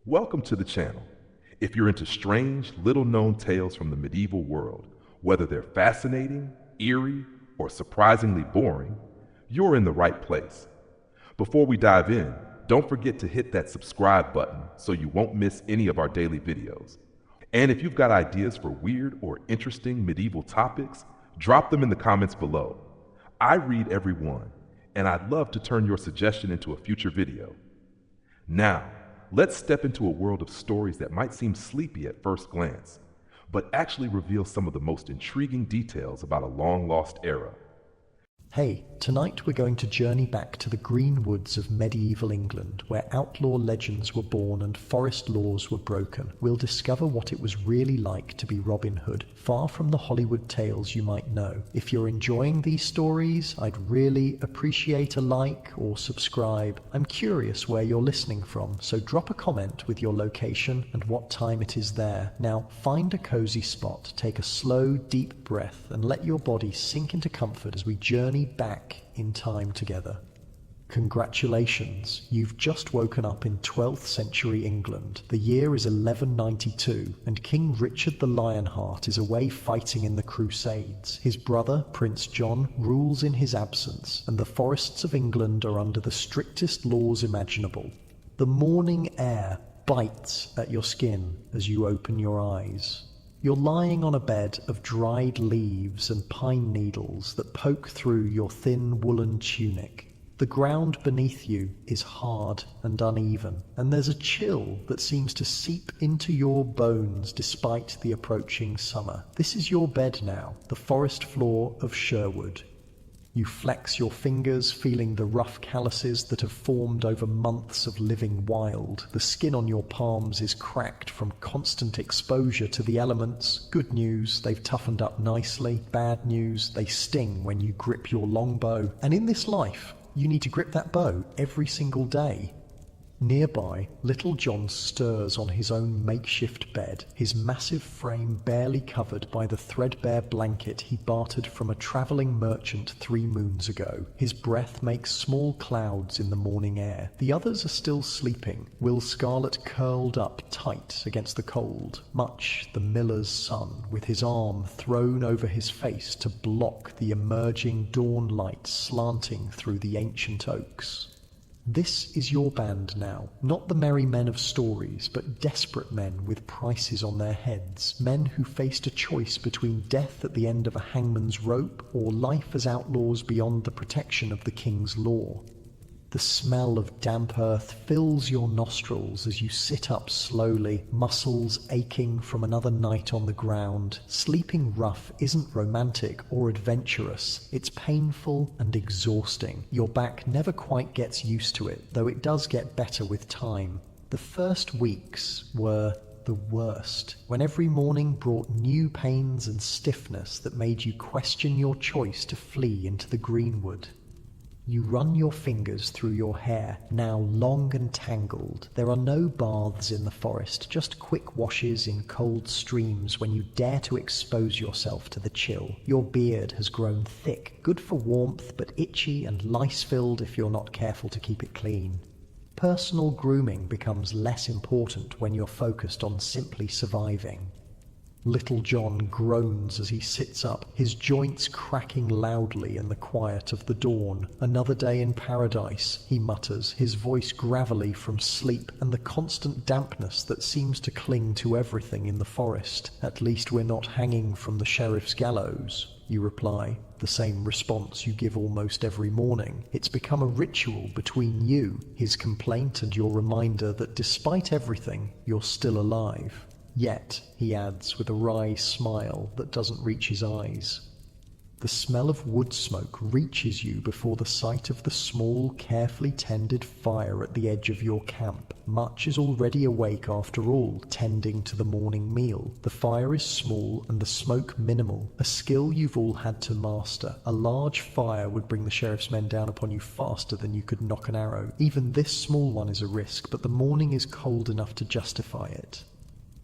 Welcome to the channel. If you're into strange, little-known tales from the medieval world, whether they're fascinating, eerie, or surprisingly boring, you're in the right place. Before we dive in, don't forget to hit that subscribe button so you won't miss any of our daily videos. And if you've got ideas for weird or interesting medieval topics, drop them in the comments below. I read every one, and I'd love to turn your suggestion into a future video. Now, let's step into a world of stories that might seem sleepy at first glance, but actually reveal some of the most intriguing details about a long-lost era. Hey, tonight we're going to journey back to the green woods of medieval England, where outlaw legends were born and forest laws were broken. We'll discover what it was really like to be Robin Hood, far from the Hollywood tales you might know. If you're enjoying these stories, I'd really appreciate a like or subscribe. I'm curious where you're listening from, so drop a comment with your location and what time it is there. Now, find a cozy spot, take a slow, deep breath, and let your body sink into comfort as we journey back in time together. Congratulations, you've just woken up in 12th century England. The year is 1192, and King Richard the Lionheart is away fighting in the Crusades. His brother, Prince John, rules in his absence, and the forests of England are under the strictest laws imaginable. The morning air bites at your skin as you open your eyes. You're lying on a bed of dried leaves and pine needles that poke through your thin woolen tunic. The ground beneath you is hard and uneven, and there's a chill that seems to seep into your bones despite the approaching summer. This is your bed now, the forest floor of Sherwood. You flex your fingers, feeling the rough calluses that have formed over months of living wild. The skin on your palms is cracked from constant exposure to the elements. Good news, they've toughened up nicely. Bad news, they sting when you grip your longbow. And in this life, you need to grip that bow every single day. Nearby, Little John stirs on his own makeshift bed, his massive frame barely covered by the threadbare blanket he bartered from a travelling merchant 3 moons ago. His breath makes small clouds in the morning air. The others are still sleeping, Will Scarlet curled up tight against the cold, Much the miller's son, with his arm thrown over his face to block the emerging dawn light slanting through the ancient oaks. This is your band now, not the merry men of stories, but desperate men with prices on their heads, men who faced a choice between death at the end of a hangman's rope or life as outlaws beyond the protection of the king's law. The smell of damp earth fills your nostrils as you sit up slowly, muscles aching from another night on the ground. Sleeping rough isn't romantic or adventurous, it's painful and exhausting. Your back never quite gets used to it, though it does get better with time. The first weeks were the worst, when every morning brought new pains and stiffness that made you question your choice to flee into the greenwood. You run your fingers through your hair, now long and tangled. There are no baths in the forest, just quick washes in cold streams when you dare to expose yourself to the chill. Your beard has grown thick, good for warmth, but itchy and lice-filled if you're not careful to keep it clean. Personal grooming becomes less important when you're focused on simply surviving. Little John groans as he sits up, his joints cracking loudly in the quiet of the dawn. Another day in paradise, he mutters, his voice gravelly from sleep and the constant dampness that seems to cling to everything in the forest. At least we're not hanging from the sheriff's gallows, you reply, the same response you give almost every morning. It's become a ritual between you, his complaint and your reminder that despite everything, you're still alive. Yet, he adds with a wry smile that doesn't reach his eyes, the smell of wood smoke reaches you before the sight of the small, carefully tended fire at the edge of your camp. Much is already awake after all, tending to the morning meal. The fire is small and the smoke minimal, a skill you've all had to master. A large fire would bring the sheriff's men down upon you faster than you could knock an arrow. Even this small one is a risk, but the morning is cold enough to justify it.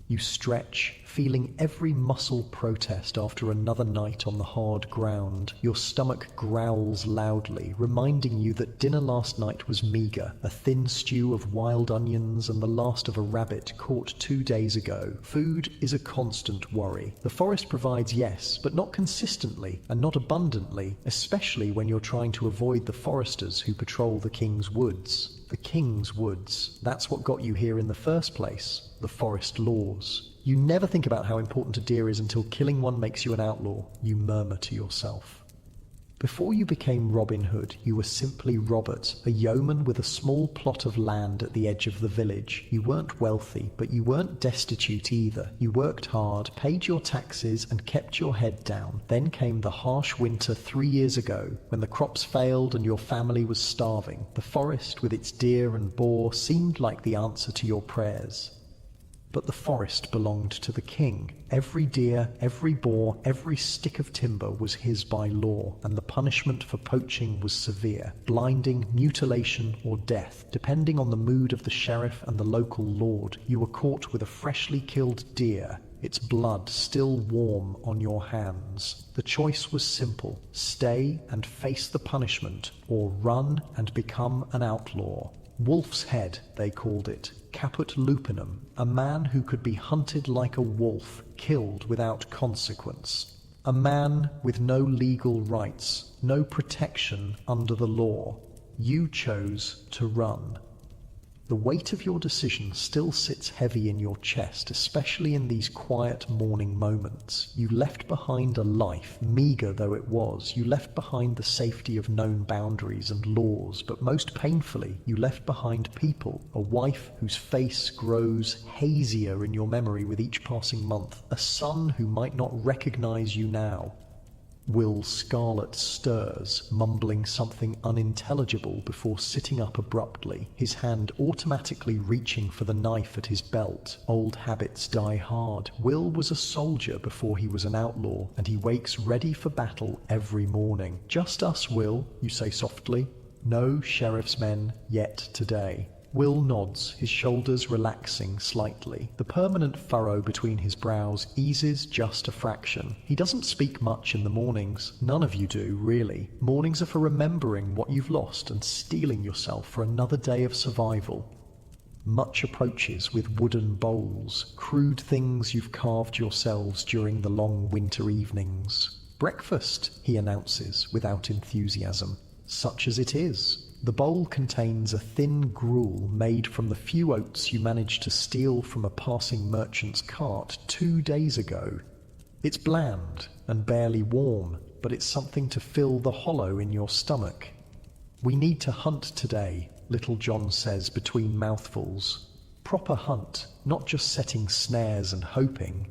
You stretch, feeling every muscle protest after another night on the hard ground. Your stomach growls loudly, reminding you that dinner last night was meager, a thin stew of wild onions and the last of a rabbit caught 2 days ago. Food is a constant worry. The forest provides, yes, but not consistently and not abundantly, especially when you're trying to avoid the foresters who patrol the King's Woods. The King's Woods. That's what got you here in the first place. The forest laws. You never think about how important a deer is until killing one makes you an outlaw. You murmur to yourself. Before you became Robin Hood, you were simply Robert, a yeoman with a small plot of land at the edge of the village. You weren't wealthy, but you weren't destitute either. You worked hard, paid your taxes, and kept your head down. Then came the harsh winter 3 years ago, when the crops failed and your family was starving. The forest, with its deer and boar, seemed like the answer to your prayers. But the forest belonged to the king. Every deer, every boar, every stick of timber was his by law, and the punishment for poaching was severe: blinding, mutilation, or death, depending on the mood of the sheriff and the local lord. You were caught with a freshly killed deer, its blood still warm on your hands. The choice was simple: stay and face the punishment, or run and become an outlaw. Wolf's Head, they called it. Caput lupinum, a man who could be hunted like a wolf, killed without consequence. A man with no legal rights, no protection under the law. You chose to run. The weight of your decision still sits heavy in your chest, especially in these quiet morning moments. You left behind a life, meager though it was. You left behind the safety of known boundaries and laws, but most painfully, you left behind people. A wife whose face grows hazier in your memory with each passing month. A son who might not recognize you now. Will Scarlet stirs, mumbling something unintelligible before sitting up abruptly, his hand automatically reaching for the knife at his belt. Old habits die hard. Will was a soldier before he was an outlaw, and he wakes ready for battle every morning. Just us, Will, you say softly. No sheriff's men yet today. Will nods, his shoulders relaxing slightly. The permanent furrow between his brows eases just a fraction. He doesn't speak much in the mornings. None of you do, really. Mornings are for remembering what you've lost and steeling yourself for another day of survival. Much approaches with wooden bowls, crude things you've carved yourselves during the long winter evenings. Breakfast, he announces without enthusiasm. Such as it is. The bowl contains a thin gruel made from the few oats you managed to steal from a passing merchant's cart 2 days ago. It's bland and barely warm, but it's something to fill the hollow in your stomach. We need to hunt today, Little John says between mouthfuls. Proper hunt, not just setting snares and hoping.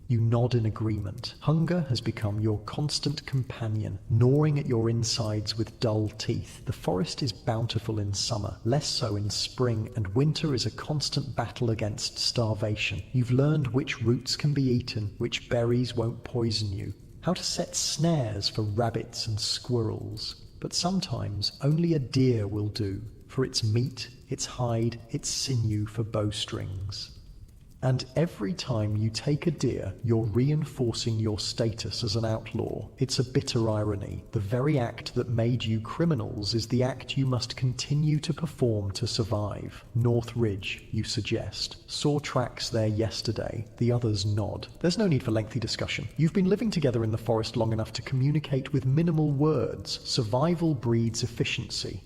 You nod in agreement. Hunger has become your constant companion, gnawing at your insides with dull teeth. The forest is bountiful in summer, less so in spring, and winter is a constant battle against starvation. You've learned which roots can be eaten, which berries won't poison you, how to set snares for rabbits and squirrels. But sometimes only a deer will do, for its meat, its hide, its sinew for bowstrings. And every time you take a deer, you're reinforcing your status as an outlaw. It's a bitter irony. The very act that made you criminals is the act you must continue to perform to survive. North Ridge, you suggest. Saw tracks there yesterday. The others nod. There's no need for lengthy discussion. You've been living together in the forest long enough to communicate with minimal words. Survival breeds efficiency.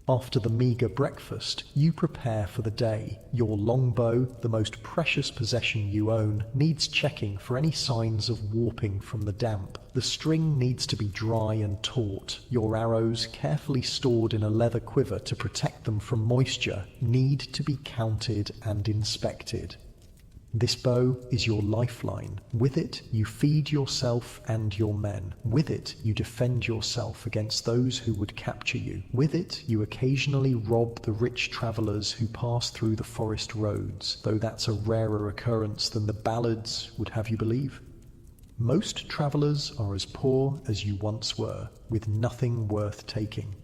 After the meager breakfast, you prepare for the day. Your longbow, the most precious possession you own, needs checking for any signs of warping from the damp. The string needs to be dry and taut. Your arrows, carefully stored in a leather quiver to protect them from moisture, need to be counted and inspected. This bow is your lifeline. With it, you feed yourself and your men. With it, you defend yourself against those who would capture you. With it, you occasionally rob the rich travelers who pass through the forest roads, though that's a rarer occurrence than the ballads would have you believe. Most travelers are as poor as you once were, with nothing worth taking.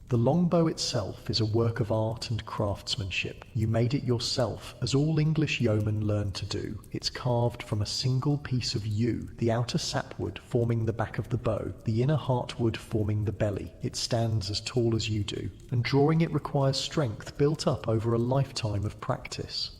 The longbow itself is a work of art and craftsmanship. You made it yourself, as all English yeomen learn to do. It's carved from a single piece of yew, the outer sapwood forming the back of the bow, the inner heartwood forming the belly. It stands as tall as you do, and drawing it requires strength built up over a lifetime of practice.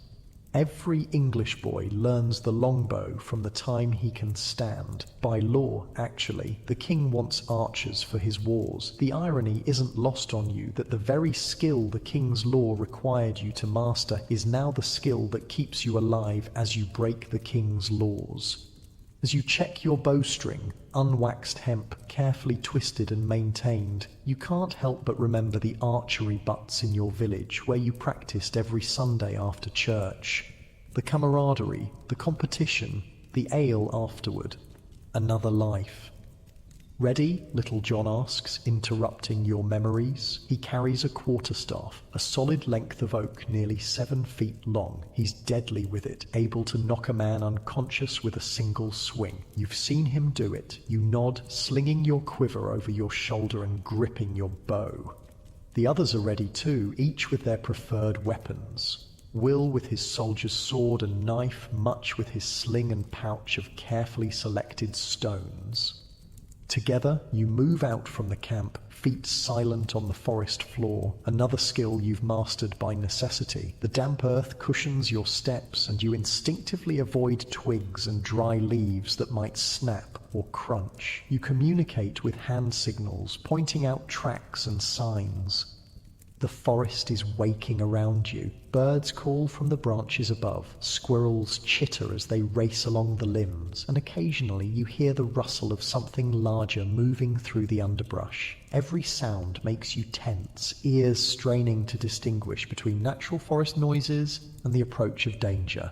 Every English boy learns the longbow from the time he can stand. By law, actually, the king wants archers for his wars. The irony isn't lost on you that the very skill the king's law required you to master is now the skill that keeps you alive as you break the king's laws. As you check your bowstring, unwaxed hemp, carefully twisted and maintained, you can't help but remember the archery butts in your village where you practiced every Sunday after church. The camaraderie, the competition, the ale afterward. Another life. Ready? Little John asks, interrupting your memories. He carries a quarterstaff, a solid length of oak nearly 7 feet long. He's deadly with it, able to knock a man unconscious with a single swing. You've seen him do it. You nod, slinging your quiver over your shoulder and gripping your bow. The others are ready too, each with their preferred weapons. Will with his soldier's sword and knife, Much with his sling and pouch of carefully selected stones. Together, you move out from the camp, feet silent on the forest floor, another skill you've mastered by necessity. The damp earth cushions your steps, and you instinctively avoid twigs and dry leaves that might snap or crunch. You communicate with hand signals, pointing out tracks and signs. The forest is waking around you. Birds call from the branches above. Squirrels chitter as they race along the limbs, and occasionally you hear the rustle of something larger moving through the underbrush. Every sound makes you tense, ears straining to distinguish between natural forest noises and the approach of danger.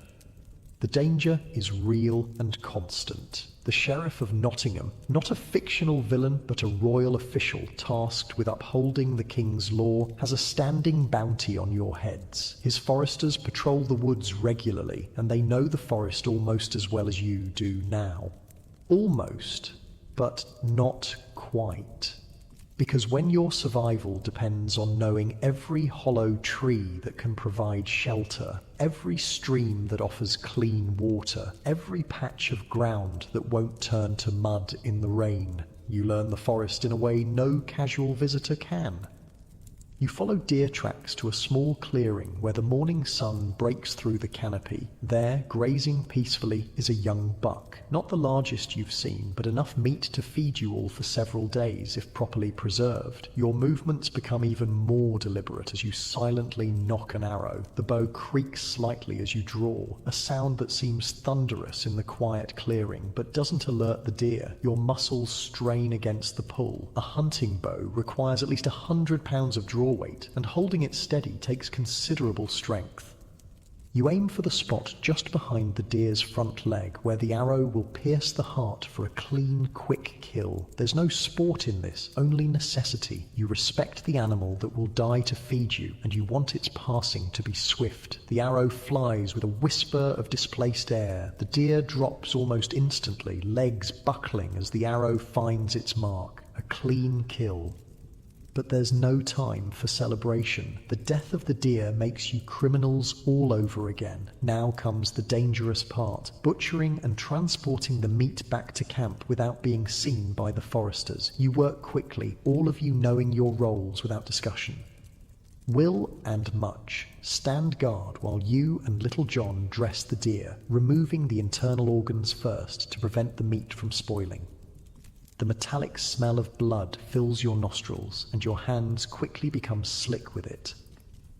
The danger is real and constant. The Sheriff of Nottingham, not a fictional villain but a royal official tasked with upholding the king's law, has a standing bounty on your heads. His foresters patrol the woods regularly, and they know the forest almost as well as you do now. Almost, but not quite. Because when your survival depends on knowing every hollow tree that can provide shelter, every stream that offers clean water, every patch of ground that won't turn to mud in the rain, you learn the forest in a way no casual visitor can. You follow deer tracks to a small clearing where the morning sun breaks through the canopy. There, grazing peacefully, is a young buck. Not the largest you've seen, but enough meat to feed you all for several days if properly preserved. Your movements become even more deliberate as you silently nock an arrow. The bow creaks slightly as you draw, a sound that seems thunderous in the quiet clearing, but doesn't alert the deer. Your muscles strain against the pull. A hunting bow requires at least 100 pounds of draw weight, and holding it steady takes considerable strength. You aim for the spot just behind the deer's front leg, where the arrow will pierce the heart for a clean, quick kill. There's no sport in this, only necessity. You respect the animal that will die to feed you, and you want its passing to be swift. The arrow flies with a whisper of displaced air. The deer drops almost instantly, legs buckling as the arrow finds its mark. A clean kill. But there's no time for celebration. The death of the deer makes you criminals all over again. Now comes the dangerous part, butchering and transporting the meat back to camp without being seen by the foresters. You work quickly, all of you knowing your roles without discussion. Will and Much stand guard while you and Little John dress the deer, removing the internal organs first to prevent the meat from spoiling. The metallic smell of blood fills your nostrils, and your hands quickly become slick with it.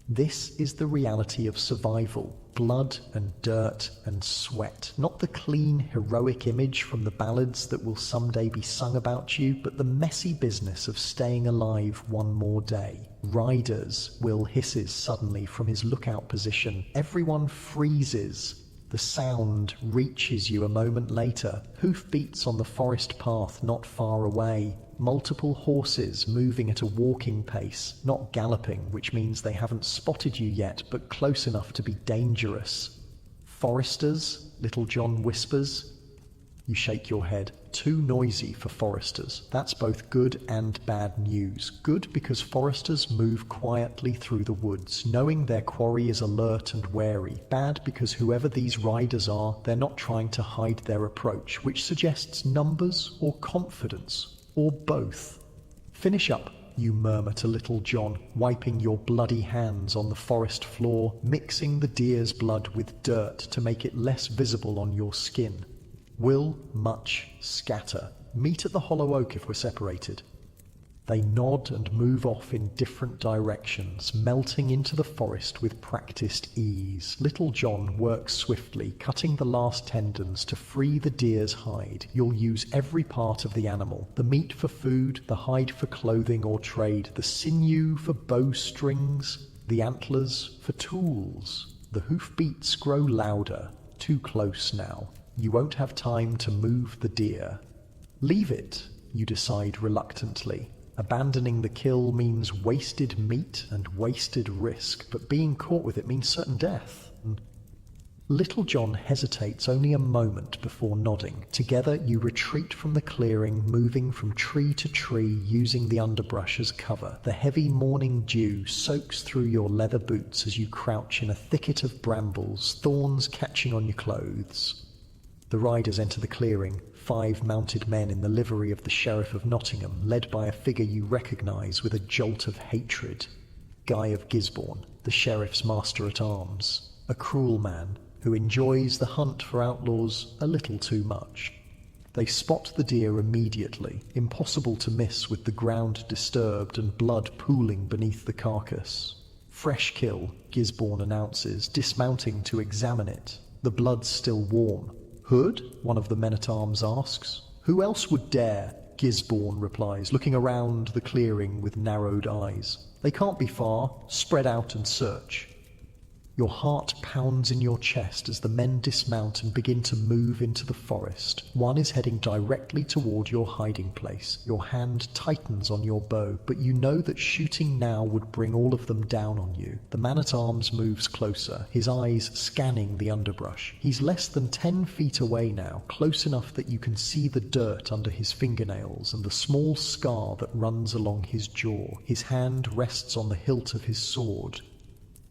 This is the reality of survival. Blood and dirt and sweat. Not the clean, heroic image from the ballads that will someday be sung about you, but the messy business of staying alive one more day. Riders, Will hisses suddenly from his lookout position. Everyone freezes. The sound reaches you a moment later. Hoofbeats on the forest path not far away. Multiple horses moving at a walking pace, not galloping, which means they haven't spotted you yet, but close enough to be dangerous. Foresters, Little John whispers. You shake your head. too noisy for foresters. That's both good and bad news. Good because foresters move quietly through the woods, knowing their quarry is alert and wary. Bad because whoever these riders are, they're not trying to hide their approach, which suggests numbers or confidence, or both. Finish up, you murmur to Little John, wiping your bloody hands on the forest floor, mixing the deer's blood with dirt to make it less visible on your skin. Will much scatter. Meet at the hollow oak if we're separated. They nod and move off in different directions, melting into the forest with practiced ease. Little John works swiftly, cutting the last tendons to free the deer's hide. You'll use every part of the animal. The meat for food, the hide for clothing or trade, the sinew for bowstrings, the antlers for tools. The hoofbeats grow louder. Too close now. You won't have time to move the deer. Leave it, you decide reluctantly. Abandoning the kill means wasted meat and wasted risk, but being caught with it means certain death. Little John hesitates only a moment before nodding. Together you retreat from the clearing, moving from tree to tree, using the underbrush as cover. The heavy morning dew soaks through your leather boots as you crouch in a thicket of brambles, thorns catching on your clothes. The riders enter the clearing, 5 mounted men in the livery of the Sheriff of Nottingham, led by a figure you recognise with a jolt of hatred. Guy of Gisborne, the Sheriff's master-at-arms, a cruel man who enjoys the hunt for outlaws a little too much. They spot the deer immediately, impossible to miss with the ground disturbed and blood pooling beneath the carcass. Fresh kill, Gisborne announces, dismounting to examine it. The blood's still warm. Hood? One of the men-at-arms asks. Who else would dare? Gisborne replies, looking around the clearing with narrowed eyes. They can't be far. Spread out and search. Your heart pounds in your chest as the men dismount and begin to move into the forest. One is heading directly toward your hiding place. Your hand tightens on your bow, but you know that shooting now would bring all of them down on you. The man-at-arms moves closer, his eyes scanning the underbrush. He's less than 10 feet away now, close enough that you can see the dirt under his fingernails and the small scar that runs along his jaw. His hand rests on the hilt of his sword.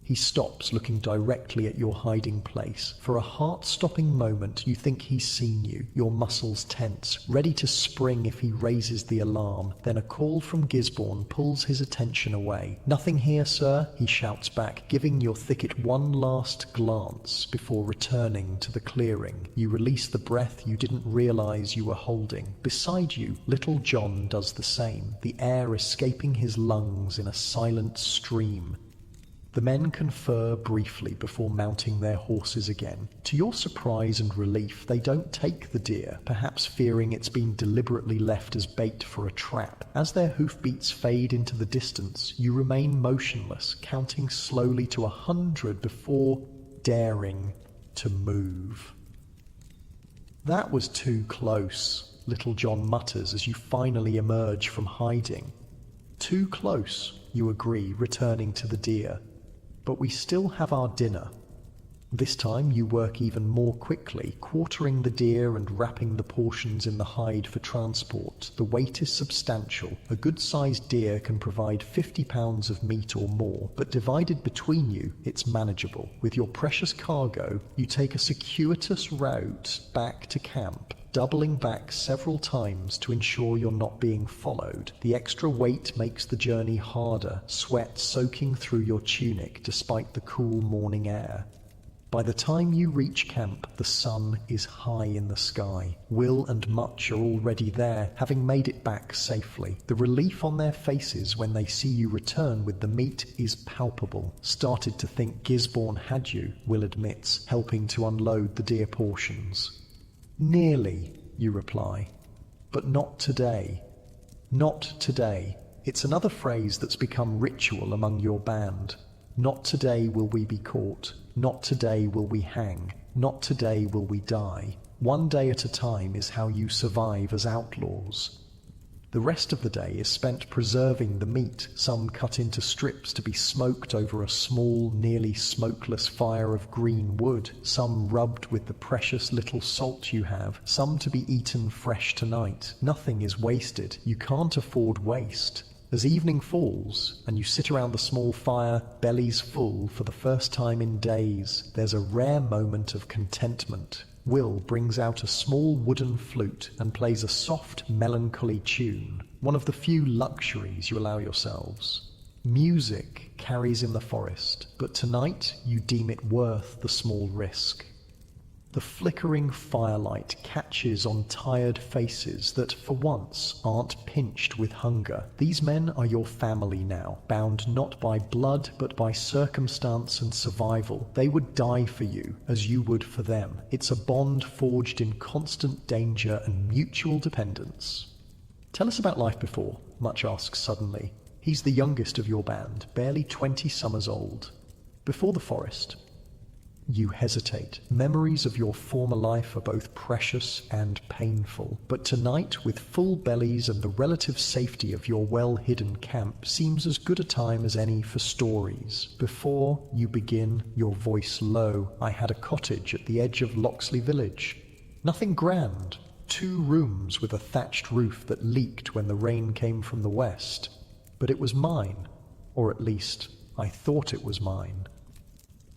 He stops, looking directly at your hiding place. For a heart-stopping moment, you think he's seen you, your muscles tense, ready to spring if he raises the alarm. Then a call from Gisborne pulls his attention away. "Nothing here, sir," he shouts back, giving your thicket one last glance before returning to the clearing. You release the breath you didn't realize you were holding. Beside you, Little John does the same, the air escaping his lungs in a silent stream. The men confer briefly before mounting their horses again. To your surprise and relief, they don't take the deer, perhaps fearing it's been deliberately left as bait for a trap. As their hoofbeats fade into the distance, you remain motionless, counting slowly to 100 before daring to move. That was too close, Little John mutters as you finally emerge from hiding. Too close, you agree, returning to the deer. But we still have our dinner. This time you work even more quickly, quartering the deer and wrapping the portions in the hide for transport. The weight is substantial. A good-sized deer can provide 50 pounds of meat or more, but divided between you, it's manageable. With your precious cargo, you take a circuitous route back to camp, doubling back several times to ensure you're not being followed. The extra weight makes the journey harder, sweat soaking through your tunic despite the cool morning air. By the time you reach camp, the sun is high in the sky. Will and Much are already there, having made it back safely. The relief on their faces when they see you return with the meat is palpable. Started to think Gisborne had you, Will admits, helping to unload the deer portions. "Nearly," you reply. "But not today." Not today. It's another phrase that's become ritual among your band. Not today will we be caught. Not today will we hang. Not today will we die. One day at a time is how you survive as outlaws. The rest of the day is spent preserving the meat, some cut into strips to be smoked over a small, nearly smokeless fire of green wood, some rubbed with the precious little salt you have, some to be eaten fresh tonight. Nothing is wasted. You can't afford waste. As evening falls, and you sit around the small fire, bellies full for the first time in days, there's a rare moment of contentment. Will brings out a small wooden flute and plays a soft, melancholy tune, one of the few luxuries you allow yourselves. Music carries in the forest, but tonight you deem it worth the small risk. The flickering firelight catches on tired faces that, for once, aren't pinched with hunger. These men are your family now, bound not by blood but by circumstance and survival. They would die for you, as you would for them. It's a bond forged in constant danger and mutual dependence. Tell us about life before, Much asks suddenly. He's the youngest of your band, barely 20 summers old. Before the forest. You hesitate. Memories of your former life are both precious and painful, but tonight, with full bellies and the relative safety of your well-hidden camp, seems as good a time as any for stories. Before you begin, your voice low. I had a cottage at the edge of Loxley village. Nothing grand. 2 rooms with a thatched roof that leaked when the rain came from the west. But it was mine, or at least, I thought it was mine.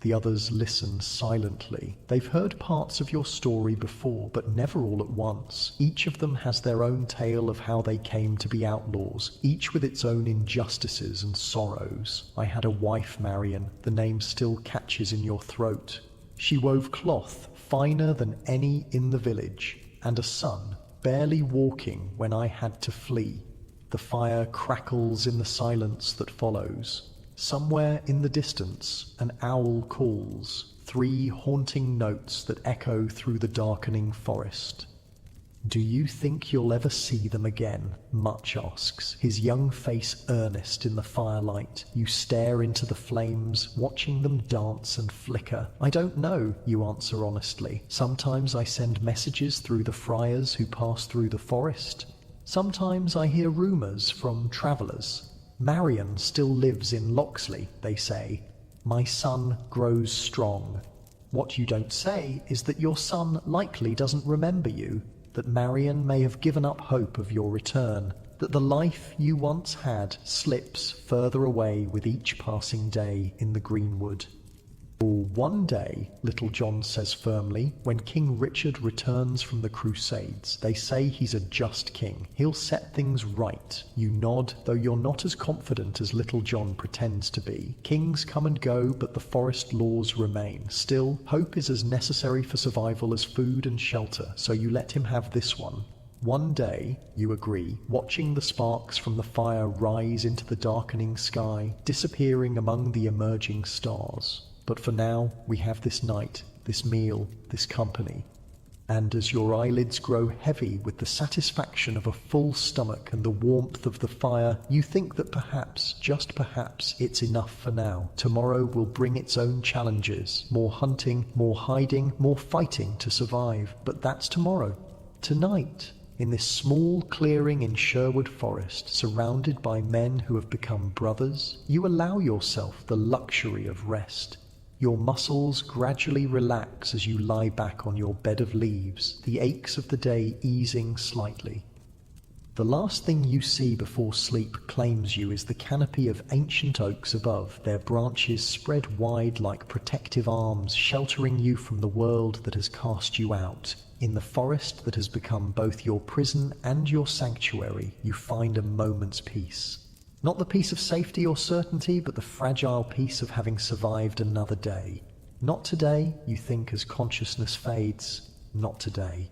The others listen silently. They've heard parts of your story before, but never all at once. Each of them has their own tale of how they came to be outlaws, each with its own injustices and sorrows. I had a wife, Marion. The name still catches in your throat. She wove cloth finer than any in the village, and a son, barely walking when I had to flee. The fire crackles in the silence that follows. Somewhere in the distance, an owl calls, 3 haunting notes that echo through the darkening forest. Do you think you'll ever see them again? Much asks, his young face earnest in the firelight. You stare into the flames, watching them dance and flicker. I don't know, you answer honestly. Sometimes I send messages through the friars who pass through the forest. Sometimes I hear rumors from travelers. Marion still lives in Loxley, they say. My son grows strong. What you don't say is that your son likely doesn't remember you, that Marion may have given up hope of your return, that the life you once had slips further away with each passing day in the greenwood. One day, Little John says firmly, when King Richard returns from the Crusades, they say he's a just king. He'll set things right. You nod, though you're not as confident as Little John pretends to be. Kings come and go, but the forest laws remain. Still, hope is as necessary for survival as food and shelter, so you let him have this one. One day, you agree, watching the sparks from the fire rise into the darkening sky, disappearing among the emerging stars. But for now, we have this night, this meal, this company. And as your eyelids grow heavy with the satisfaction of a full stomach and the warmth of the fire, you think that perhaps, just perhaps, it's enough for now. Tomorrow will bring its own challenges, more hunting, more hiding, more fighting to survive. But that's tomorrow. Tonight, in this small clearing in Sherwood Forest, surrounded by men who have become brothers, you allow yourself the luxury of rest. Your muscles gradually relax as you lie back on your bed of leaves, the aches of the day easing slightly. The last thing you see before sleep claims you is the canopy of ancient oaks above, their branches spread wide like protective arms, sheltering you from the world that has cast you out. In the forest that has become both your prison and your sanctuary, you find a moment's peace. Not the peace of safety or certainty, but the fragile peace of having survived another day. Not today, you think as consciousness fades. Not today.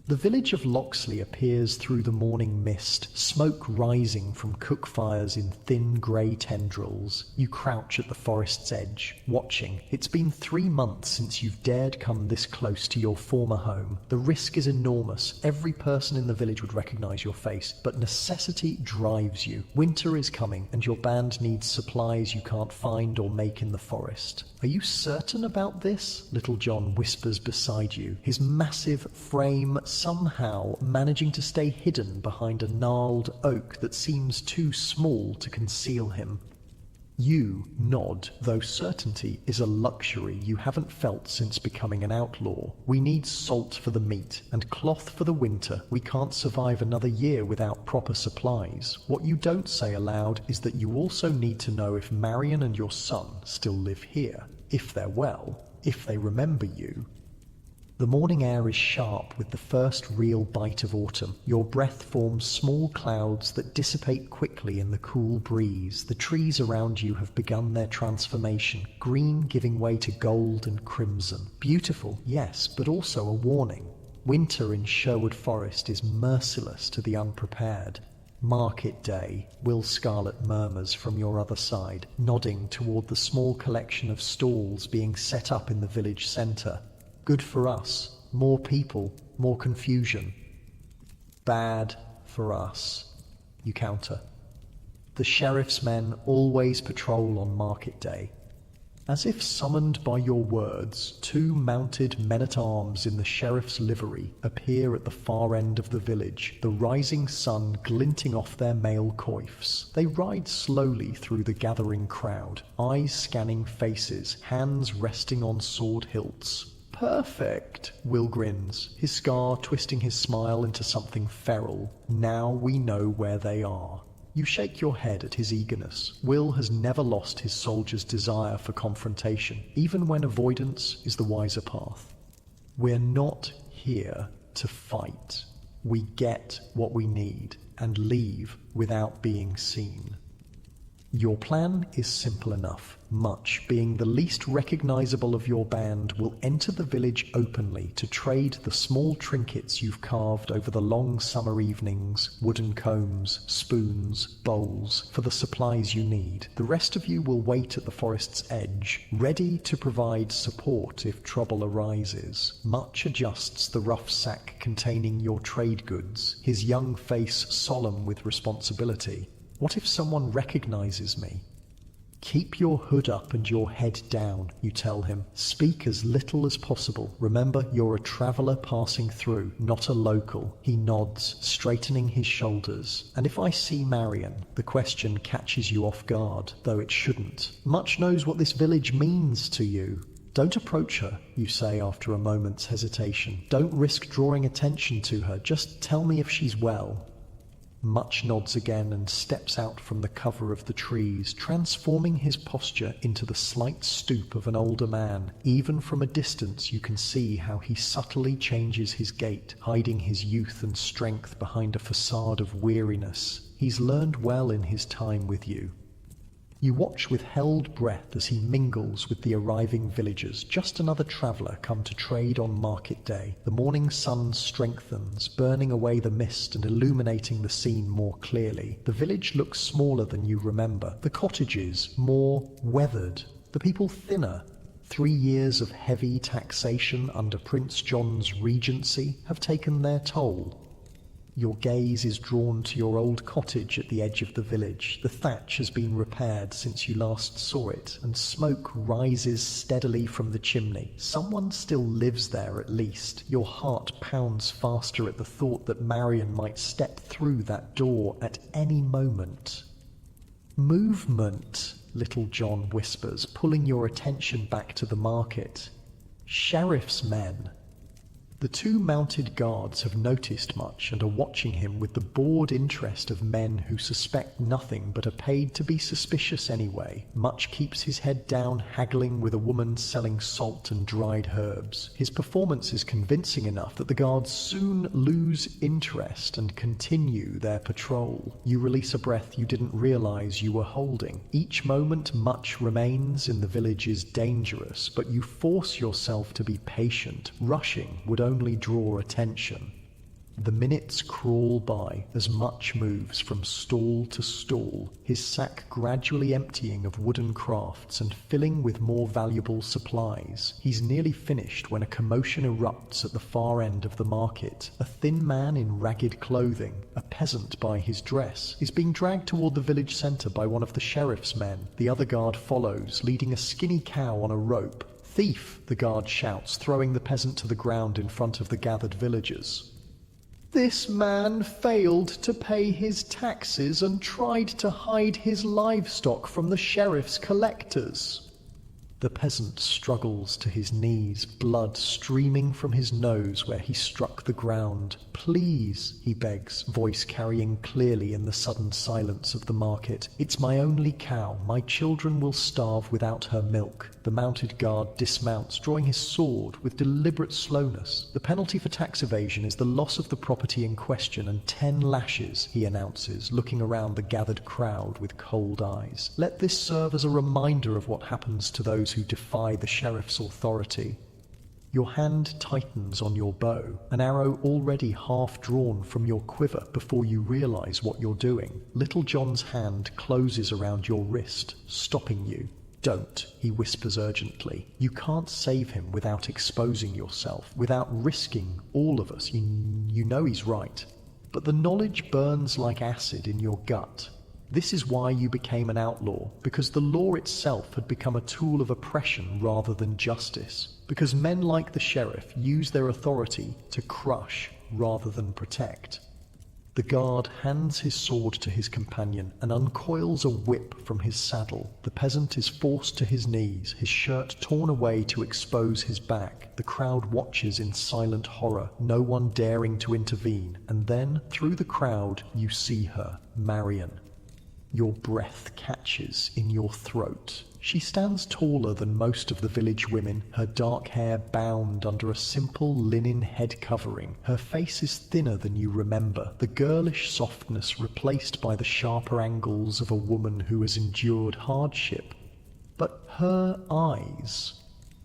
The village of Loxley appears through the morning mist, smoke rising from cook fires in thin grey tendrils. You crouch at the forest's edge, watching. It's been 3 months since you've dared come this close to your former home. The risk is enormous. Every person in the village would recognise your face, but necessity drives you. Winter is coming, and your band needs supplies you can't find or make in the forest. Are you certain about this? Little John whispers beside you, his massive frame somehow managing to stay hidden behind a gnarled oak that seems too small to conceal him. You nod, though certainty is a luxury you haven't felt since becoming an outlaw. We need salt for the meat and cloth for the winter. We can't survive another year without proper supplies. What you don't say aloud is that you also need to know if Marion and your son still live here, if they're well, if they remember you. The morning air is sharp with the first real bite of autumn. Your breath forms small clouds that dissipate quickly in the cool breeze. The trees around you have begun their transformation, green giving way to gold and crimson. Beautiful, yes, but also a warning. Winter in Sherwood Forest is merciless to the unprepared. Market day, Will Scarlet murmurs from your other side, nodding toward the small collection of stalls being set up in the village centre. Good for us. More people, more confusion. Bad for us, you counter. The sheriff's men always patrol on market day. As if summoned by your words, 2 mounted men-at-arms in the sheriff's livery appear at the far end of the village, the rising sun glinting off their mail coifs. They ride slowly through the gathering crowd, eyes scanning faces, hands resting on sword hilts. Perfect, Will grins, his scar twisting his smile into something feral. Now we know where they are. You shake your head at his eagerness. Will has never lost his soldier's desire for confrontation, even when avoidance is the wiser path. We're not here to fight. We get what we need and leave without being seen. Your plan is simple enough. Much, being the least recognizable of your band, will enter the village openly to trade the small trinkets you've carved over the long summer evenings, wooden combs, spoons, bowls, for the supplies you need. The rest of you will wait at the forest's edge, ready to provide support if trouble arises. Much adjusts the rough sack containing your trade goods, his young face solemn with responsibility. What if someone recognizes me? Keep your hood up and your head down, you tell him. Speak as little as possible. Remember, you're a traveller passing through, not a local. He nods, straightening his shoulders. And if I see Marion, the question catches you off guard, though it shouldn't. Much knows what this village means to you. Don't approach her, you say after a moment's hesitation. Don't risk drawing attention to her. Just tell me if she's well. Much nods again and steps out from the cover of the trees, transforming his posture into the slight stoop of an older man. Even from a distance you can see how he subtly changes his gait, hiding his youth and strength behind a facade of weariness. He's learned well in his time with you. You watch with held breath as he mingles with the arriving villagers, just another traveller come to trade on market day. The morning sun strengthens, burning away the mist and illuminating the scene more clearly. The village looks smaller than you remember, the cottages more weathered, the people thinner. 3 years of heavy taxation under Prince John's regency have taken their toll. Your gaze is drawn to your old cottage at the edge of the village. The thatch has been repaired since you last saw it, and smoke rises steadily from the chimney. Someone still lives there at least. Your heart pounds faster at the thought that Marion might step through that door at any moment. Movement, Little John whispers, pulling your attention back to the market. Sheriff's men. The 2 mounted guards have noticed Much and are watching him with the bored interest of men who suspect nothing but are paid to be suspicious anyway. Much keeps his head down, haggling with a woman selling salt and dried herbs. His performance is convincing enough that the guards soon lose interest and continue their patrol. You release a breath you didn't realize you were holding. Each moment Much remains in the village is dangerous, but you force yourself to be patient. Rushing would only draw attention. The minutes crawl by as Much moves from stall to stall, his sack gradually emptying of wooden crafts and filling with more valuable supplies. He's nearly finished when a commotion erupts at the far end of the market. A thin man in ragged clothing, a peasant by his dress, is being dragged toward the village centre by one of the sheriff's men. The other guard follows, leading a skinny cow on a rope. "Thief!" the guard shouts, throwing the peasant to the ground in front of the gathered villagers. This man failed to pay his taxes and tried to hide his livestock from the sheriff's collectors. The peasant struggles to his knees, blood streaming from his nose where he struck the ground. Please, he begs, voice carrying clearly in the sudden silence of the market. It's my only cow. My children will starve without her milk. The mounted guard dismounts, drawing his sword with deliberate slowness. The penalty for tax evasion is the loss of the property in question and 10 lashes, he announces, looking around the gathered crowd with cold eyes. Let this serve as a reminder of what happens to those who defy the sheriff's authority. Your hand tightens on your bow, an arrow already half drawn from your quiver before you realize what you're doing. Little John's hand closes around your wrist, stopping you. Don't, he whispers urgently. You can't save him without exposing yourself, without risking all of us. You know he's right. But the knowledge burns like acid in your gut. This is why you became an outlaw, because the law itself had become a tool of oppression rather than justice, because men like the sheriff use their authority to crush rather than protect. The guard hands his sword to his companion and uncoils a whip from his saddle. The peasant is forced to his knees, his shirt torn away to expose his back. The crowd watches in silent horror, no one daring to intervene, and then, through the crowd, you see her, Marion. Your breath catches in your throat. She stands taller than most of the village women, her dark hair bound under a simple linen head covering. Her face is thinner than you remember, the girlish softness replaced by the sharper angles of a woman who has endured hardship. But her eyes,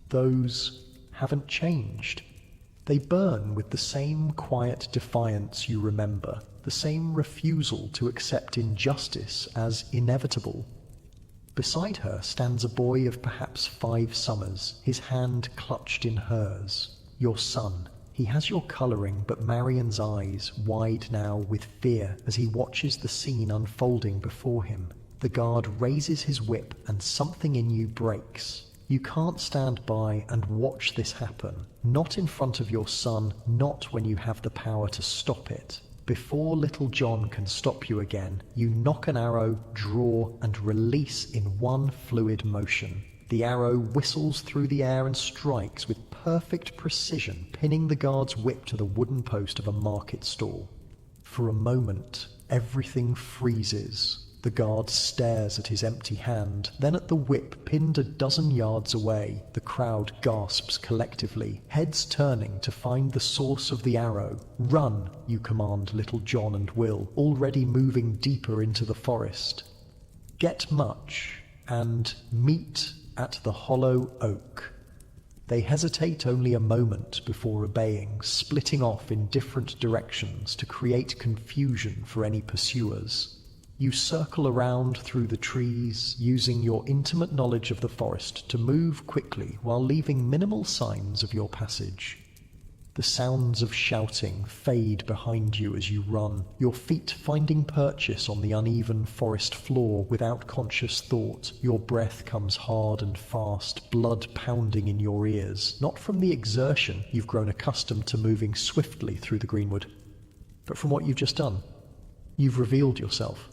those haven't changed. They burn with the same quiet defiance you remember, the same refusal to accept injustice as inevitable. Beside her stands a boy of perhaps 5 summers, his hand clutched in hers. Your son. He has your colouring, but Marion's eyes, wide now with fear, as he watches the scene unfolding before him. The guard raises his whip, and something in you breaks. You can't stand by and watch this happen. Not in front of your son, not when you have the power to stop it. Before little John can stop you again, you knock an arrow, draw, and release in one fluid motion. The arrow whistles through the air and strikes with perfect precision, pinning the guard's whip to the wooden post of a market stall. For a moment, everything freezes. The guard stares at his empty hand, then at the whip pinned a dozen yards away. The crowd gasps collectively, heads turning to find the source of the arrow. Run, you command little John and Will, already moving deeper into the forest. Get much, and meet at the hollow oak. They hesitate only a moment before obeying, splitting off in different directions to create confusion for any pursuers. You circle around through the trees, using your intimate knowledge of the forest to move quickly while leaving minimal signs of your passage. The sounds of shouting fade behind you as you run, your feet finding purchase on the uneven forest floor without conscious thought. Your breath comes hard and fast, blood pounding in your ears, not from the exertion you've grown accustomed to moving swiftly through the greenwood, but from what you've just done. You've revealed yourself.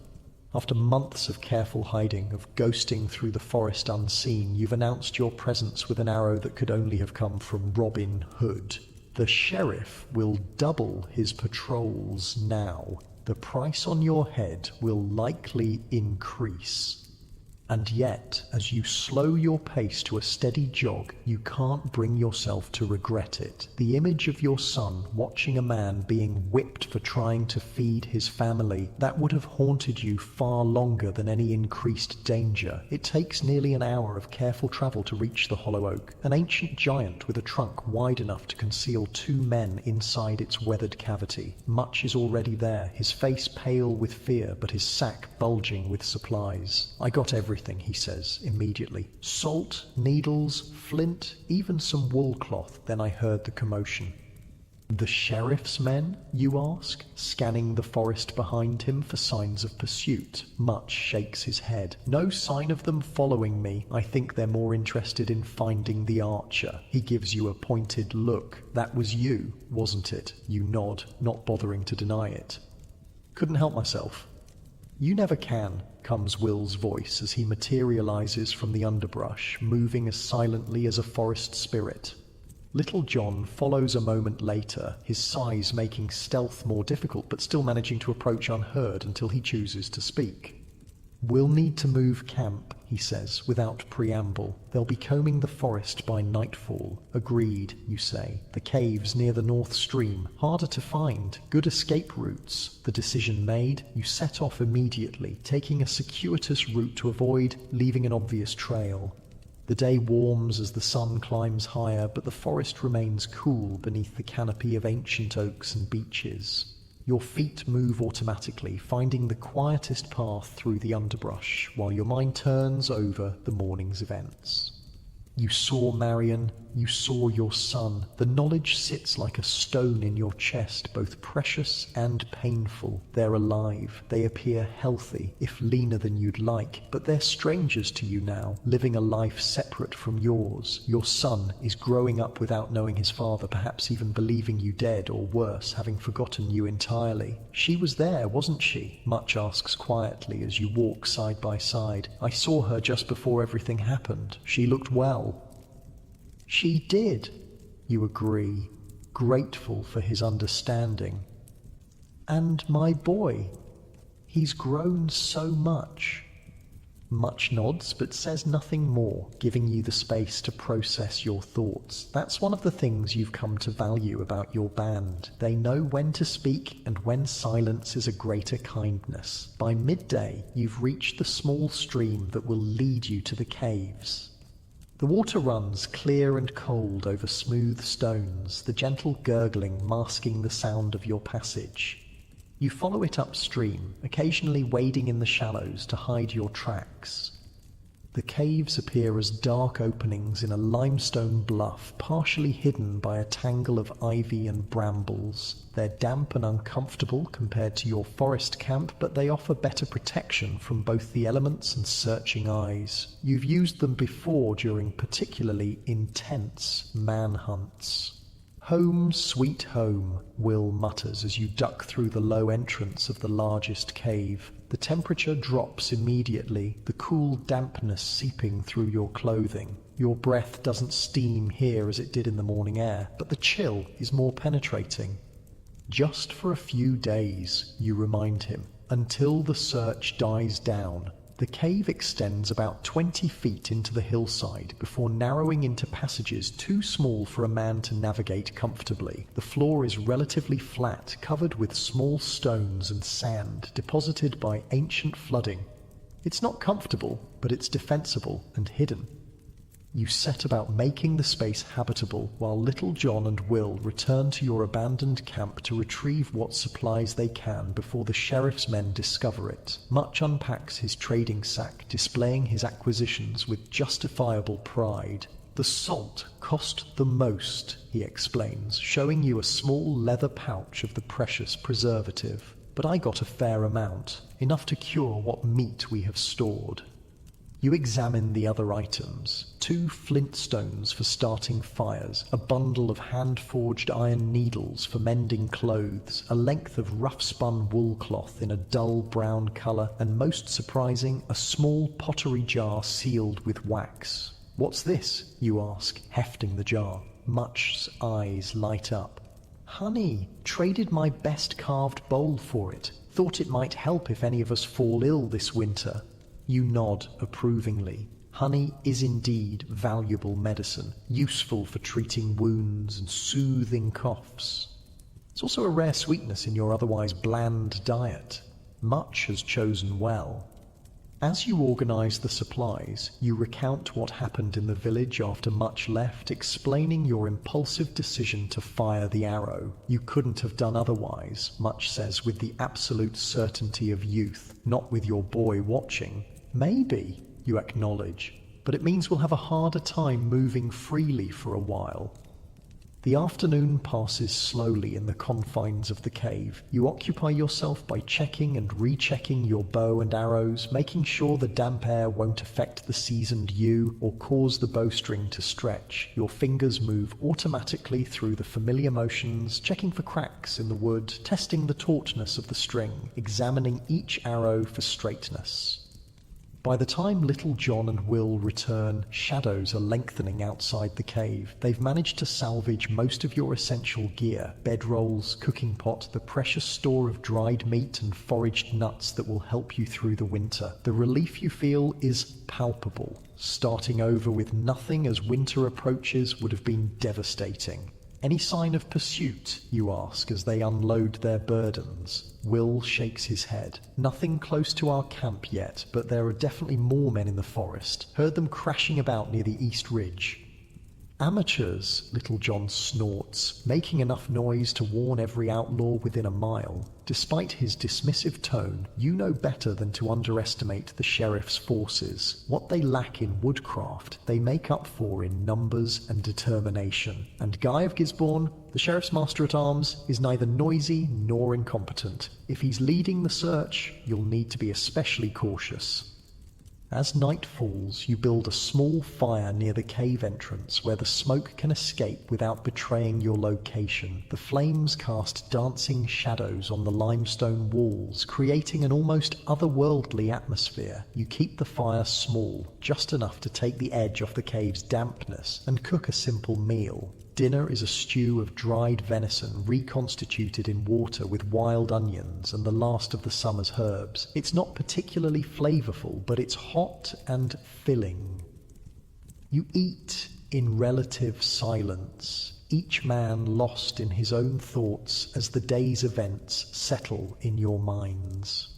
After months of careful hiding, of ghosting through the forest unseen, you've announced your presence with an arrow that could only have come from Robin Hood. The sheriff will double his patrols now. The price on your head will likely increase. And yet, as you slow your pace to a steady jog, you can't bring yourself to regret it. The image of your son watching a man being whipped for trying to feed his family, that would have haunted you far longer than any increased danger. It takes nearly an hour of careful travel to reach the hollow oak, an ancient giant with a trunk wide enough to conceal 2 men inside its weathered cavity. Much is already there, his face pale with fear, but his sack bulging with supplies. I got everything, he says immediately. Salt, needles, flint, even some wool cloth. Then I heard the commotion. The sheriff's men, you ask, scanning the forest behind him for signs of pursuit. Much shakes his head. No sign of them following me. I think they're more interested in finding the archer. He gives you a pointed look. That was you, wasn't it? You nod, not bothering to deny it. Couldn't help myself. You never can, comes Will's voice as he materializes from the underbrush, moving as silently as a forest spirit. Little John follows a moment later, his size making stealth more difficult but still managing to approach unheard until he chooses to speak. We'll need to move camp, he says, without preamble. They'll be combing the forest by nightfall. Agreed, you say. The caves near the North Stream. Harder to find. Good escape routes. The decision made, you set off immediately, taking a circuitous route to avoid leaving an obvious trail. The day warms as the sun climbs higher, but the forest remains cool beneath the canopy of ancient oaks and beeches. Your feet move automatically, finding the quietest path through the underbrush, while your mind turns over the morning's events. You saw Marion, you saw your son. The knowledge sits like a stone in your chest, both precious and painful. They're alive. They appear healthy, if leaner than you'd like, but they're strangers to you now, living a life separate from yours. Your son is growing up without knowing his father, perhaps even believing you dead, or worse, having forgotten you entirely. She was there, wasn't she? Much asks quietly as you walk side by side. I saw her just before everything happened. She looked well. She did, you agree, grateful for his understanding. And my boy, he's grown so much. Much nods but says nothing more, giving you the space to process your thoughts. That's one of the things you've come to value about your band. They know when to speak and when silence is a greater kindness. By midday, you've reached the small stream that will lead you to the caves. The water runs clear and cold over smooth stones, the gentle gurgling masking the sound of your passage. You follow it upstream, occasionally wading in the shallows to hide your tracks. The caves appear as dark openings in a limestone bluff, partially hidden by a tangle of ivy and brambles. They're damp and uncomfortable compared to your forest camp, but they offer better protection from both the elements and searching eyes. You've used them before during particularly intense manhunts. Home, sweet home, Will mutters as you duck through the low entrance of the largest cave. The temperature drops immediately, the cool dampness seeping through your clothing. Your breath doesn't steam here as it did in the morning air, but the chill is more penetrating. Just for a few days, you remind him, until the search dies down. The cave extends about 20 feet into the hillside before narrowing into passages too small for a man to navigate comfortably. The floor is relatively flat, covered with small stones and sand deposited by ancient flooding. It's not comfortable, but it's defensible and hidden. You set about making the space habitable while Little John and Will return to your abandoned camp to retrieve what supplies they can before the sheriff's men discover it. Much unpacks his trading sack, displaying his acquisitions with justifiable pride. The salt cost the most, he explains, showing you a small leather pouch of the precious preservative. But I got a fair amount, enough to cure what meat we have stored. You examine the other items. 2 flint stones for starting fires, a bundle of hand-forged iron needles for mending clothes, a length of rough-spun wool cloth in a dull brown colour, and most surprising, a small pottery jar sealed with wax. What's this? You ask, hefting the jar. Much's eyes light up. Honey, traded my best carved bowl for it. Thought it might help if any of us fall ill this winter. You nod approvingly. Honey is indeed valuable medicine, useful for treating wounds and soothing coughs. It's also a rare sweetness in your otherwise bland diet. Much has chosen well. As you organize the supplies, you recount what happened in the village after Much left, explaining your impulsive decision to fire the arrow. You couldn't have done otherwise, Much says with the absolute certainty of youth, not with your boy watching. Maybe, you acknowledge, but it means we'll have a harder time moving freely for a while. The afternoon passes slowly in the confines of the cave. You occupy yourself by checking and rechecking your bow and arrows, making sure the damp air won't affect the seasoned yew or cause the bowstring to stretch. Your fingers move automatically through the familiar motions, checking for cracks in the wood, testing the tautness of the string, examining each arrow for straightness. By the time Little John and Will return, shadows are lengthening outside the cave. They've managed to salvage most of your essential gear: bedrolls, cooking pot, the precious store of dried meat and foraged nuts that will help you through the winter. The relief you feel is palpable. Starting over with nothing as winter approaches would have been devastating. Any sign of pursuit, you ask as they unload their burdens. Will shakes his head. Nothing close to our camp yet, but there are definitely more men in the forest. Heard them crashing about near the East Ridge. Amateurs, Little John snorts, making enough noise to warn every outlaw within a mile. Despite his dismissive tone, you know better than to underestimate the sheriff's forces. What they lack in woodcraft, they make up for in numbers and determination. And Guy of Gisborne, the sheriff's master-at-arms, is neither noisy nor incompetent. If he's leading the search, you'll need to be especially cautious. As night falls, you build a small fire near the cave entrance where the smoke can escape without betraying your location. The flames cast dancing shadows on the limestone walls, creating an almost otherworldly atmosphere. You keep the fire small, just enough to take the edge off the cave's dampness, and cook a simple meal. Dinner is a stew of dried venison reconstituted in water with wild onions and the last of the summer's herbs. It's not particularly flavorful, but it's hot and filling. You eat in relative silence, each man lost in his own thoughts as the day's events settle in your minds.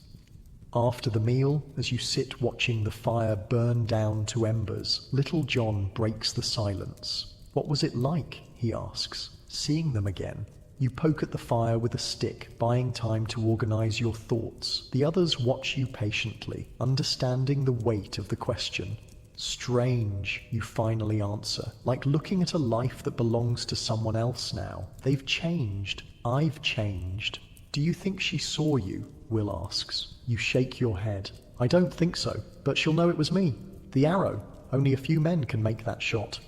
After the meal, as you sit watching the fire burn down to embers, Little John breaks the silence. "What was it like?" he asks, seeing them again. You poke at the fire with a stick, buying time to organize your thoughts. The others watch you patiently, understanding the weight of the question. "Strange," you finally answer, "like looking at a life that belongs to someone else now. They've changed. I've changed." "Do you think she saw you?" Will asks. You shake your head. "I don't think so, but she'll know it was me. The arrow. Only a few men can make that shot."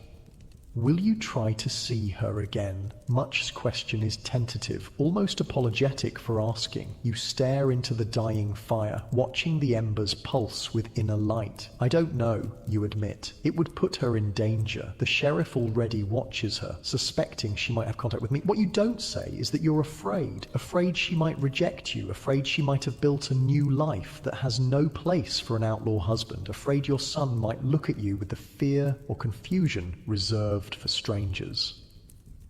Will you try to see her again? Much's question is tentative, almost apologetic for asking. You stare into the dying fire, watching the embers pulse with inner light. "I don't know," you admit. "It would put her in danger. The sheriff already watches her, suspecting she might have contact with me." What you don't say is that you're afraid. Afraid she might reject you. Afraid she might have built a new life that has no place for an outlaw husband. Afraid your son might look at you with the fear or confusion reserved for strangers.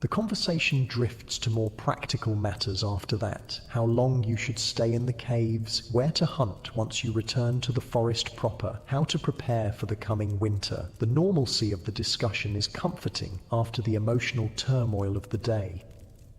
The conversation drifts to more practical matters after that: how long you should stay in the caves, where to hunt once you return to the forest proper, how to prepare for the coming winter. The normalcy of the discussion is comforting after the emotional turmoil of the day.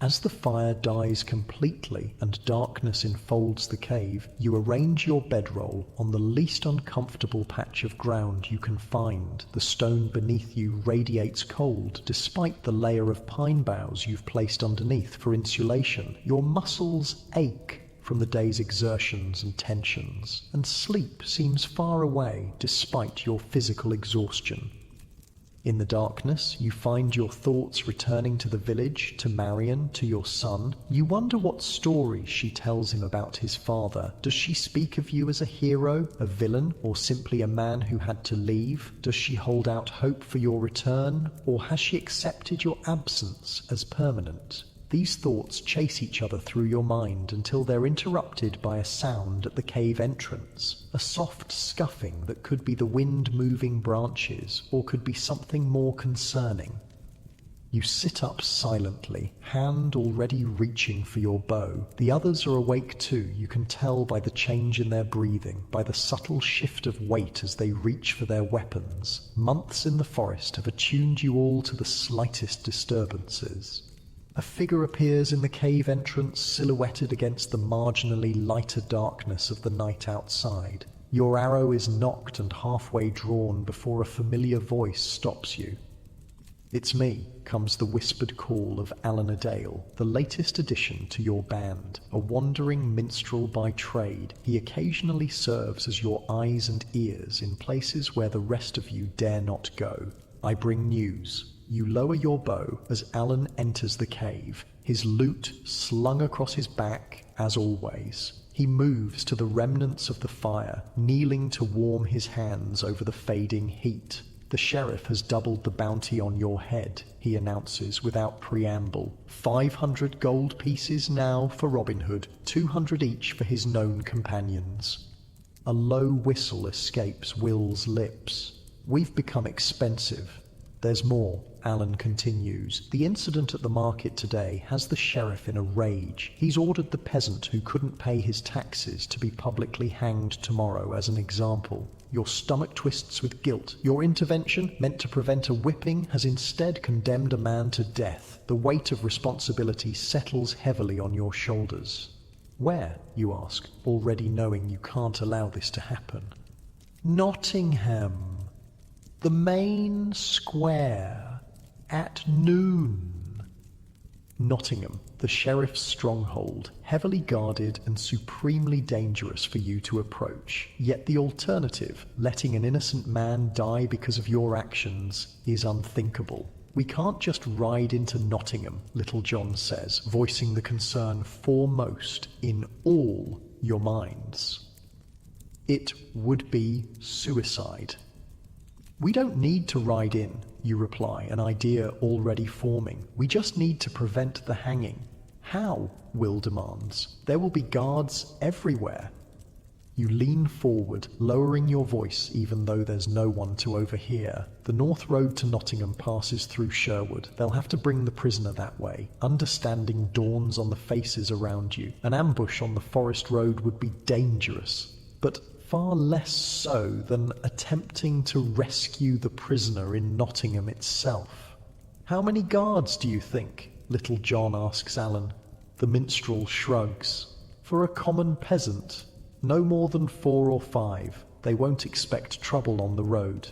As the fire dies completely and darkness enfolds the cave, you arrange your bedroll on the least uncomfortable patch of ground you can find. The stone beneath you radiates cold despite the layer of pine boughs you've placed underneath for insulation. Your muscles ache from the day's exertions and tensions, and sleep seems far away despite your physical exhaustion. In the darkness, you find your thoughts returning to the village, to Marion, to your son. You wonder what stories she tells him about his father. Does she speak of you as a hero, a villain, or simply a man who had to leave? Does she hold out hope for your return, or has she accepted your absence as permanent? These thoughts chase each other through your mind until they're interrupted by a sound at the cave entrance. A soft scuffing that could be the wind moving branches, or could be something more concerning. You sit up silently, hand already reaching for your bow. The others are awake too, you can tell by the change in their breathing, by the subtle shift of weight as they reach for their weapons. Months in the forest have attuned you all to the slightest disturbances. A figure appears in the cave entrance, silhouetted against the marginally lighter darkness of the night outside. Your arrow is nocked and halfway drawn before a familiar voice stops you. "It's me," comes the whispered call of Alan Adale, the latest addition to your band. A wandering minstrel by trade, he occasionally serves as your eyes and ears in places where the rest of you dare not go. "I bring news." You lower your bow as Alan enters the cave, his lute slung across his back, as always. He moves to the remnants of the fire, kneeling to warm his hands over the fading heat. "The sheriff has doubled the bounty on your head," he announces without preamble. 500 gold pieces now for Robin Hood, 200 each for his known companions. A low whistle escapes Will's lips. "We've become expensive." "There's more," Alan continues. "The incident at the market today has the sheriff in a rage. He's ordered the peasant who couldn't pay his taxes to be publicly hanged tomorrow as an example. Your stomach twists with guilt. Your intervention, meant to prevent a whipping, has instead condemned a man to death. The weight of responsibility settles heavily on your shoulders." "Where?" you ask, already knowing you can't allow this to happen. "Nottingham. The main square. At noon." Nottingham, the sheriff's stronghold, heavily guarded and supremely dangerous for you to approach. Yet the alternative, letting an innocent man die because of your actions, is unthinkable. "We can't just ride into Nottingham," Little John says, voicing the concern foremost in all your minds. "It would be suicide." "We don't need to ride in," you reply, an idea already forming. "We just need to prevent the hanging." "How?" Will demands. "There will be guards everywhere." You lean forward, lowering your voice even though there's no one to overhear. "The north road to Nottingham passes through Sherwood. They'll have to bring the prisoner that way." Understanding dawns on the faces around you. An ambush on the forest road would be dangerous, but far less so than attempting to rescue the prisoner in Nottingham itself. "How many guards do you think?" Little John asks Alan. The minstrel shrugs. "For a common peasant, no more than 4 or 5. They won't expect trouble on the road."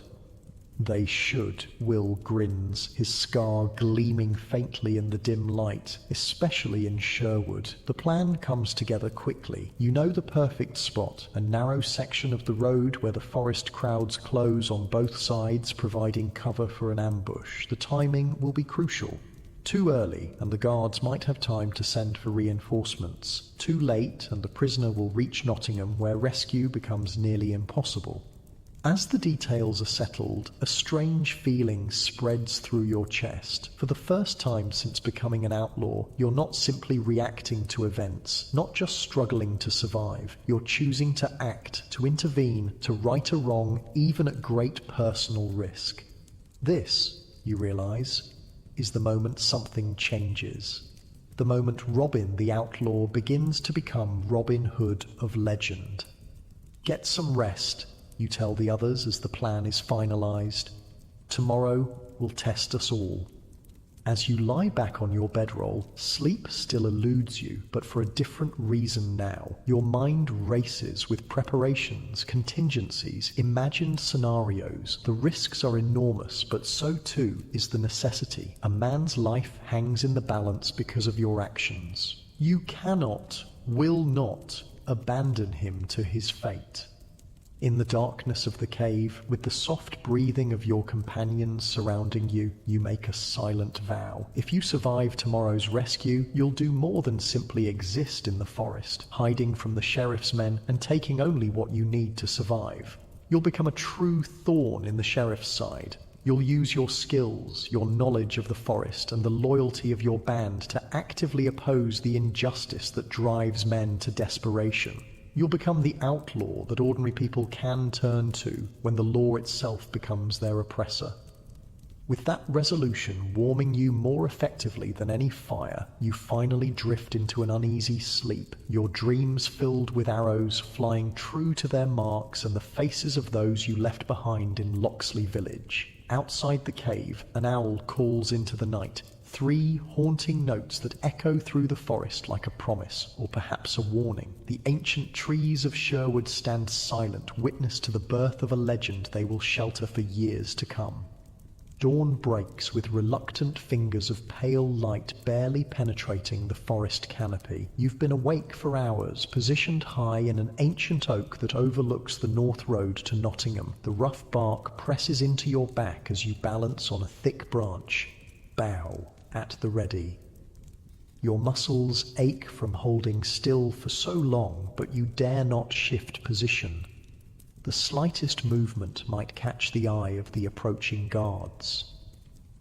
"They should," Will grins, his scar gleaming faintly in the dim light, "especially in Sherwood." The plan comes together quickly. You know the perfect spot, a narrow section of the road where the forest crowds close on both sides, providing cover for an ambush. The timing will be crucial. Too early, and the guards might have time to send for reinforcements. Too late, and the prisoner will reach Nottingham, where rescue becomes nearly impossible. As the details are settled, a strange feeling spreads through your chest. For the first time since becoming an outlaw, you're not simply reacting to events, not just struggling to survive. You're choosing to act, to intervene, to right a wrong, even at great personal risk. This, you realize, is the moment something changes. The moment Robin the outlaw begins to become Robin Hood of legend. "Get some rest," you tell the others as the plan is finalized. "Tomorrow will test us all." As you lie back on your bedroll, sleep still eludes you, but for a different reason now. Your mind races with preparations, contingencies, imagined scenarios. The risks are enormous, but so too is the necessity. A man's life hangs in the balance because of your actions. You cannot, will not, abandon him to his fate. In the darkness of the cave, with the soft breathing of your companions surrounding you, you make a silent vow. If you survive tomorrow's rescue, you'll do more than simply exist in the forest, hiding from the sheriff's men and taking only what you need to survive. You'll become a true thorn in the sheriff's side. You'll use your skills, your knowledge of the forest, and the loyalty of your band to actively oppose the injustice that drives men to desperation. You'll become the outlaw that ordinary people can turn to when the law itself becomes their oppressor. With that resolution warming you more effectively than any fire, you finally drift into an uneasy sleep, your dreams filled with arrows flying true to their marks and the faces of those you left behind in Locksley village. Outside the cave, an owl calls into the night, 3 haunting notes that echo through the forest like a promise, or perhaps a warning. The ancient trees of Sherwood stand silent, witness to the birth of a legend they will shelter for years to come. Dawn breaks with reluctant fingers of pale light barely penetrating the forest canopy. You've been awake for hours, positioned high in an ancient oak that overlooks the north road to Nottingham. The rough bark presses into your back as you balance on a thick branch. Bow at the ready. Your muscles ache from holding still for so long, but you dare not shift position. The slightest movement might catch the eye of the approaching guards.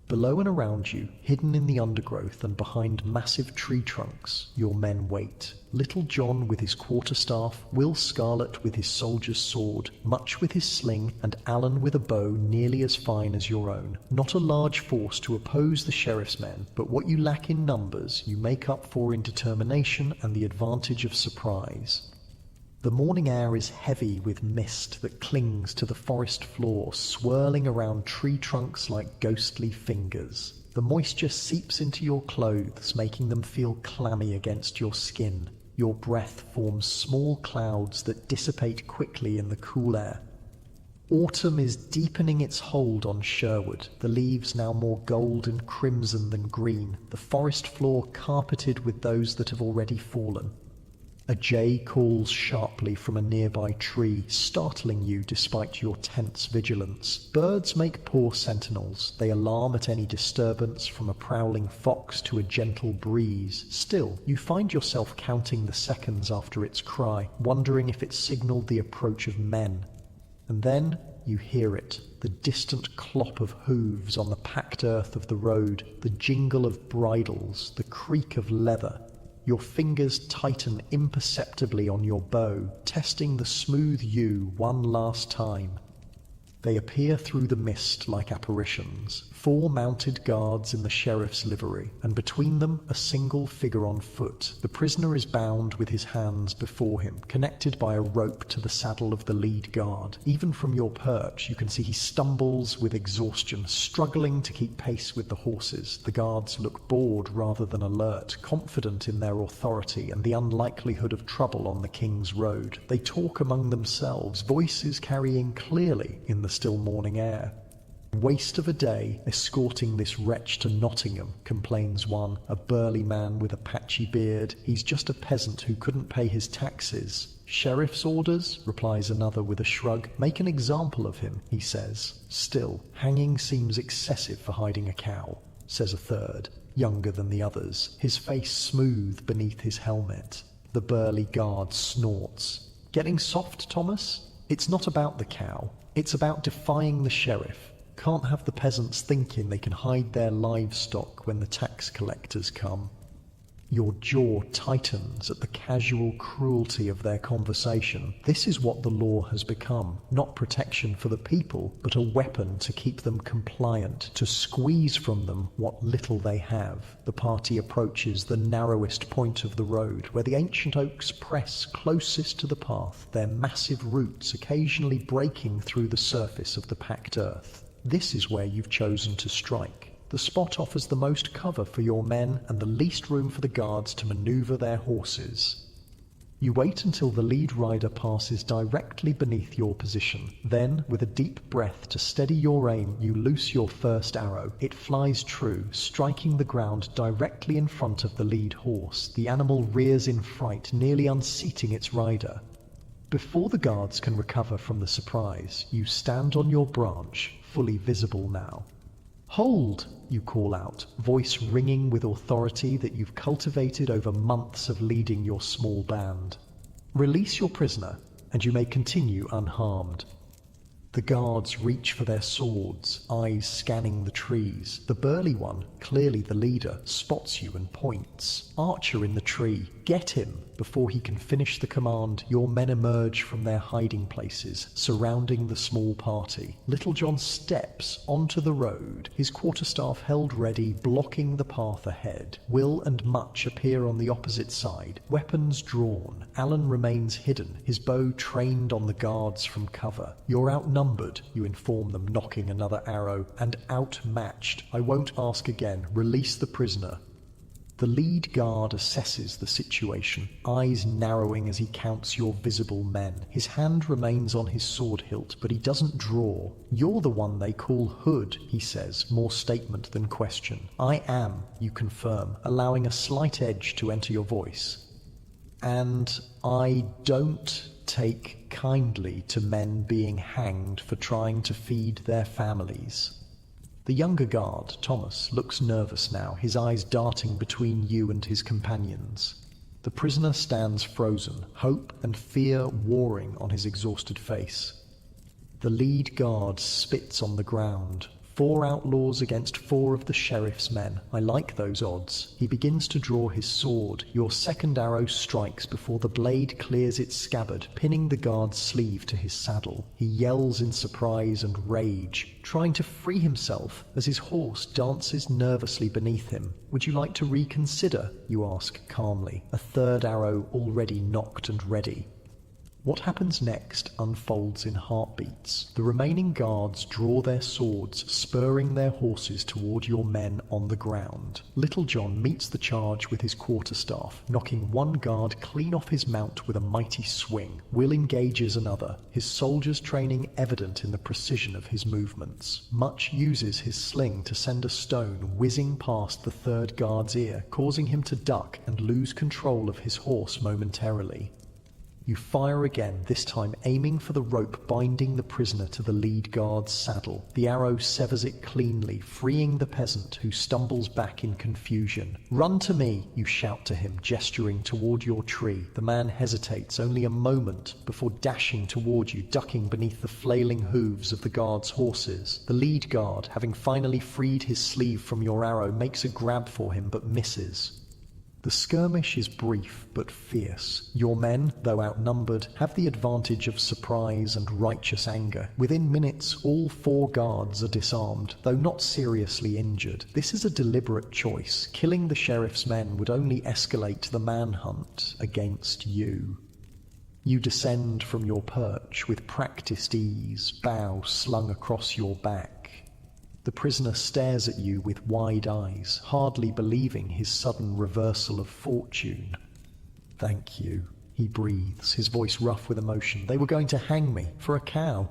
Below and around you, hidden in the undergrowth and behind massive tree trunks, your men wait. Little John with his quarterstaff, Will Scarlet with his soldier's sword, Much with his sling, and Alan with a bow nearly as fine as your own. Not a large force to oppose the sheriff's men, but what you lack in numbers, you make up for in determination and the advantage of surprise. The morning air is heavy with mist that clings to the forest floor, swirling around tree trunks like ghostly fingers. The moisture seeps into your clothes, making them feel clammy against your skin. Your breath forms small clouds that dissipate quickly in the cool air. Autumn is deepening its hold on Sherwood, the leaves now more gold and crimson than green, the forest floor carpeted with those that have already fallen. A jay calls sharply from a nearby tree, startling you despite your tense vigilance. Birds make poor sentinels. They alarm at any disturbance, from a prowling fox to a gentle breeze. Still, you find yourself counting the seconds after its cry, wondering if it signaled the approach of men. And then you hear it, the distant clop of hooves on the packed earth of the road, the jingle of bridles, the creak of leather. Your fingers tighten imperceptibly on your bow, testing the smooth yew one last time. They appear through the mist like apparitions, 4 mounted guards in the sheriff's livery, and between them a single figure on foot. The prisoner is bound with his hands before him, connected by a rope to the saddle of the lead guard. Even from your perch, you can see he stumbles with exhaustion, struggling to keep pace with the horses. The guards look bored rather than alert, confident in their authority and the unlikelihood of trouble on the King's Road. They talk among themselves, voices carrying clearly in the still morning air. "Waste of a day escorting this wretch to Nottingham," complains one, a burly man with a patchy beard. "He's just a peasant who couldn't pay his taxes." "Sheriff's orders," replies another with a shrug. "Make an example of him," he says. "Still, hanging seems excessive for hiding a cow," says a third, younger than the others, his face smooth beneath his helmet. The burly guard snorts. "Getting soft, Thomas? It's not about the cow. It's about defying the sheriff. Can't have the peasants thinking they can hide their livestock when the tax collectors come." Your jaw tightens at the casual cruelty of their conversation. This is what the law has become. Not protection for the people, but a weapon to keep them compliant, to squeeze from them what little they have. The party approaches the narrowest point of the road, where the ancient oaks press closest to the path, their massive roots occasionally breaking through the surface of the packed earth. This is where you've chosen to strike. The spot offers the most cover for your men and the least room for the guards to maneuver their horses. You wait until the lead rider passes directly beneath your position. Then, with a deep breath to steady your aim, you loose your first arrow. It flies true, striking the ground directly in front of the lead horse. The animal rears in fright, nearly unseating its rider. Before the guards can recover from the surprise, you stand on your branch, fully visible now. "Hold!" you call out, voice ringing with authority that you've cultivated over months of leading your small band. "Release your prisoner, and you may continue unharmed." The guards reach for their swords, eyes scanning the trees. The burly one, clearly the leader, spots you and points. "Archer in the tree, get him!" Before he can finish the command, your men emerge from their hiding places, surrounding the small party. Little John steps onto the road, his quarterstaff held ready, blocking the path ahead. Will and Much appear on the opposite side, weapons drawn. Alan remains hidden, his bow trained on the guards from cover. "You're outnumbered," you inform them, knocking another arrow, "and outmatched. I won't ask again. Release the prisoner." The lead guard assesses the situation, eyes narrowing as he counts your visible men. His hand remains on his sword hilt, but he doesn't draw. "You're the one they call Hood," he says, more statement than question. "I am," you confirm, allowing a slight edge to enter your voice. "And I don't take kindly to men being hanged for trying to feed their families." The younger guard, Thomas, looks nervous now, his eyes darting between you and his companions. The prisoner stands frozen, hope and fear warring on his exhausted face. The lead guard spits on the ground. 4 outlaws against 4 of the sheriff's men. I like those odds. He begins to draw his sword. Your second arrow strikes before the blade clears its scabbard, pinning the guard's sleeve to his saddle. He yells in surprise and rage, trying to free himself as his horse dances nervously beneath him. "Would you like to reconsider?" you ask calmly, a third arrow already nocked and ready. What happens next unfolds in heartbeats. The remaining guards draw their swords, spurring their horses toward your men on the ground. Little John meets the charge with his quarterstaff, knocking one guard clean off his mount with a mighty swing. Will engages another, his soldier's training evident in the precision of his movements. Much uses his sling to send a stone whizzing past the third guard's ear, causing him to duck and lose control of his horse momentarily. You fire again, this time aiming for the rope binding the prisoner to the lead guard's saddle. The arrow severs it cleanly, freeing the peasant, who stumbles back in confusion. "Run to me," you shout to him, gesturing toward your tree. The man hesitates only a moment before dashing toward you, ducking beneath the flailing hooves of the guard's horses. The lead guard, having finally freed his sleeve from your arrow, makes a grab for him but misses. The skirmish is brief but fierce. Your men, though outnumbered, have the advantage of surprise and righteous anger. Within minutes, all 4 guards are disarmed, though not seriously injured. This is a deliberate choice. Killing the sheriff's men would only escalate the manhunt against you. You descend from your perch with practiced ease, bow slung across your back. The prisoner stares at you with wide eyes, hardly believing his sudden reversal of fortune. "Thank you," he breathes, his voice rough with emotion. "They were going to hang me for a cow."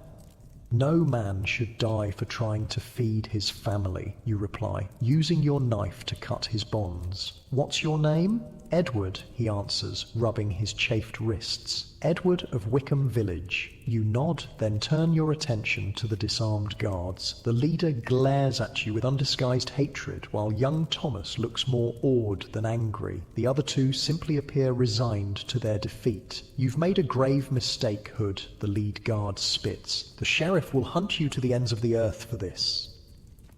"No man should die for trying to feed his family," you reply, using your knife to cut his bonds. "What's your name?" "Edward," he answers, rubbing his chafed wrists. "Edward of Wickham Village." You nod, then turn your attention to the disarmed guards. The leader glares at you with undisguised hatred, while young Thomas looks more awed than angry. The other 2 simply appear resigned to their defeat. "You've made a grave mistake, Hood," the lead guard spits. "The sheriff will hunt you to the ends of the earth for this."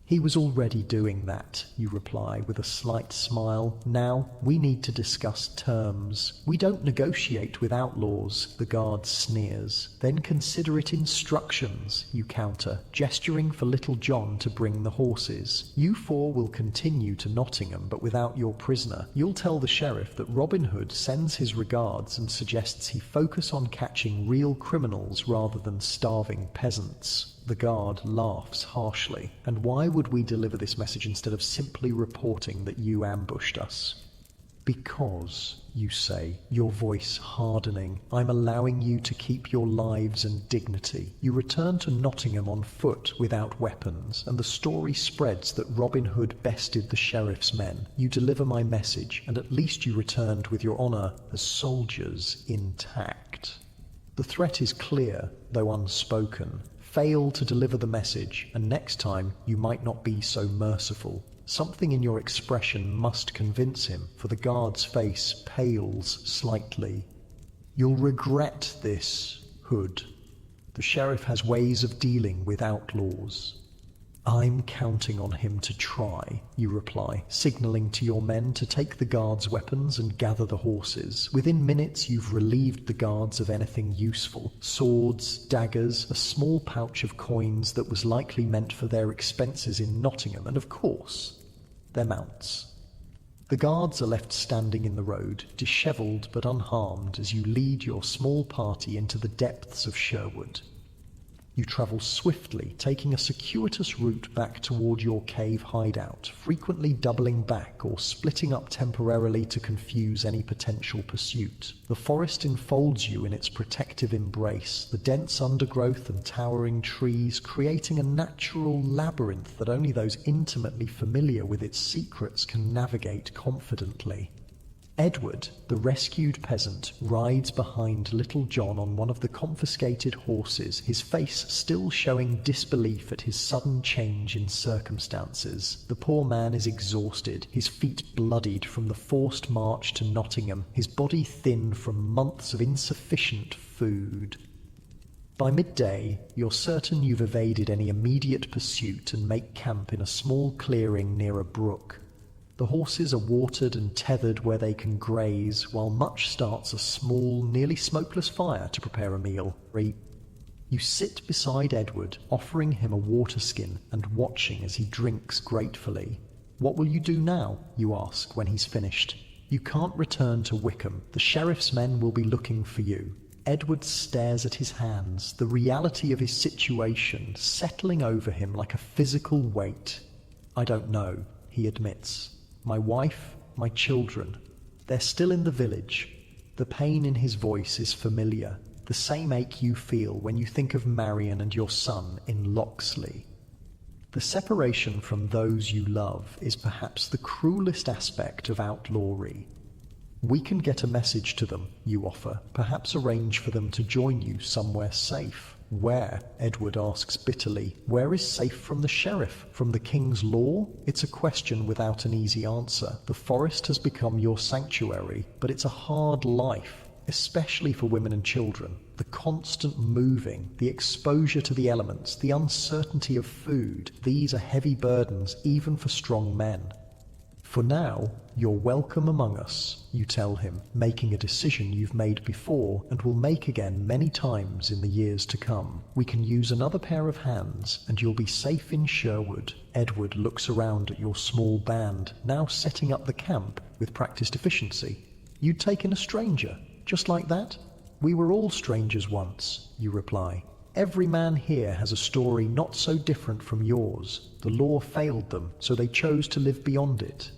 "He was already doing that," you reply with a slight smile. "Now, we need to discuss terms." "We don't negotiate with outlaws," the guard sneers. "Then consider it instructions," you counter, gesturing for Little John to bring the horses. "You 4 will continue to Nottingham, but without your prisoner. You'll tell the sheriff that Robin Hood sends his regards and suggests he focus on catching real criminals rather than starving peasants." The guard laughs harshly. "And why would we deliver this message instead of simply reporting that you ambushed us?" "Because," you say, your voice hardening, "I'm allowing you to keep your lives and dignity." You return to Nottingham on foot without weapons, and the story spreads that Robin Hood bested the sheriff's men. You deliver my message, and at least you returned with your honour as soldiers intact. The threat is clear, though unspoken. Fail to deliver the message, and next time you might not be so merciful. Something in your expression must convince him, for the guard's face pales slightly. "You'll regret this, Hood. The sheriff has ways of dealing with outlaws." "I'm counting on him to try," you reply, signaling to your men to take the guards' weapons and gather the horses. Within minutes you've relieved the guards of anything useful. Swords, daggers, a small pouch of coins that was likely meant for their expenses in Nottingham, and of course, their mounts. The guards are left standing in the road, dishevelled but unharmed, as you lead your small party into the depths of Sherwood. You travel swiftly, taking a circuitous route back toward your cave hideout, frequently doubling back or splitting up temporarily to confuse any potential pursuit. The forest enfolds you in its protective embrace, the dense undergrowth and towering trees creating a natural labyrinth that only those intimately familiar with its secrets can navigate confidently. Edward, the rescued peasant, rides behind Little John on one of the confiscated horses, his face still showing disbelief at his sudden change in circumstances. The poor man is exhausted, his feet bloodied from the forced march to Nottingham, his body thin from months of insufficient food. By midday, you're certain you've evaded any immediate pursuit and make camp in a small clearing near a brook. The horses are watered and tethered where they can graze, while Much starts a small, nearly smokeless fire to prepare a meal. You sit beside Edward, offering him a water skin and watching as he drinks gratefully. "What will you do now?" you ask when he's finished. "You can't return to Wickham. The sheriff's men will be looking for you." Edward stares at his hands, the reality of his situation settling over him like a physical weight. "I don't know," he admits. "My wife, my children, they're still in the village." The pain in his voice is familiar, the same ache you feel when you think of Marion and your son in Locksley. The separation from those you love is perhaps the cruelest aspect of outlawry. "We can get a message to them," you offer, "perhaps arrange for them to join you somewhere safe." "Where?" Edward asks bitterly. "Where is safe from the sheriff? From the king's law?" It's a question without an easy answer. The forest has become your sanctuary, but it's a hard life, especially for women and children. The constant moving, the exposure to the elements, the uncertainty of food, these are heavy burdens even for strong men. "For now, you're welcome among us," you tell him, making a decision you've made before and will make again many times in the years to come. "We can use another pair of hands, and you'll be safe in Sherwood." Edward looks around at your small band, now setting up the camp with practiced efficiency. "You'd taken a stranger, just like that?" "We were all strangers once," you reply. "Every man here has a story not so different from yours. The law failed them, so they chose to live beyond it."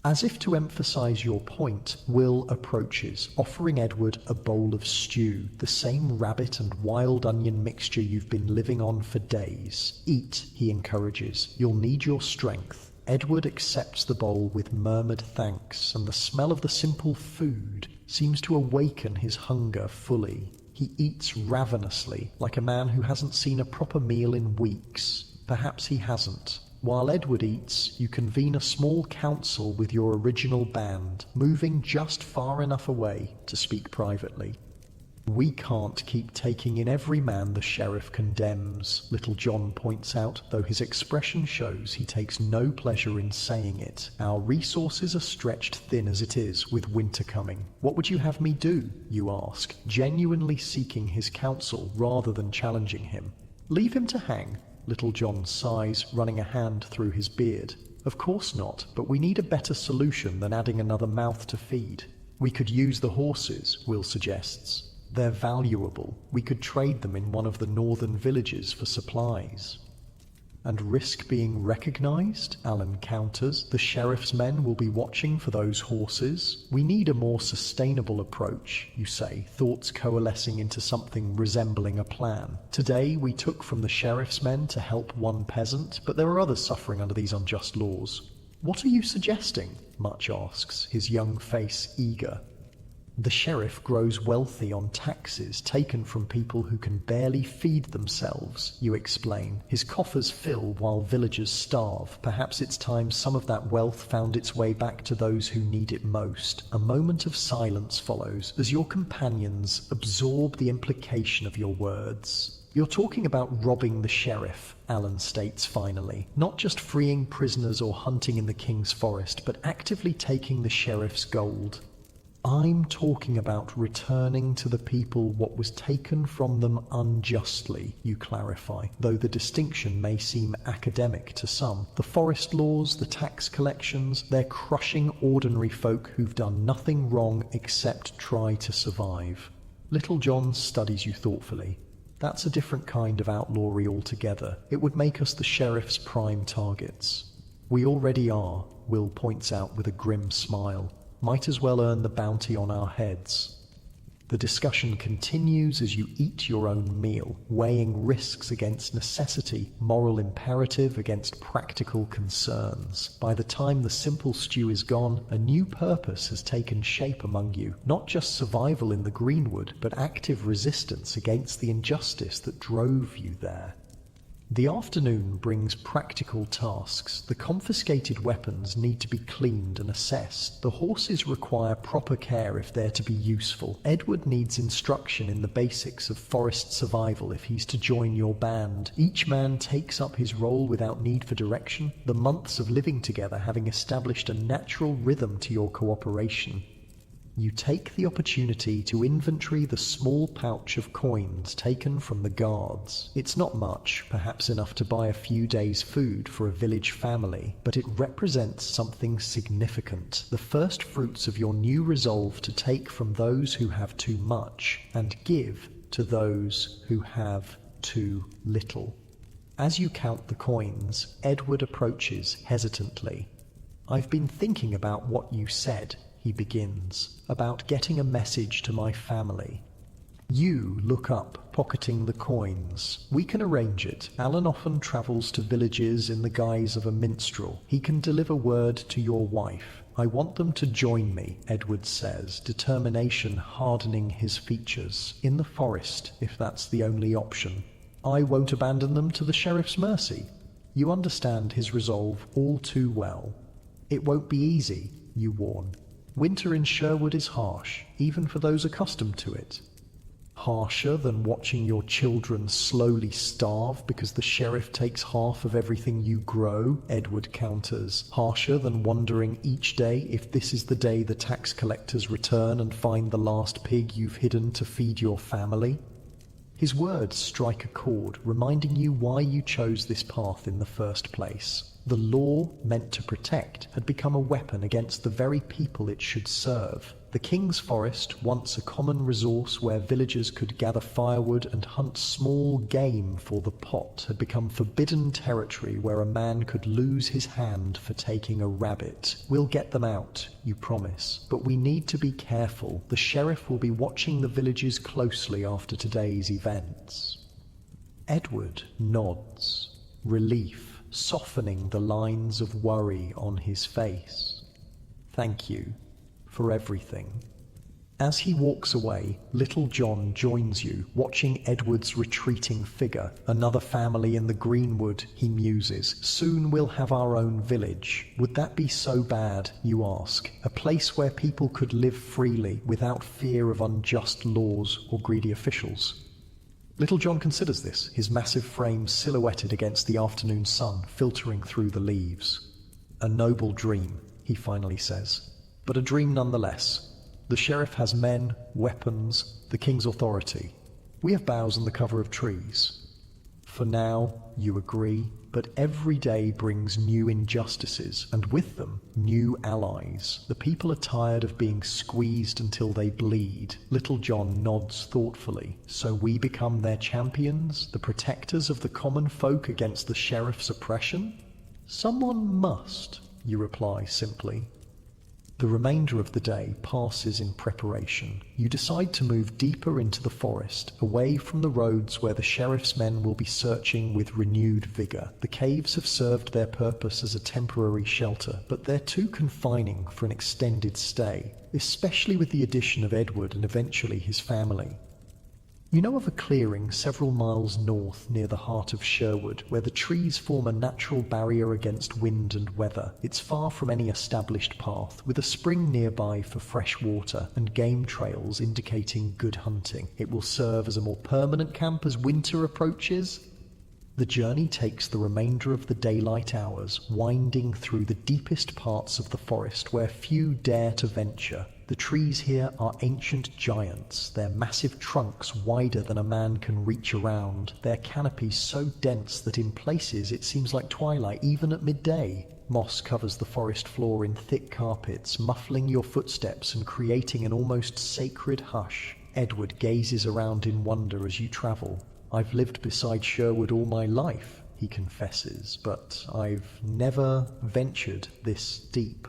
As if to emphasize your point, Will approaches, offering Edward a bowl of stew, the same rabbit and wild onion mixture you've been living on for days. "Eat," he encourages. "You'll need your strength." Edward accepts the bowl with murmured thanks, and the smell of the simple food seems to awaken his hunger fully. He eats ravenously, like a man who hasn't seen a proper meal in weeks. Perhaps he hasn't. While Edward eats, you convene a small council with your original band, moving just far enough away to speak privately. "We can't keep taking in every man the sheriff condemns," Little John points out, though his expression shows he takes no pleasure in saying it. "Our resources are stretched thin as it is, with winter coming." "What would you have me do?" you ask, genuinely seeking his counsel rather than challenging him. "Leave him to hang." Little John sighs, running a hand through his beard. "Of course not, but we need a better solution than adding another mouth to feed." "We could use the horses," Will suggests. "They're valuable. We could trade them in one of the northern villages for supplies." "And risk being recognized?" Alan counters. "The sheriff's men will be watching for those horses." "We need a more sustainable approach," you say, thoughts coalescing into something resembling a plan. "Today we took from the sheriff's men to help one peasant, but there are others suffering under these unjust laws." "What are you suggesting?" Much asks, his young face eager. "The sheriff grows wealthy on taxes taken from people who can barely feed themselves," you explain. "His coffers fill while villagers starve. Perhaps it's time some of that wealth found its way back to those who need it most." A moment of silence follows as your companions absorb the implication of your words. "You're talking about robbing the sheriff," Alan states finally. "Not just freeing prisoners or hunting in the king's forest, but actively taking the sheriff's gold." "I'm talking about returning to the people what was taken from them unjustly," you clarify, though the distinction may seem academic to some. "The forest laws, the tax collections, they're crushing ordinary folk who've done nothing wrong except try to survive." Little John studies you thoughtfully. That's a different kind of outlawry altogether. It would make us the sheriff's prime targets. We already are, Will points out with a grim smile. Might as well earn the bounty on our heads. The discussion continues as you eat your own meal, weighing risks against necessity, moral imperative against practical concerns. By the time the simple stew is gone, a new purpose has taken shape among you. Not just survival in the Greenwood, but active resistance against the injustice that drove you there. The afternoon brings practical tasks. The confiscated weapons need to be cleaned and assessed. The horses require proper care if they're to be useful. Edward needs instruction in the basics of forest survival if he's to join your band. Each man takes up his role without need for direction, the months of living together having established a natural rhythm to your cooperation. You take the opportunity to inventory the small pouch of coins taken from the guards. It's not much, perhaps enough to buy a few days' food for a village family, but it represents something significant, the first fruits of your new resolve to take from those who have too much and give to those who have too little. As you count the coins, Edward approaches hesitantly. "I've been thinking about what you said," he begins, "about getting a message to my family." You look up, pocketing the coins. "We can arrange it. Alan often travels to villages in the guise of a minstrel. He can deliver word to your wife. I want them to join me," Edward says, determination hardening his features. "In the forest, if that's the only option. I won't abandon them to the sheriff's mercy." You understand his resolve all too well. "It won't be easy," you warn. "Winter in Sherwood is harsh, even for those accustomed to it." "Harsher than watching your children slowly starve because the sheriff takes half of everything you grow," Edward counters. "Harsher than wondering each day if this is the day the tax collectors return and find the last pig you've hidden to feed your family." His words strike a chord, reminding you why you chose this path in the first place. The law, meant to protect, had become a weapon against the very people it should serve. The King's Forest, once a common resource where villagers could gather firewood and hunt small game for the pot, had become forbidden territory where a man could lose his hand for taking a rabbit. "We'll get them out," you promise, "but we need to be careful. The sheriff will be watching the villages closely after today's events." Edward nods, relief softening the lines of worry on his face. "Thank you for everything." As he walks away, Little John joins you, watching Edward's retreating figure. "Another family in the Greenwood," he muses. "Soon we'll have our own village. Would that be so bad, you ask? A place where people could live freely, without fear of unjust laws or greedy officials?" Little John considers this, his massive frame silhouetted against the afternoon sun filtering through the leaves. "A noble dream," he finally says, "but a dream nonetheless. The sheriff has men, weapons, the king's authority. We have boughs and the cover of trees. For now, you agree, but every day brings new injustices, and with them, new allies. The people are tired of being squeezed until they bleed." Little John nods thoughtfully. "So we become their champions, the protectors of the common folk against the sheriff's oppression?" "Someone must," you reply simply. The remainder of the day passes in preparation. You decide to move deeper into the forest, away from the roads where the sheriff's men will be searching with renewed vigor. The caves have served their purpose as a temporary shelter, but they're too confining for an extended stay, especially with the addition of Edward and eventually his family. You know of a clearing several miles north near the heart of Sherwood, where the trees form a natural barrier against wind and weather. It's far from any established path, with a spring nearby for fresh water and game trails indicating good hunting. It will serve as a more permanent camp as winter approaches. The journey takes the remainder of the daylight hours, winding through the deepest parts of the forest where few dare to venture. The trees here are ancient giants, their massive trunks wider than a man can reach around, their canopies so dense that in places it seems like twilight even at midday. Moss covers the forest floor in thick carpets, muffling your footsteps and creating an almost sacred hush. Edward gazes around in wonder as you travel. I've lived beside Sherwood all my life, he confesses, but I've never ventured this deep.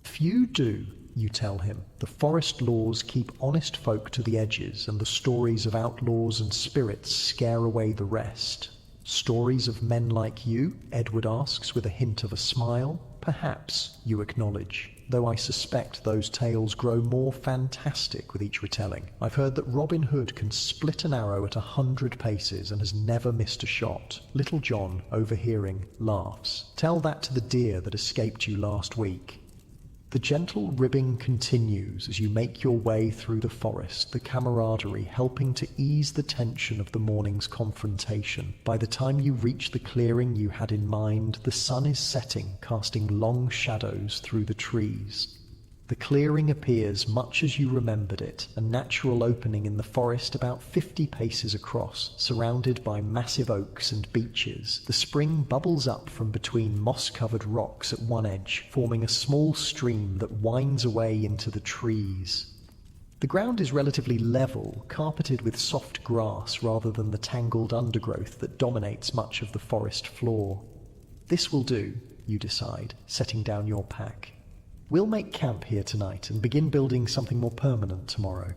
Few do, you tell him. The forest laws keep honest folk to the edges, and the stories of outlaws and spirits scare away the rest. Stories of men like you? Edward asks with a hint of a smile. Perhaps, you acknowledge, though I suspect those tales grow more fantastic with each retelling. I've heard that Robin Hood can split an arrow at 100 paces and has never missed a shot. Little John, overhearing, laughs. Tell that to the deer that escaped you last week. The gentle ribbing continues as you make your way through the forest, the camaraderie helping to ease the tension of the morning's confrontation. By the time you reach the clearing you had in mind, the sun is setting, casting long shadows through the trees. The clearing appears much as you remembered it, a natural opening in the forest about 50 paces across, surrounded by massive oaks and beeches. The spring bubbles up from between moss-covered rocks at one edge, forming a small stream that winds away into the trees. The ground is relatively level, carpeted with soft grass rather than the tangled undergrowth that dominates much of the forest floor. This will do, you decide, setting down your pack. We'll make camp here tonight and begin building something more permanent tomorrow.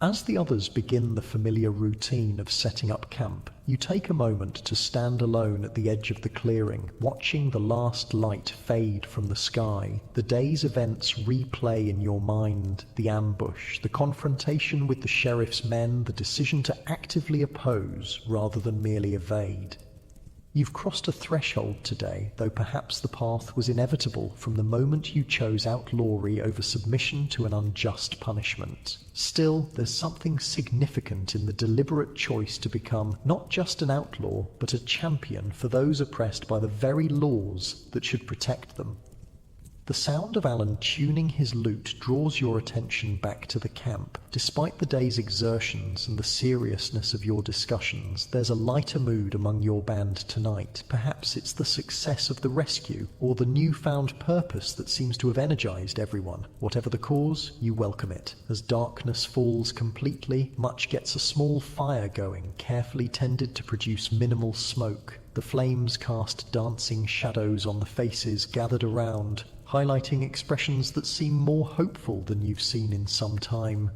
As the others begin the familiar routine of setting up camp, you take a moment to stand alone at the edge of the clearing, watching the last light fade from the sky. The day's events replay in your mind: the ambush, the confrontation with the sheriff's men, the decision to actively oppose rather than merely evade. You've crossed a threshold today, though perhaps the path was inevitable from the moment you chose outlawry over submission to an unjust punishment. Still, there's something significant in the deliberate choice to become not just an outlaw, but a champion for those oppressed by the very laws that should protect them. The sound of Alan tuning his lute draws your attention back to the camp. Despite the day's exertions and the seriousness of your discussions, there's a lighter mood among your band tonight. Perhaps it's the success of the rescue, or the newfound purpose that seems to have energized everyone. Whatever the cause, you welcome it. As darkness falls completely, Much gets a small fire going, carefully tended to produce minimal smoke. The flames cast dancing shadows on the faces gathered around, highlighting expressions that seem more hopeful than you've seen in some time.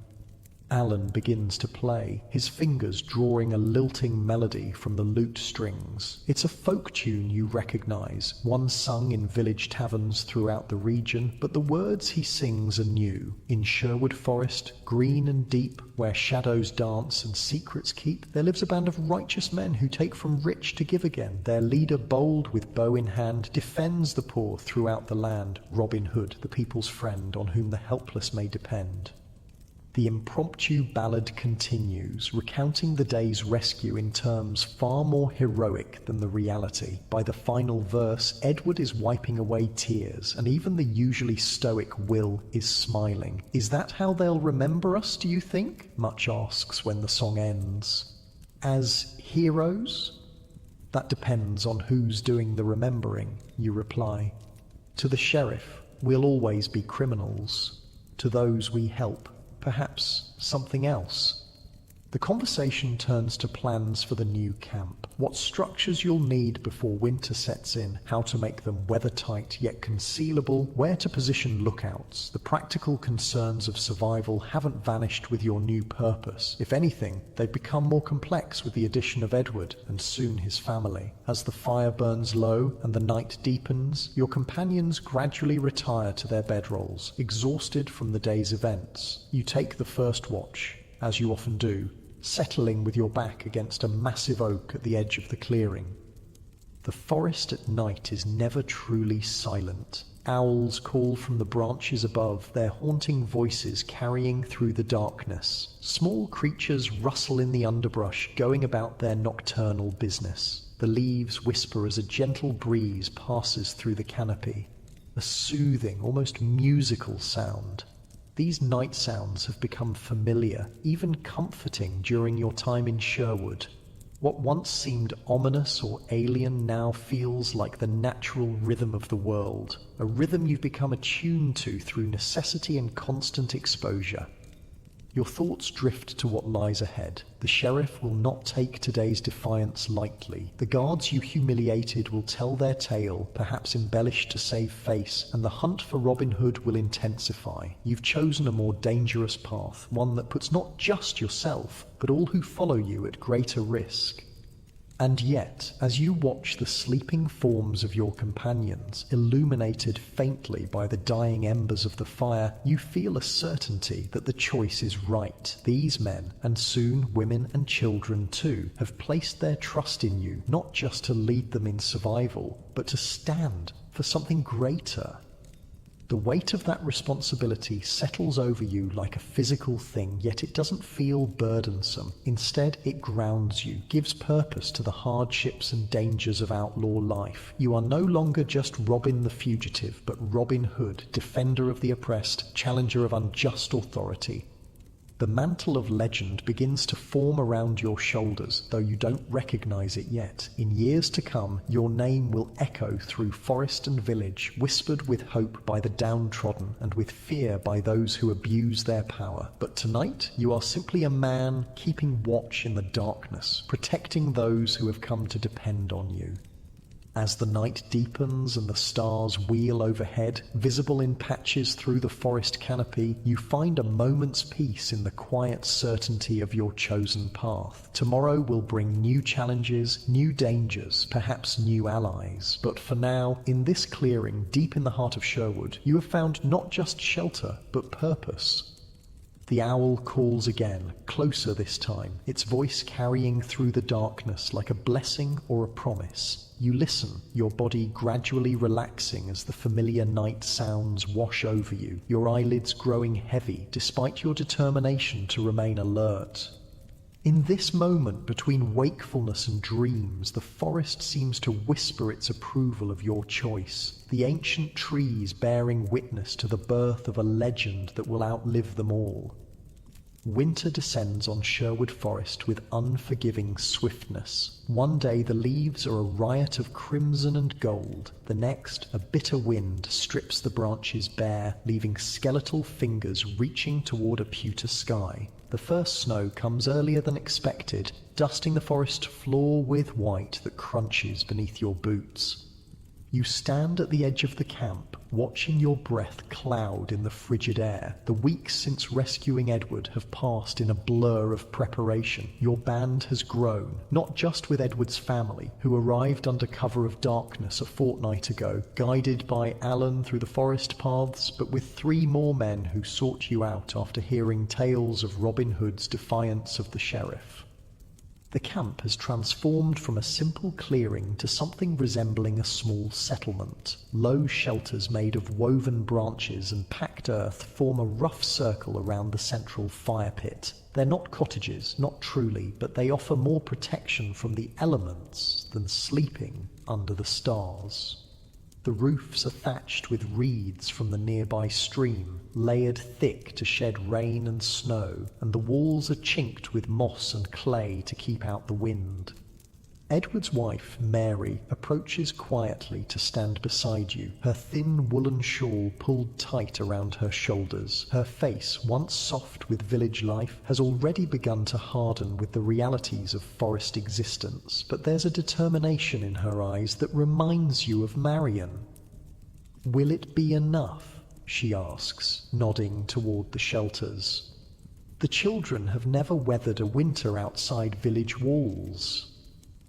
Alan begins to play, his fingers drawing a lilting melody from the lute strings. It's a folk tune you recognize, one sung in village taverns throughout the region, but the words he sings are new. In Sherwood Forest, green and deep, where shadows dance and secrets keep, there lives a band of righteous men who take from rich to give again. Their leader, bold with bow in hand, defends the poor throughout the land. Robin Hood, the people's friend on whom the helpless may depend. The impromptu ballad continues, recounting the day's rescue in terms far more heroic than the reality. By the final verse, Edward is wiping away tears, and even the usually stoic Will is smiling. Is that how they'll remember us, do you think? Much asks when the song ends. As heroes? That depends on who's doing the remembering, you reply. To the sheriff, we'll always be criminals. To those we help, perhaps something else. The conversation turns to plans for the new camp. What structures you'll need before winter sets in, how to make them weather-tight yet concealable, where to position lookouts. The practical concerns of survival haven't vanished with your new purpose. If anything, they've become more complex with the addition of Edward and soon his family. As the fire burns low and the night deepens, your companions gradually retire to their bedrolls, exhausted from the day's events. You take the first watch, as you often do, settling with your back against a massive oak at the edge of the clearing. The forest at night is never truly silent. Owls call from the branches above, their haunting voices carrying through the darkness. Small creatures rustle in the underbrush, going about their nocturnal business. The leaves whisper as a gentle breeze passes through the canopy, a soothing, almost musical sound. These night sounds have become familiar, even comforting during your time in Sherwood. What once seemed ominous or alien now feels like the natural rhythm of the world, a rhythm you've become attuned to through necessity and constant exposure. Your thoughts drift to what lies ahead. The sheriff will not take today's defiance lightly. The guards you humiliated will tell their tale, perhaps embellished to save face, and the hunt for Robin Hood will intensify. You've chosen a more dangerous path, one that puts not just yourself, but all who follow you at greater risk. And yet, as you watch the sleeping forms of your companions, illuminated faintly by the dying embers of the fire, you feel a certainty that the choice is right. These men, and soon women and children too, have placed their trust in you, not just to lead them in survival, but to stand for something greater. The weight of that responsibility settles over you like a physical thing, yet it doesn't feel burdensome. Instead, it grounds you, gives purpose to the hardships and dangers of outlaw life. You are no longer just Robin the fugitive, but Robin Hood, defender of the oppressed, challenger of unjust authority. The mantle of legend begins to form around your shoulders, though you don't recognize it yet. In years to come, your name will echo through forest and village, whispered with hope by the downtrodden and with fear by those who abuse their power. But tonight, you are simply a man keeping watch in the darkness, protecting those who have come to depend on you. As the night deepens and the stars wheel overhead, visible in patches through the forest canopy, you find a moment's peace in the quiet certainty of your chosen path. Tomorrow will bring new challenges, new dangers, perhaps new allies. But for now, in this clearing deep in the heart of Sherwood, you have found not just shelter, but purpose. The owl calls again, closer this time, its voice carrying through the darkness like a blessing or a promise. You listen, your body gradually relaxing as the familiar night sounds wash over you, your eyelids growing heavy despite your determination to remain alert. In this moment between wakefulness and dreams, the forest seems to whisper its approval of your choice, the ancient trees bearing witness to the birth of a legend that will outlive them all. Winter descends on Sherwood Forest with unforgiving swiftness. One day the leaves are a riot of crimson and gold. The next, a bitter wind strips the branches bare, leaving skeletal fingers reaching toward a pewter sky. The first snow comes earlier than expected, dusting the forest floor with white that crunches beneath your boots. You stand at the edge of the camp, watching your breath cloud in the frigid air. The weeks since rescuing Edward have passed in a blur of preparation. Your band has grown, not just with Edward's family, who arrived under cover of darkness a fortnight ago, guided by Alan through the forest paths, but with 3 more men who sought you out after hearing tales of Robin Hood's defiance of the sheriff. The camp has transformed from a simple clearing to something resembling a small settlement. Low shelters made of woven branches and packed earth form a rough circle around the central fire pit. They're not cottages, not truly, but they offer more protection from the elements than sleeping under the stars. The roofs are thatched with reeds from the nearby stream, layered thick to shed rain and snow, and the walls are chinked with moss and clay to keep out the wind. Edward's wife, Mary, approaches quietly to stand beside you, her thin woolen shawl pulled tight around her shoulders. Her face, once soft with village life, has already begun to harden with the realities of forest existence, but there's a determination in her eyes that reminds you of Marion. "Will it be enough?" she asks, nodding toward the shelters. "The children have never weathered a winter outside village walls."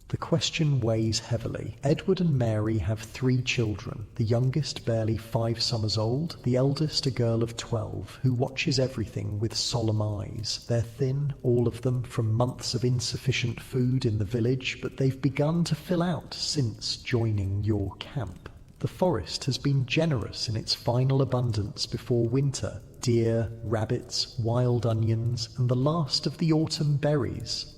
The question weighs heavily. Edward and Mary have 3 children, the youngest barely 5 summers old, the eldest a girl of 12, who watches everything with solemn eyes. They're thin, all of them, from months of insufficient food in the village, but they've begun to fill out since joining your camp. The forest has been generous in its final abundance before winter. Deer, rabbits, wild onions, and the last of the autumn berries.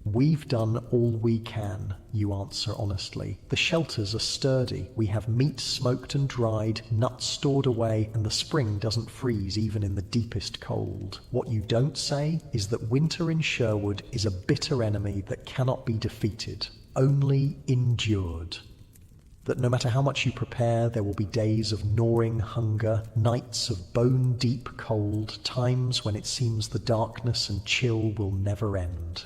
"We've done all we can," you answer honestly. "The shelters are sturdy. We have meat smoked and dried, nuts stored away, and the spring doesn't freeze even in the deepest cold. What you don't say is that winter in Sherwood is a bitter enemy that cannot be defeated, only endured." That no matter how much you prepare, there will be days of gnawing hunger, nights of bone-deep cold, times when it seems the darkness and chill will never end.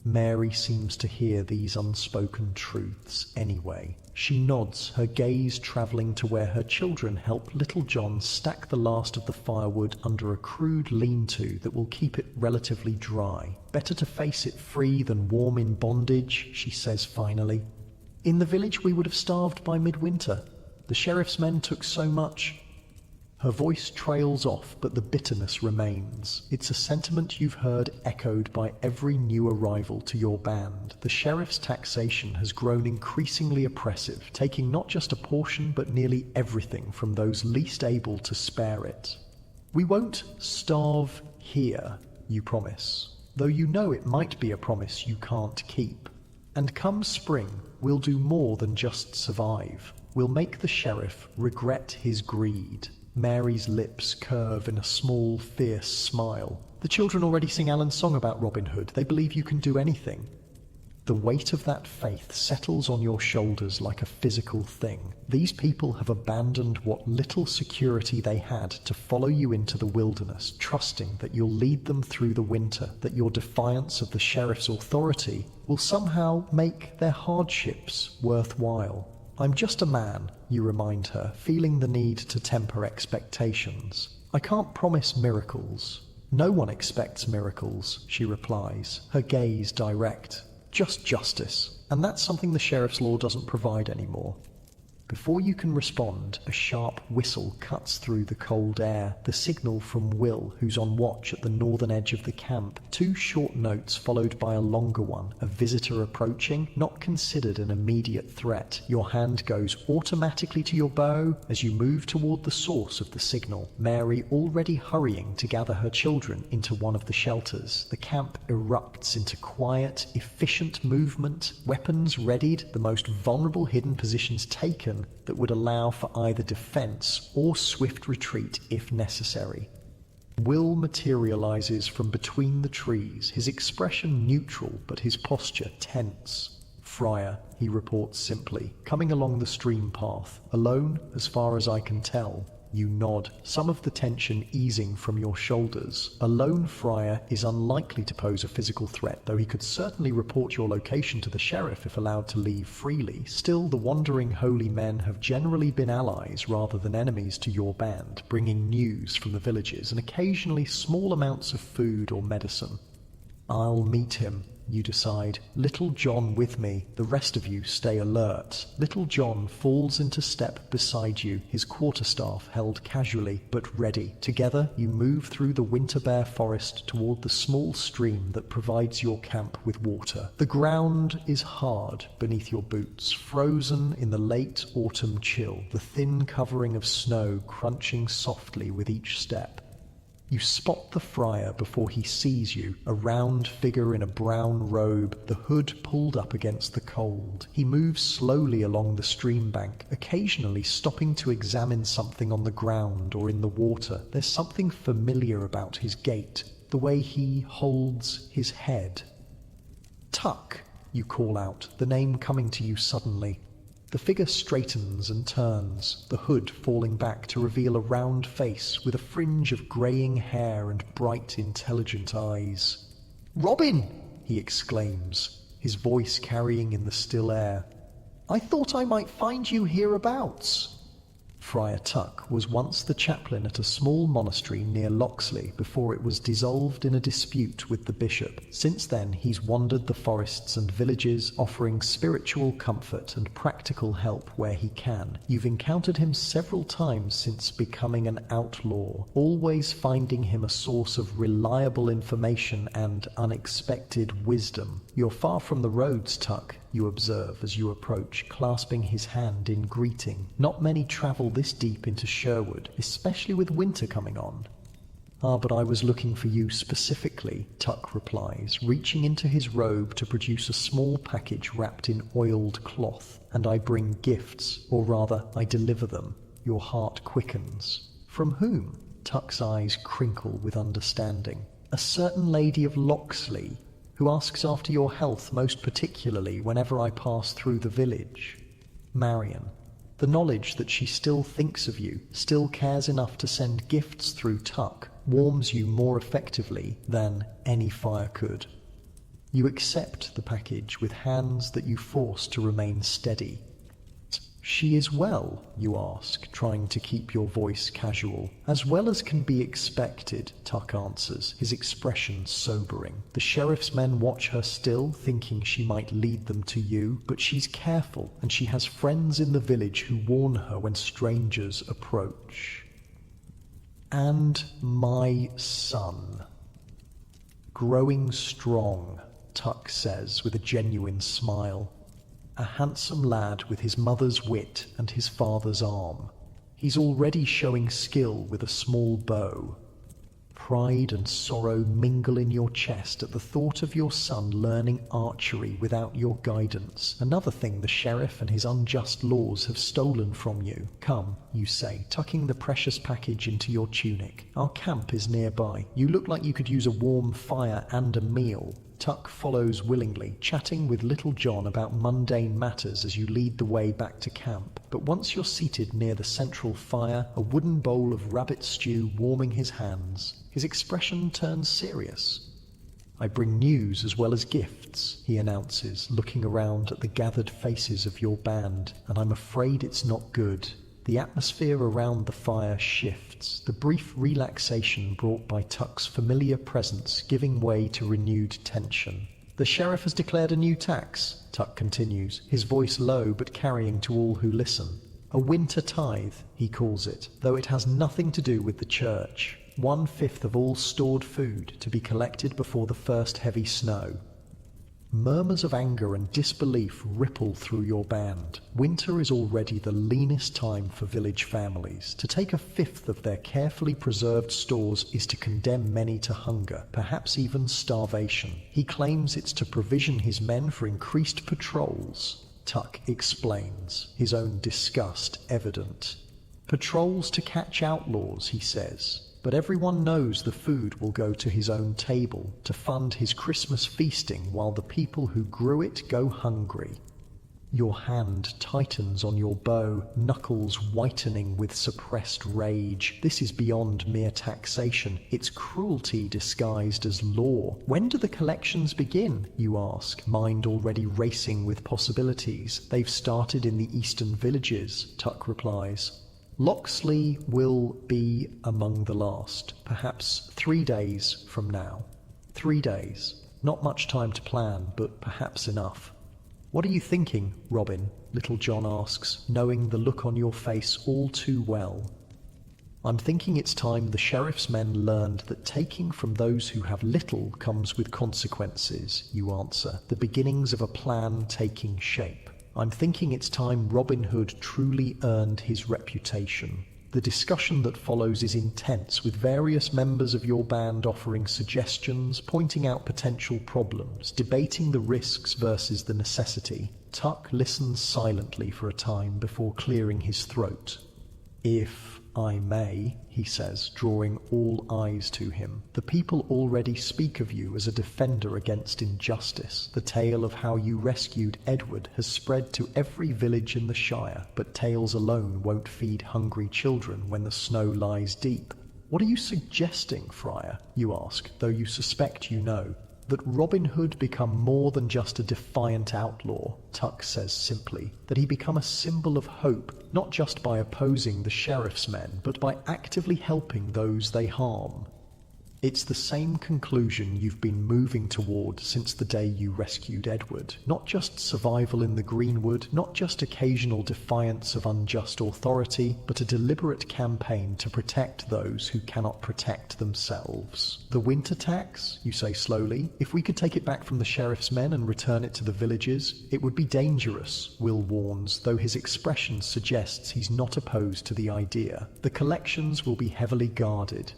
Mary seems to hear these unspoken truths anyway. She nods, her gaze travelling to where her children help little John stack the last of the firewood under a crude lean-to that will keep it relatively dry. Better to face it free than warm in bondage, she says finally. In the village we would have starved by midwinter. The sheriff's men took so much. Her voice trails off, but the bitterness remains. It's a sentiment you've heard echoed by every new arrival to your band. The sheriff's taxation has grown increasingly oppressive, taking not just a portion but nearly everything from those least able to spare it. We won't starve here, you promise, though you know it might be a promise you can't keep. And come spring, we'll do more than just survive. We'll make the sheriff regret his greed. Mary's lips curve in a small, fierce smile. The children already sing Alan's song about Robin Hood. They believe you can do anything. The weight of that faith settles on your shoulders like a physical thing. These people have abandoned what little security they had to follow you into the wilderness, trusting that you'll lead them through the winter, that your defiance of the sheriff's authority will somehow make their hardships worthwhile. I'm just a man, you remind her, feeling the need to temper expectations. I can't promise miracles. No one expects miracles, she replies, her gaze direct. Just justice, and that's something the sheriff's law doesn't provide anymore. Before you can respond, a sharp whistle cuts through the cold air, the signal from Will, who's on watch at the northern edge of the camp. 2 short notes followed by a longer one, a visitor approaching, not considered an immediate threat. Your hand goes automatically to your bow as you move toward the source of the signal, Mary already hurrying to gather her children into one of the shelters. The camp erupts into quiet, efficient movement, weapons readied, the most vulnerable hidden positions taken that would allow for either defense or swift retreat if necessary. Will materializes from between the trees, his expression neutral but his posture tense. Friar, he reports simply, coming along the stream path, alone as far as I can tell. You nod, some of the tension easing from your shoulders. A lone friar is unlikely to pose a physical threat, though he could certainly report your location to the sheriff if allowed to leave freely. Still, the wandering holy men have generally been allies rather than enemies to your band, bringing news from the villages and occasionally small amounts of food or medicine. I'll meet him, you decide. Little John with me, the rest of you stay alert. Little John falls into step beside you, his quarterstaff held casually but ready. Together you move through the winter-bare forest toward the small stream that provides your camp with water. The ground is hard beneath your boots, frozen in the late autumn chill, the thin covering of snow crunching softly with each step. You spot the friar before he sees you, a round figure in a brown robe, the hood pulled up against the cold. He moves slowly along the stream bank, occasionally stopping to examine something on the ground or in the water. There's something familiar about his gait, the way he holds his head. Tuck, you call out, the name coming to you suddenly. The figure straightens and turns, the hood falling back to reveal a round face with a fringe of greying hair and bright, intelligent eyes. "Robin!" he exclaims, his voice carrying in the still air. "I thought I might find you hereabouts." Friar Tuck was once the chaplain at a small monastery near Loxley before it was dissolved in a dispute with the bishop. Since then, he's wandered the forests and villages, offering spiritual comfort and practical help where he can. You've encountered him several times since becoming an outlaw, always finding him a source of reliable information and unexpected wisdom. "You're far from the roads, Tuck," you observe as you approach, clasping his hand in greeting. "Not many travel this deep into Sherwood, especially with winter coming on." "Ah, but I was looking for you specifically," Tuck replies, reaching into his robe to produce a small package wrapped in oiled cloth. "And I bring gifts, or rather, I deliver them." Your heart quickens. "From whom?" Tuck's eyes crinkle with understanding. "A certain lady of Loxley, who asks after your health most particularly whenever I pass through the village." Marion. The knowledge that she still thinks of you, still cares enough to send gifts through Tuck, warms you more effectively than any fire could. You accept the package with hands that you force to remain steady. She is well, you ask, trying to keep your voice casual. As well as can be expected, Tuck answers, his expression sobering. The sheriff's men watch her still, thinking she might lead them to you, but she's careful, and she has friends in the village who warn her when strangers approach. And my son. Growing strong, Tuck says with a genuine smile. A handsome lad with his mother's wit and his father's arm. He's already showing skill with a small bow. Pride and sorrow mingle in your chest at the thought of your son learning archery without your guidance, another thing the sheriff and his unjust laws have stolen from you. Come, you say, tucking the precious package into your tunic. Our camp is nearby. You look like you could use a warm fire and a meal. Tuck follows willingly, chatting with Little John about mundane matters as you lead the way back to camp. But once you're seated near the central fire, a wooden bowl of rabbit stew warming his hands, his expression turns serious. I bring news as well as gifts, he announces, looking around at the gathered faces of your band, and I'm afraid it's not good. The atmosphere around the fire shifts, the brief relaxation brought by Tuck's familiar presence giving way to renewed tension. The sheriff has declared a new tax, Tuck continues, his voice low but carrying to all who listen. A winter tithe, he calls it, though it has nothing to do with the church. 1/5 of all stored food to be collected before the first heavy snow. Murmurs of anger and disbelief ripple through your band. Winter is already the leanest time for village families. To take 1/5 of their carefully preserved stores is to condemn many to hunger, perhaps even starvation. He claims it's to provision his men for increased patrols. Tuck explains, his own disgust evident. Patrols to catch outlaws, he says. But everyone knows the food will go to his own table, to fund his Christmas feasting while the people who grew it go hungry. Your hand tightens on your bow, knuckles whitening with suppressed rage. This is beyond mere taxation. It's cruelty disguised as law. When do the collections begin, you ask, mind already racing with possibilities. They've started in the eastern villages, Tuck replies. Loxley will be among the last, perhaps 3 days from now. 3 days. Not much time to plan, but perhaps enough. What are you thinking, Robin? Little John asks, knowing the look on your face all too well. I'm thinking it's time the sheriff's men learned that taking from those who have little comes with consequences, you answer, the beginnings of a plan taking shape. I'm thinking it's time Robin Hood truly earned his reputation. The discussion that follows is intense, with various members of your band offering suggestions, pointing out potential problems, debating the risks versus the necessity. Tuck listens silently for a time before clearing his throat. If I may, he says, drawing all eyes to him. The people already speak of you as a defender against injustice. The tale of how you rescued Edward has spread to every village in the Shire, but tales alone won't feed hungry children when the snow lies deep. What are you suggesting, Friar? You ask, though you suspect you know. That Robin Hood become more than just a defiant outlaw, Tuck says simply. That he become a symbol of hope, not just by opposing the sheriff's men, but by actively helping those they harm. It's the same conclusion you've been moving toward since the day you rescued Edward. Not just survival in the Greenwood, not just occasional defiance of unjust authority, but a deliberate campaign to protect those who cannot protect themselves. The winter tax, you say slowly, if we could take it back from the sheriff's men and return it to the villages, it would be dangerous, Will warns, though his expression suggests he's not opposed to the idea. The collections will be heavily guarded.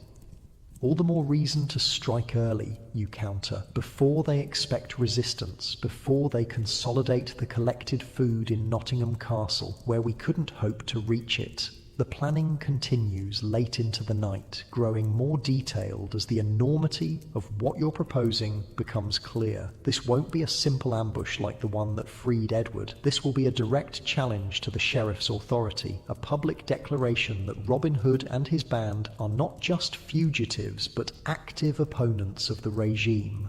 All the more reason to strike early, you counter, before they expect resistance, before they consolidate the collected food in Nottingham Castle, where we couldn't hope to reach it. The planning continues late into the night, growing more detailed as the enormity of what you're proposing becomes clear. This won't be a simple ambush like the one that freed Edward. This will be a direct challenge to the sheriff's authority, a public declaration that Robin Hood and his band are not just fugitives, but active opponents of the regime.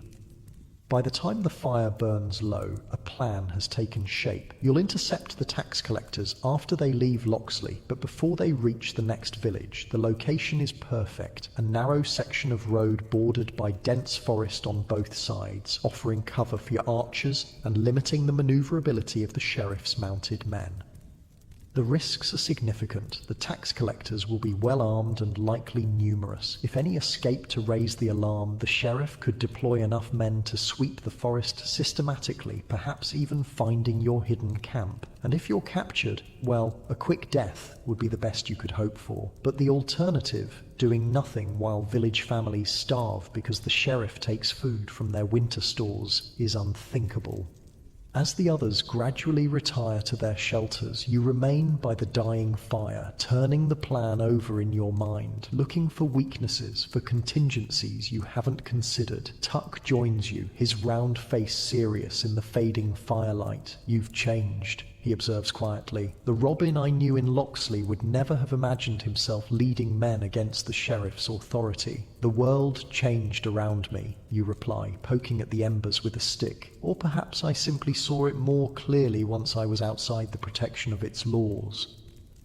By the time the fire burns low, a plan has taken shape. You'll intercept the tax collectors after they leave Locksley, but before they reach the next village. The location is perfect, a narrow section of road bordered by dense forest on both sides, offering cover for your archers and limiting the maneuverability of the sheriff's mounted men. The risks are significant. The tax collectors will be well armed and likely numerous. If any escape to raise the alarm, the sheriff could deploy enough men to sweep the forest systematically, perhaps even finding your hidden camp. And if you're captured, well, a quick death would be the best you could hope for. But the alternative, doing nothing while village families starve because the sheriff takes food from their winter stores, is unthinkable. As the others gradually retire to their shelters, you remain by the dying fire, turning the plan over in your mind, looking for weaknesses, for contingencies you haven't considered. Tuck joins you, his round face serious in the fading firelight. "You've changed," he observes quietly. "The Robin I knew in Locksley would never have imagined himself leading men against the sheriff's authority." "The world changed around me," you reply, poking at the embers with a stick. "Or perhaps I simply saw it more clearly once I was outside the protection of its laws."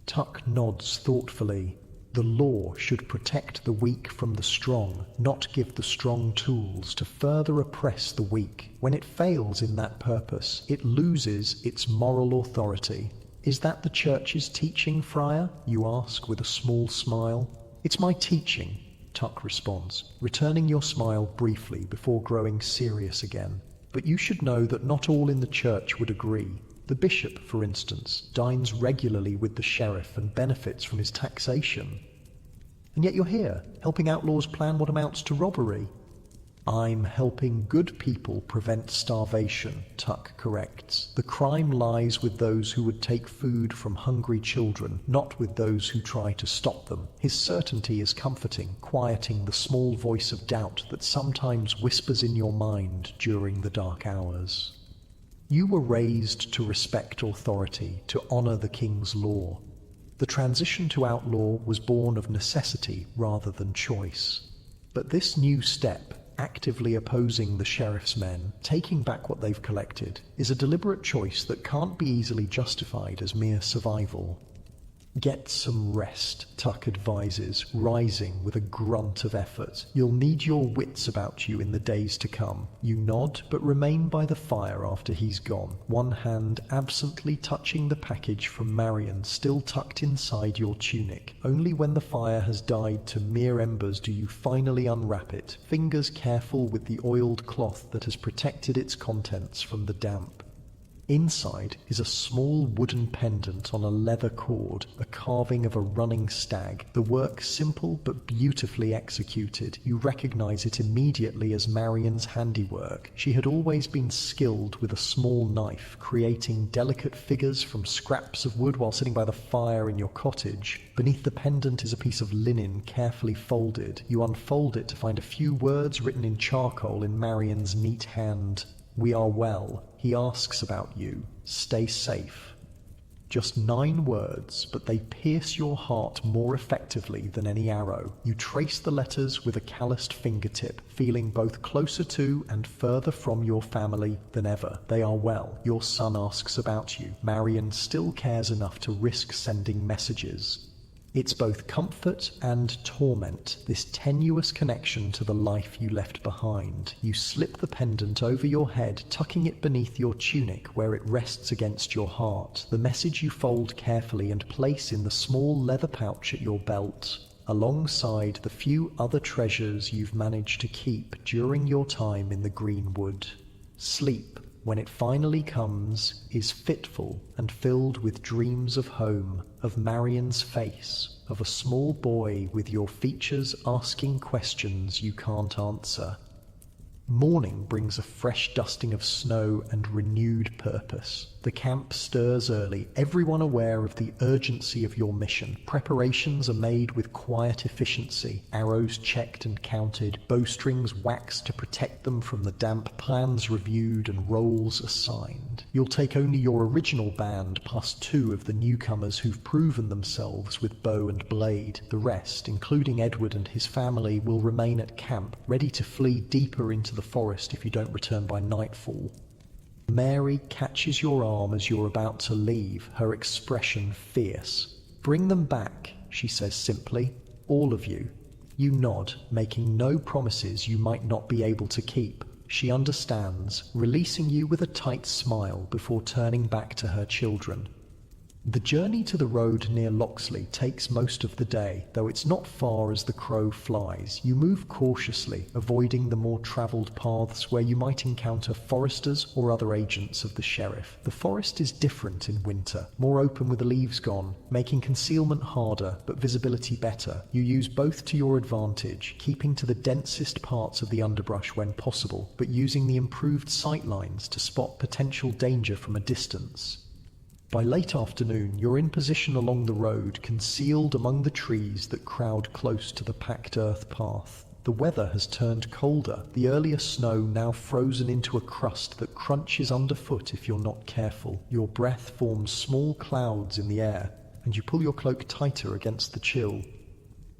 Tuck nods thoughtfully. The law should protect the weak from the strong, not give the strong tools to further oppress the weak. When it fails in that purpose, it loses its moral authority. "Is that the church's teaching, Friar?" you ask with a small smile. "It's my teaching," Tuck responds, returning your smile briefly before growing serious again. "But you should know that not all in the church would agree. The bishop, for instance, dines regularly with the sheriff and benefits from his taxation. And yet you're here, helping outlaws plan what amounts to robbery." "I'm helping good people prevent starvation," Tuck corrects. "The crime lies with those who would take food from hungry children, not with those who try to stop them." His certainty is comforting, quieting the small voice of doubt that sometimes whispers in your mind during the dark hours. You were raised to respect authority, to honor the king's law. The transition to outlaw was born of necessity rather than choice. But this new step, actively opposing the sheriff's men, taking back what they've collected, is a deliberate choice that can't be easily justified as mere survival. "Get some rest," Tuck advises, rising with a grunt of effort. "You'll need your wits about you in the days to come." You nod, but remain by the fire after he's gone, one hand absently touching the package from Marion still tucked inside your tunic. Only when the fire has died to mere embers do you finally unwrap it, fingers careful with the oiled cloth that has protected its contents from the damp. Inside is a small wooden pendant on a leather cord, a carving of a running stag. The work simple but beautifully executed. You recognize it immediately as Marion's handiwork. She had always been skilled with a small knife, creating delicate figures from scraps of wood while sitting by the fire in your cottage. Beneath the pendant is a piece of linen carefully folded. You unfold it to find a few words written in charcoal in Marion's neat hand. "We are well. He asks about you. Stay safe." Just 9 words, but they pierce your heart more effectively than any arrow. You trace the letters with a calloused fingertip, feeling both closer to and further from your family than ever. They are well. Your son asks about you. Marion still cares enough to risk sending messages. It's both comfort and torment, this tenuous connection to the life you left behind. You slip the pendant over your head, tucking it beneath your tunic where it rests against your heart. The message you fold carefully and place in the small leather pouch at your belt, alongside the few other treasures you've managed to keep during your time in the Greenwood. Sleep, when it finally comes, is fitful and filled with dreams of home, of Marion's face, of a small boy with your features asking questions you can't answer. Morning brings a fresh dusting of snow and renewed purpose. The camp stirs early, everyone aware of the urgency of your mission. Preparations are made with quiet efficiency, arrows checked and counted, bowstrings waxed to protect them from the damp, plans reviewed and roles assigned. You'll take only your original band plus 2 of the newcomers who've proven themselves with bow and blade. The rest, including Edward and his family, will remain at camp, ready to flee deeper into the forest if you don't return by nightfall. Mary catches your arm as you're about to leave, her expression fierce. "Bring them back," she says simply. "All of you." You nod, making no promises you might not be able to keep. She understands, releasing you with a tight smile before turning back to her children. The journey to the road near Loxley takes most of the day, though it's not far as the crow flies. You move cautiously, avoiding the more travelled paths where you might encounter foresters or other agents of the sheriff. The forest is different in winter, more open with the leaves gone, making concealment harder but visibility better. You use both to your advantage, keeping to the densest parts of the underbrush when possible, but using the improved sight lines to spot potential danger from a distance. By late afternoon, you're in position along the road, concealed among the trees that crowd close to the packed earth path. The weather has turned colder, the earlier snow now frozen into a crust that crunches underfoot if you're not careful. Your breath forms small clouds in the air, and you pull your cloak tighter against the chill.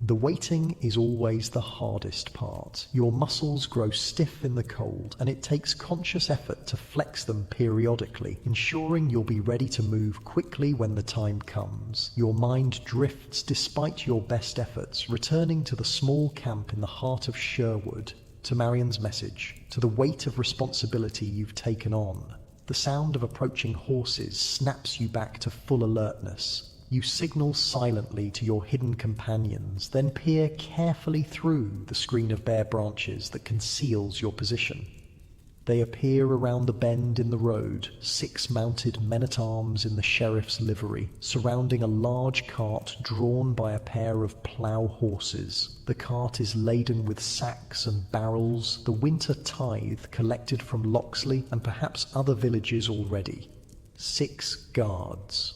The waiting is always the hardest part. Your muscles grow stiff in the cold, and it takes conscious effort to flex them periodically, ensuring you'll be ready to move quickly when the time comes. Your mind drifts despite your best efforts, returning to the small camp in the heart of Sherwood, to Marion's message, to the weight of responsibility you've taken on. The sound of approaching horses snaps you back to full alertness. You signal silently to your hidden companions, then peer carefully through the screen of bare branches that conceals your position. They appear around the bend in the road, 6 mounted men-at-arms in the sheriff's livery, surrounding a large cart drawn by a pair of plough horses. The cart is laden with sacks and barrels, the winter tithe collected from Loxley and perhaps other villages already. 6 guards.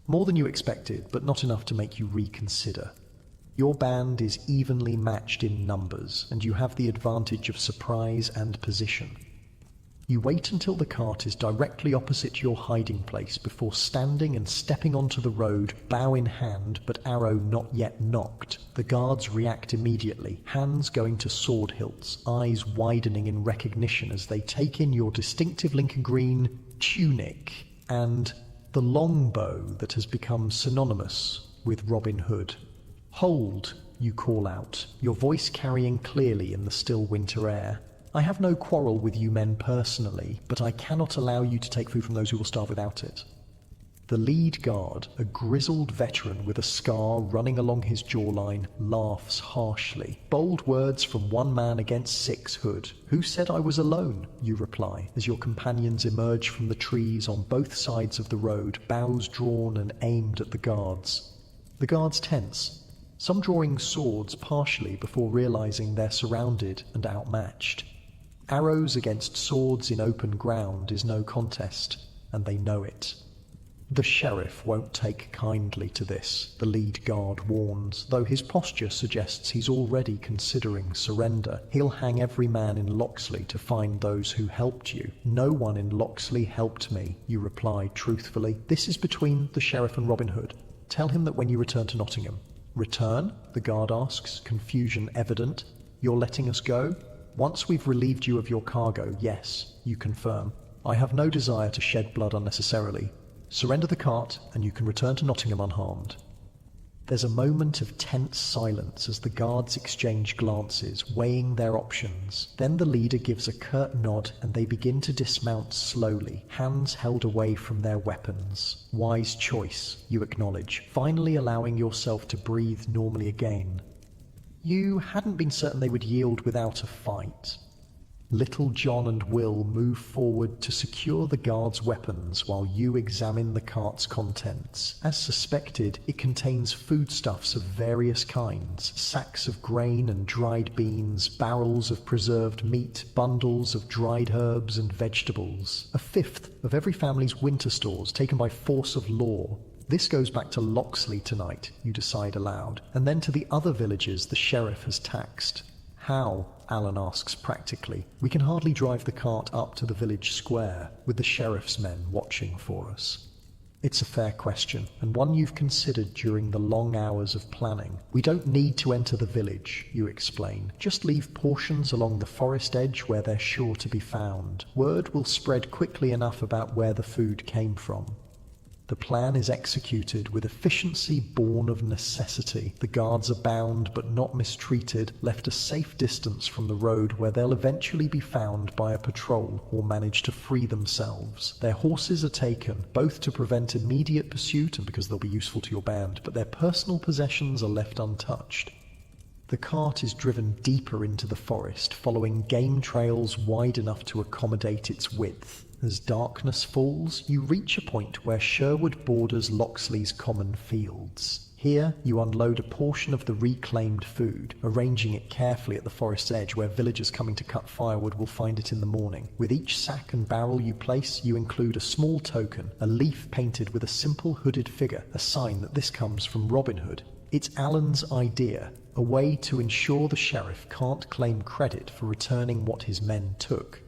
More than you expected, but not enough to make you reconsider. Your band is evenly matched in numbers, and you have the advantage of surprise and position. You wait until the cart is directly opposite your hiding place before standing and stepping onto the road, bow in hand, but arrow not yet nocked. The guards react immediately, hands going to sword hilts, eyes widening in recognition as they take in your distinctive Lincoln green tunic and the longbow that has become synonymous with Robin Hood. "Hold," you call out, your voice carrying clearly in the still winter air. "I have no quarrel with you men personally, but I cannot allow you to take food from those who will starve without it." The lead guard, a grizzled veteran with a scar running along his jawline, laughs harshly. "Bold words from one man against 6, Hood. Who said I was alone?" you reply, as your companions emerge from the trees on both sides of the road, bows drawn and aimed at the guards. The guards tense, some drawing swords partially before realizing they're surrounded and outmatched. Arrows against swords in open ground is no contest, and they know it. The sheriff won't take kindly to this, the lead guard warns, though his posture suggests he's already considering surrender. He'll hang every man in Loxley to find those who helped you. "No one in Loxley helped me," you reply truthfully. "This is between the sheriff and Robin Hood. Tell him that when you return to Nottingham." "Return?" the guard asks, confusion evident. "You're letting us go?" "Once we've relieved you of your cargo, yes," you confirm. "I have no desire to shed blood unnecessarily. Surrender the cart, and you can return to Nottingham unharmed." There's a moment of tense silence as the guards exchange glances, weighing their options. Then the leader gives a curt nod and they begin to dismount slowly, hands held away from their weapons. "Wise choice," you acknowledge, finally allowing yourself to breathe normally again. You hadn't been certain they would yield without a fight. Little John and Will move forward to secure the guard's weapons while you examine the cart's contents. As suspected, it contains foodstuffs of various kinds, sacks of grain and dried beans, barrels of preserved meat, bundles of dried herbs and vegetables. A fifth of every family's winter stores taken by force of law. This goes back to Locksley tonight, you decide aloud, and then to the other villages the sheriff has taxed. How? Alan asks practically. We can hardly drive the cart up to the village square, with the sheriff's men watching for us. It's a fair question, and one you've considered during the long hours of planning. We don't need to enter the village, you explain. Just leave portions along the forest edge where they're sure to be found. Word will spread quickly enough about where the food came from. The plan is executed with efficiency born of necessity. The guards are bound but not mistreated, left a safe distance from the road where they'll eventually be found by a patrol or manage to free themselves. Their horses are taken, both to prevent immediate pursuit and because they'll be useful to your band, but their personal possessions are left untouched. The cart is driven deeper into the forest, following game trails wide enough to accommodate its width. As darkness falls, you reach a point where Sherwood borders Locksley's common fields. Here, you unload a portion of the reclaimed food, arranging it carefully at the forest's edge where villagers coming to cut firewood will find it in the morning. With each sack and barrel you place, you include a small token, a leaf painted with a simple hooded figure, a sign that this comes from Robin Hood. It's Alan's idea, a way to ensure the sheriff can't claim credit for returning what his men took.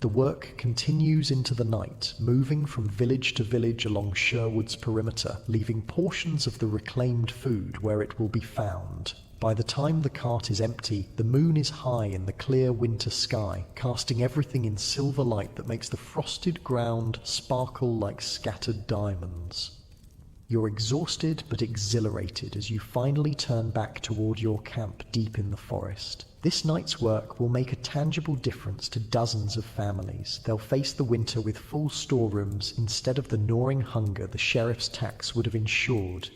The work continues into the night, moving from village to village along Sherwood's perimeter, leaving portions of the reclaimed food where it will be found. By the time the cart is empty, the moon is high in the clear winter sky, casting everything in silver light that makes the frosted ground sparkle like scattered diamonds. You're exhausted but exhilarated as you finally turn back toward your camp deep in the forest. This night's work will make a tangible difference to dozens of families. They'll face the winter with full storerooms instead of the gnawing hunger the sheriff's tax would have ensured.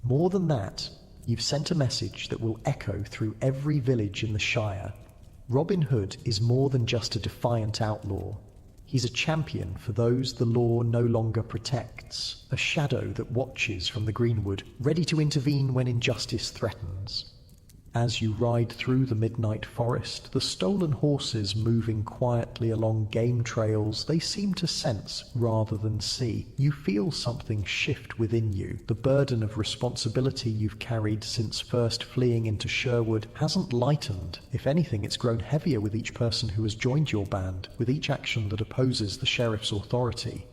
More than that, you've sent a message that will echo through every village in the Shire. Robin Hood is more than just a defiant outlaw. He's a champion for those the law no longer protects, a shadow that watches from the greenwood, ready to intervene when injustice threatens. As you ride through the midnight forest, the stolen horses moving quietly along game trails they seem to sense rather than see. You feel something shift within you. The burden of responsibility you've carried since first fleeing into Sherwood hasn't lightened. If anything, it's grown heavier with each person who has joined your band, with each action that opposes the sheriff's authority.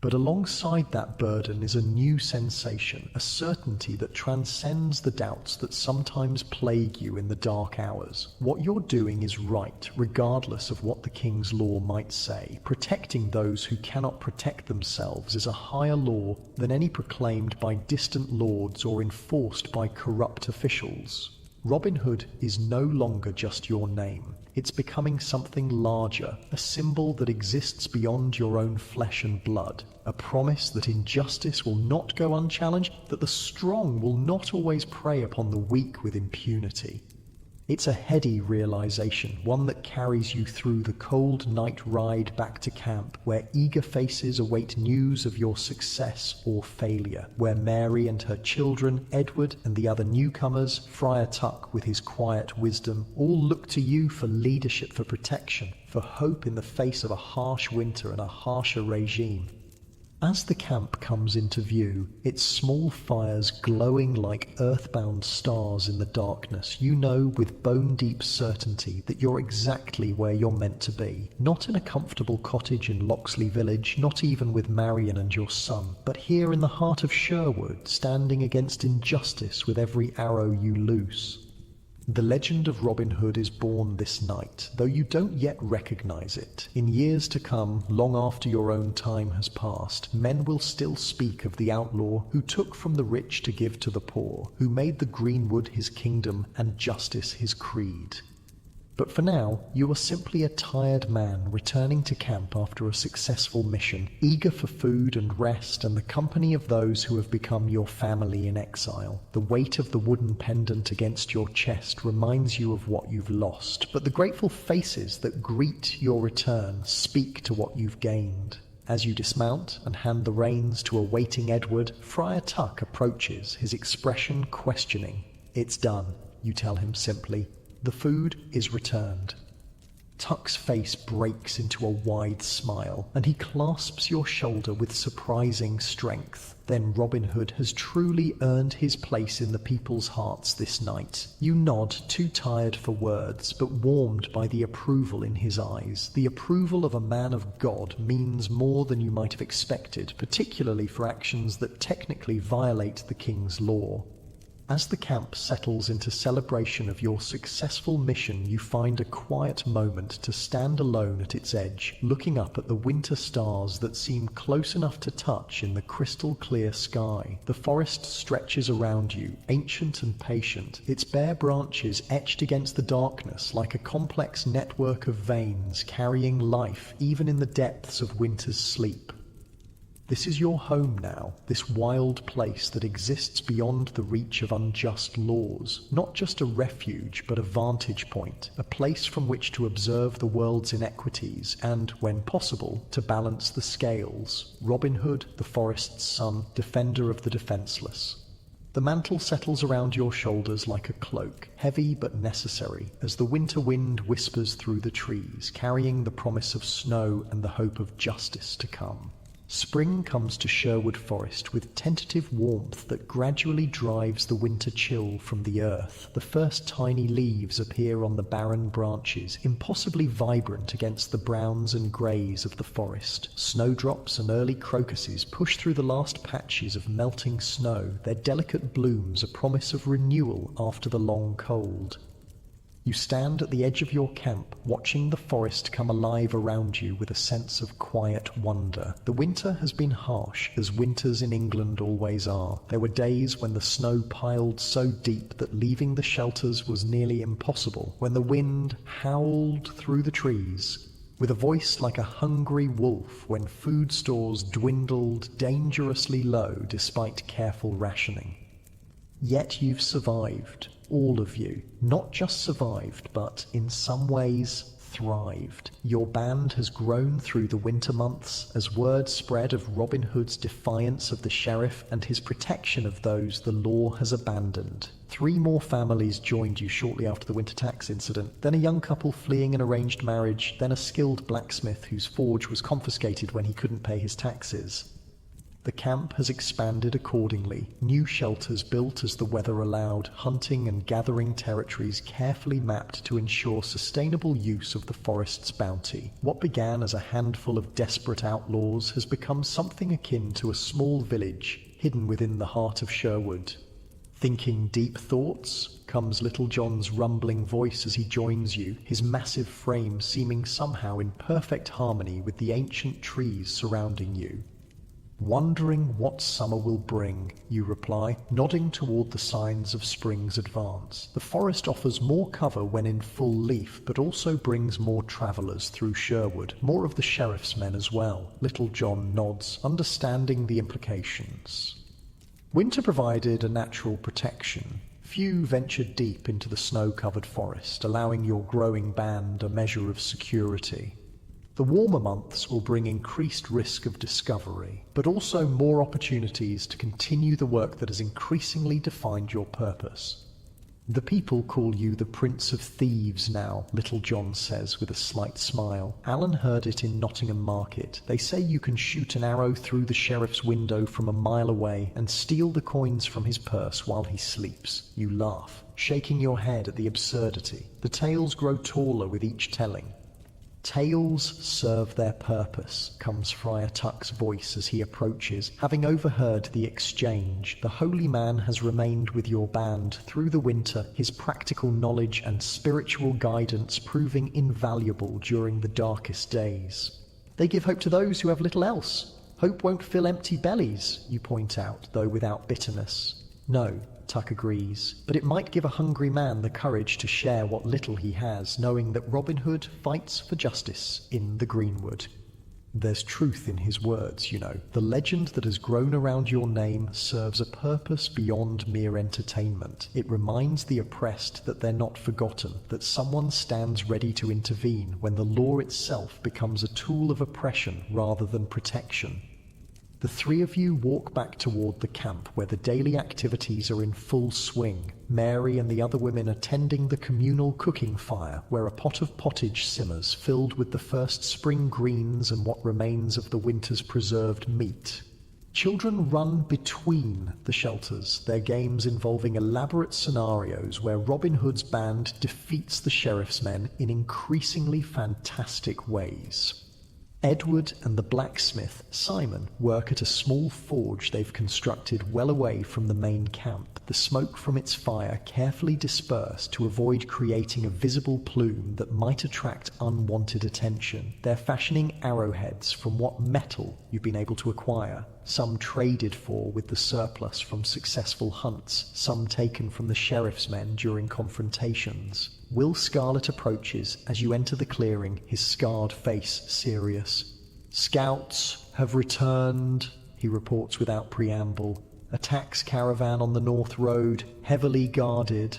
But alongside that burden is a new sensation, a certainty that transcends the doubts that sometimes plague you in the dark hours. What you're doing is right, regardless of what the king's law might say. Protecting those who cannot protect themselves is a higher law than any proclaimed by distant lords or enforced by corrupt officials. Robin Hood is no longer just your name. It's becoming something larger, a symbol that exists beyond your own flesh and blood, a promise that injustice will not go unchallenged, that the strong will not always prey upon the weak with impunity. It's a heady realization, one that carries you through the cold night ride back to camp, where eager faces await news of your success or failure, where Mary and her children, Edward and the other newcomers, Friar Tuck with his quiet wisdom, all look to you for leadership, for protection, for hope in the face of a harsh winter and a harsher regime. As the camp comes into view, its small fires glowing like earthbound stars in the darkness, you know with bone-deep certainty that you're exactly where you're meant to be. Not in a comfortable cottage in Locksley village, not even with Marion and your son, but here in the heart of Sherwood, standing against injustice with every arrow you loose. The legend of Robin Hood is born this night, though you don't yet recognize it. In years to come, long after your own time has passed, men will still speak of the outlaw who took from the rich to give to the poor, who made the greenwood his kingdom and justice his creed. But for now, you are simply a tired man returning to camp after a successful mission, eager for food and rest and the company of those who have become your family in exile. The weight of the wooden pendant against your chest reminds you of what you've lost, but the grateful faces that greet your return speak to what you've gained. As you dismount and hand the reins to a waiting Edward, Friar Tuck approaches, his expression questioning. "It's done," you tell him simply. "The food is returned." Tuck's face breaks into a wide smile, and he clasps your shoulder with surprising strength. Then Robin Hood has truly earned his place in the people's hearts this night. You nod, too tired for words, but warmed by the approval in his eyes. The approval of a man of God means more than you might have expected, particularly for actions that technically violate the king's law. As the camp settles into celebration of your successful mission, you find a quiet moment to stand alone at its edge, looking up at the winter stars that seem close enough to touch in the crystal clear sky. The forest stretches around you, ancient and patient, its bare branches etched against the darkness like a complex network of veins carrying life even in the depths of winter's sleep. This is your home now, this wild place that exists beyond the reach of unjust laws. Not just a refuge, but a vantage point, a place from which to observe the world's inequities and, when possible, to balance the scales. Robin Hood, the forest's son, defender of the defenseless. The mantle settles around your shoulders like a cloak, heavy but necessary, as the winter wind whispers through the trees, carrying the promise of snow and the hope of justice to come. Spring comes to Sherwood Forest with tentative warmth that gradually drives the winter chill from the earth. The first tiny leaves appear on the barren branches, impossibly vibrant against the browns and greys of the forest. Snowdrops and early crocuses push through the last patches of melting snow, their delicate blooms a promise of renewal after the long cold. You stand at the edge of your camp, watching the forest come alive around you with a sense of quiet wonder. The winter has been harsh, as winters in England always are. There were days when the snow piled so deep that leaving the shelters was nearly impossible, when the wind howled through the trees with a voice like a hungry wolf, when food stores dwindled dangerously low despite careful rationing. Yet you've survived. All of you. Not just survived, but in some ways thrived. Your band has grown through the winter months as word spread of Robin Hood's defiance of the sheriff and his protection of those the law has abandoned. 3 more families joined you shortly after the winter tax incident, then a young couple fleeing an arranged marriage, then a skilled blacksmith whose forge was confiscated when he couldn't pay his taxes. The camp has expanded accordingly, new shelters built as the weather allowed, hunting and gathering territories carefully mapped to ensure sustainable use of the forest's bounty. What began as a handful of desperate outlaws has become something akin to a small village hidden within the heart of Sherwood. Thinking deep thoughts, comes Little John's rumbling voice as he joins you, his massive frame seeming somehow in perfect harmony with the ancient trees surrounding you. "Wondering what summer will bring," you reply, nodding toward the signs of spring's advance. The forest offers more cover when in full leaf, but also brings more travellers through Sherwood, more of the sheriff's men as well. Little John nods, understanding the implications. Winter provided a natural protection. Few ventured deep into the snow-covered forest, allowing your growing band a measure of security. The warmer months will bring increased risk of discovery, but also more opportunities to continue the work that has increasingly defined your purpose. "The people call you the Prince of Thieves now," Little John says with a slight smile. "Alan heard it in Nottingham Market. They say you can shoot an arrow through the sheriff's window from a mile away and steal the coins from his purse while he sleeps." You laugh, shaking your head at the absurdity. The tales grow taller with each telling. "Tales serve their purpose," comes Friar Tuck's voice as he approaches. Having overheard the exchange, the holy man has remained with your band through the winter, his practical knowledge and spiritual guidance proving invaluable during the darkest days. "They give hope to those who have little else. Hope won't fill empty bellies," you point out, though without bitterness. "No, Tuck agrees, but it might give a hungry man the courage to share what little he has, knowing that Robin Hood fights for justice in the greenwood. There's truth in his words, you know. The legend that has grown around your name serves a purpose beyond mere entertainment. It reminds the oppressed that they're not forgotten, that someone stands ready to intervene when the law itself becomes a tool of oppression rather than protection. The three of you walk back toward the camp where the daily activities are in full swing. Mary and the other women are tending the communal cooking fire where a pot of pottage simmers filled with the first spring greens and what remains of the winter's preserved meat. Children run between the shelters, their games involving elaborate scenarios where Robin Hood's band defeats the sheriff's men in increasingly fantastic ways. Edward and the blacksmith, Simon, work at a small forge they've constructed well away from the main camp, the smoke from its fire carefully dispersed to avoid creating a visible plume that might attract unwanted attention. They're fashioning arrowheads from what metal you've been able to acquire, some traded for with the surplus from successful hunts, some taken from the sheriff's men during confrontations. Will Scarlet approaches as you enter the clearing, his scarred face serious. "Scouts have returned," he reports without preamble. "A tax caravan on the North Road, heavily guarded."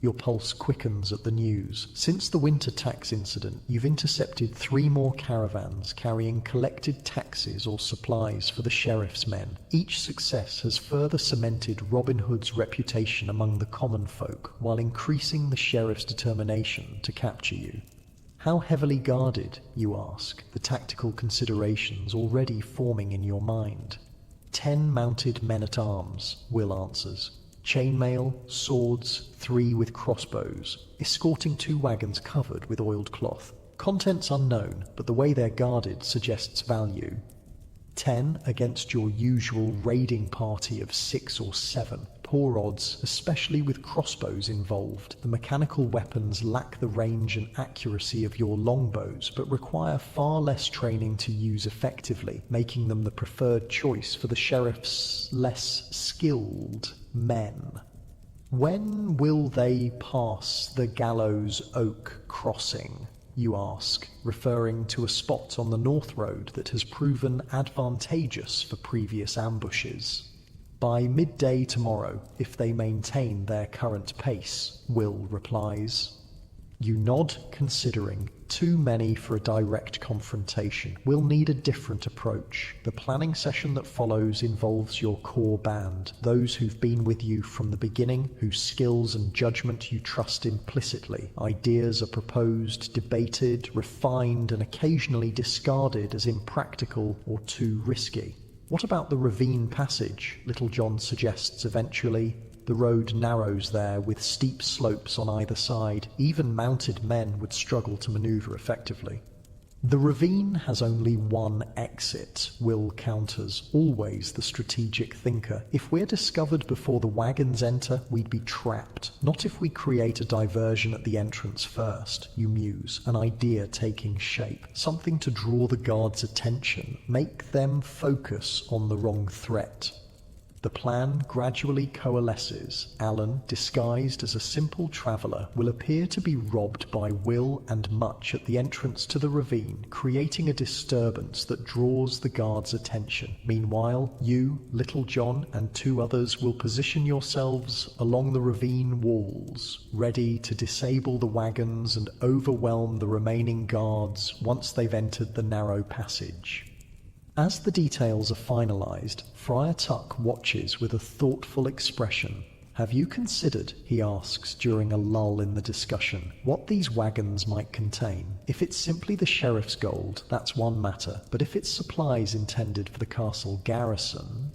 Your pulse quickens at the news. Since the winter tax incident, you've intercepted 3 more caravans carrying collected taxes or supplies for the sheriff's men. Each success has further cemented Robin Hood's reputation among the common folk, while increasing the sheriff's determination to capture you. How heavily guarded, you ask, the tactical considerations already forming in your mind. 10 mounted men-at-arms, Will answers. Chainmail, swords, 3 with crossbows, escorting 2 wagons covered with oiled cloth. Contents unknown, but the way they're guarded suggests value. 10 against your usual raiding party of 6 or 7. Poor odds, especially with crossbows involved. The mechanical weapons lack the range and accuracy of your longbows, but require far less training to use effectively, making them the preferred choice for the sheriff's less skilled men. When will they pass the Gallows Oak crossing, you ask, referring to a spot on the North Road that has proven advantageous for previous ambushes. By midday tomorrow, if they maintain their current pace, Will replies. You nod, considering. Too many for a direct confrontation. We'll need a different approach. The planning session that follows involves your core band, those who've been with you from the beginning, whose skills and judgment you trust implicitly. Ideas are proposed, debated, refined, and occasionally discarded as impractical or too risky. What about the ravine passage? Little John suggests eventually. The road narrows there with steep slopes on either side. Even mounted men would struggle to maneuver effectively. The ravine has only one exit, Will counters, always the strategic thinker. If we're discovered before the wagons enter, we'd be trapped. Not if we create a diversion at the entrance first, you muse, an idea taking shape. Something to draw the guards' attention, make them focus on the wrong threat. The plan gradually coalesces. Alan, disguised as a simple traveller, will appear to be robbed by Will and Much at the entrance to the ravine, creating a disturbance that draws the guards' attention. Meanwhile, you, Little John, and 2 others will position yourselves along the ravine walls, ready to disable the wagons and overwhelm the remaining guards once they've entered the narrow passage. As the details are finalised, Friar Tuck watches with a thoughtful expression. Have you considered, he asks during a lull in the discussion, what these wagons might contain? If it's simply the sheriff's gold, that's one matter, but if it's supplies intended for the castle garrison...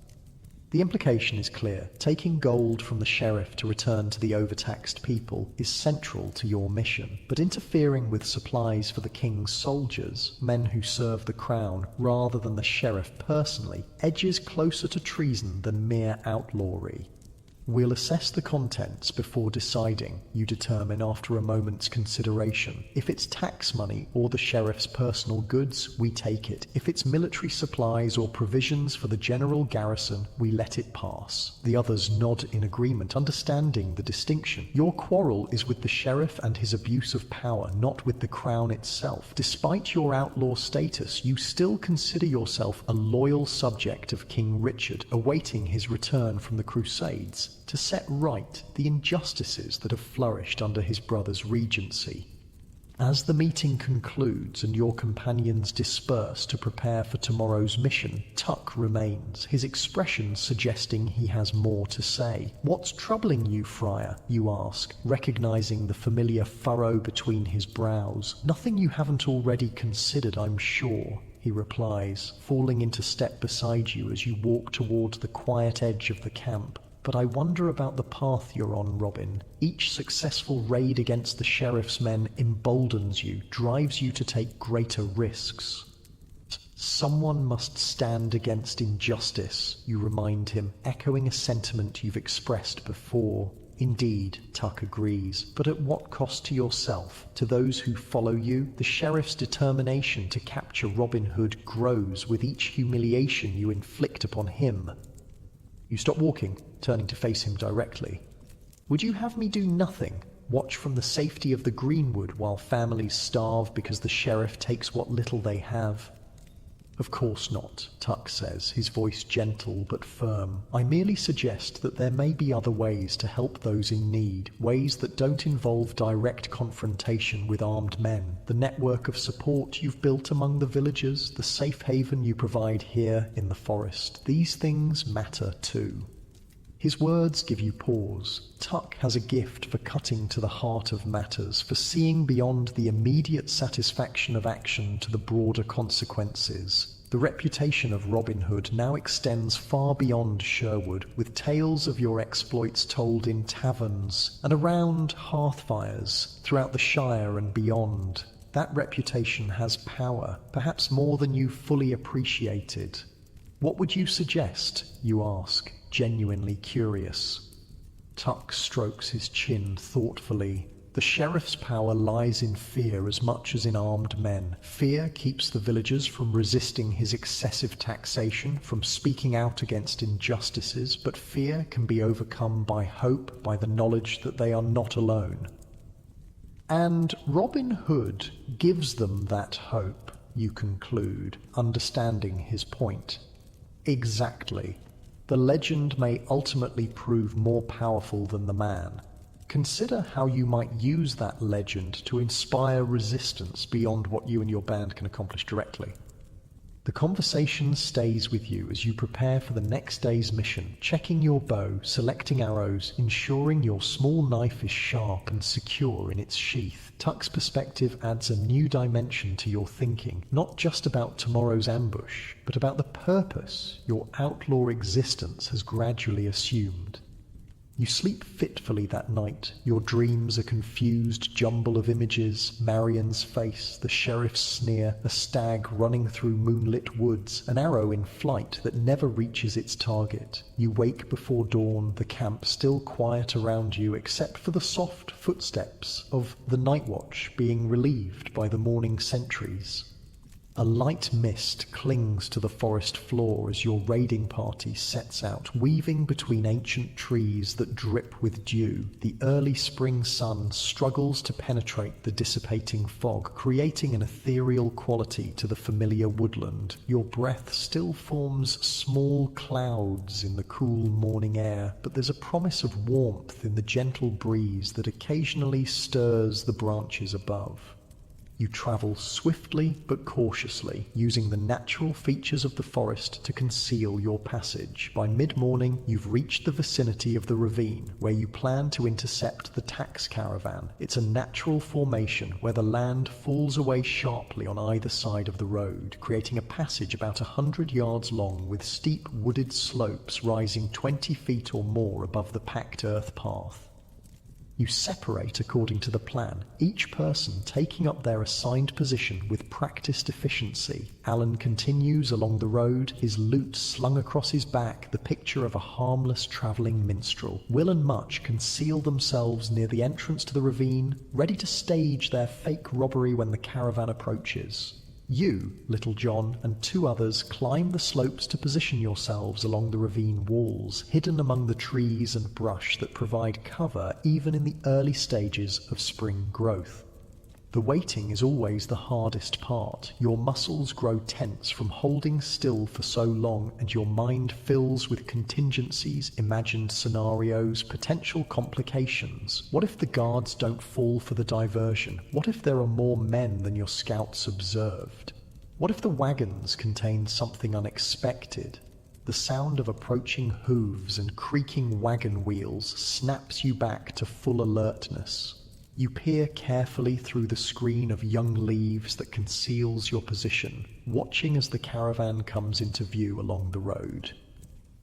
The implication is clear. Taking gold from the sheriff to return to the overtaxed people is central to your mission, but interfering with supplies for the king's soldiers, men who serve the crown, rather than the sheriff personally, edges closer to treason than mere outlawry. We'll assess the contents before deciding. You determine after a moment's consideration. If it's tax money or the sheriff's personal goods, we take it. If it's military supplies or provisions for the general garrison, we let it pass. The others nod in agreement, understanding the distinction. Your quarrel is with the sheriff and his abuse of power, not with the crown itself. Despite your outlaw status, you still consider yourself a loyal subject of King Richard, awaiting his return from the Crusades to set right the injustices that have flourished under his brother's regency. As the meeting concludes and your companions disperse to prepare for tomorrow's mission, Tuck remains, his expression suggesting he has more to say. "What's troubling you, Friar?" you ask, recognizing the familiar furrow between his brows. "Nothing you haven't already considered, I'm sure," he replies, falling into step beside you as you walk toward the quiet edge of the camp. "But I wonder about the path you're on, Robin. Each successful raid against the sheriff's men emboldens you, drives you to take greater risks." "Someone must stand against injustice," you remind him, echoing a sentiment you've expressed before. "Indeed," Tuck agrees, "but at what cost to yourself, to those who follow you? The sheriff's determination to capture Robin Hood grows with each humiliation you inflict upon him." You stop walking, turning to face him directly. "Would you have me do nothing? Watch from the safety of the greenwood while families starve because the sheriff takes what little they have?" "Of course not," Tuck says, his voice gentle but firm. "I merely suggest that there may be other ways to help those in need, ways that don't involve direct confrontation with armed men. The network of support you've built among the villagers, the safe haven you provide here in the forest, these things matter too." His words give you pause. Tuck has a gift for cutting to the heart of matters, for seeing beyond the immediate satisfaction of action to the broader consequences. The reputation of Robin Hood now extends far beyond Sherwood, with tales of your exploits told in taverns and around hearth-fires throughout the Shire and beyond. That reputation has power, perhaps more than you fully appreciated. "What would you suggest?" you ask, genuinely curious. Tuck strokes his chin thoughtfully. "The sheriff's power lies in fear as much as in armed men. Fear keeps the villagers from resisting his excessive taxation, from speaking out against injustices, but fear can be overcome by hope, by the knowledge that they are not alone. And Robin Hood gives them that hope," you conclude, understanding his point. "Exactly. The legend may ultimately prove more powerful than the man. Consider how you might use that legend to inspire resistance beyond what you and your band can accomplish directly." The conversation stays with you as you prepare for the next day's mission, checking your bow, selecting arrows, ensuring your small knife is sharp and secure in its sheath. Tuck's perspective adds a new dimension to your thinking, not just about tomorrow's ambush, but about the purpose your outlaw existence has gradually assumed. You sleep fitfully that night. Your dreams a confused jumble of images: Marion's face, the sheriff's sneer, a stag running through moonlit woods, an arrow in flight that never reaches its target. You wake before dawn, the camp still quiet around you except for the soft footsteps of the night watch being relieved by the morning sentries. A light mist clings to the forest floor as your raiding party sets out, weaving between ancient trees that drip with dew. The early spring sun struggles to penetrate the dissipating fog, creating an ethereal quality to the familiar woodland. Your breath still forms small clouds in the cool morning air, but there's a promise of warmth in the gentle breeze that occasionally stirs the branches above. You travel swiftly but cautiously, using the natural features of the forest to conceal your passage. By mid-morning, you've reached the vicinity of the ravine, where you plan to intercept the tax caravan. It's a natural formation where the land falls away sharply on either side of the road, creating a passage about 100 yards long with steep wooded slopes rising 20 feet or more above the packed earth path. You separate according to the plan, each person taking up their assigned position with practiced efficiency. Alan continues along the road, his lute slung across his back, the picture of a harmless travelling minstrel. Will and Much conceal themselves near the entrance to the ravine, ready to stage their fake robbery when the caravan approaches. You, Little John, and two others climb the slopes to position yourselves along the ravine walls, hidden among the trees and brush that provide cover even in the early stages of spring growth. The waiting is always the hardest part. Your muscles grow tense from holding still for so long, and your mind fills with contingencies, imagined scenarios, potential complications. What if the guards don't fall for the diversion? What if there are more men than your scouts observed? What if the wagons contain something unexpected? The sound of approaching hooves and creaking wagon wheels snaps you back to full alertness. You peer carefully through the screen of young leaves that conceals your position, watching as the caravan comes into view along the road.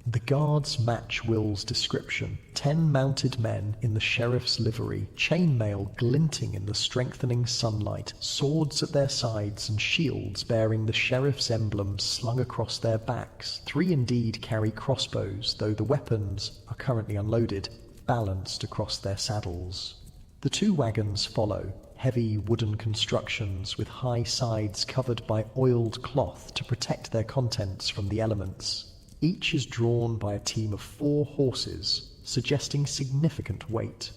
The guards match Will's description. 10 mounted men in the sheriff's livery, chainmail glinting in the strengthening sunlight, swords at their sides and shields bearing the sheriff's emblem slung across their backs. 3 indeed carry crossbows, though the weapons are currently unloaded, balanced across their saddles. The 2 wagons follow, heavy wooden constructions with high sides covered by oiled cloth to protect their contents from the elements. Each is drawn by a team of 4 horses, suggesting significant weight.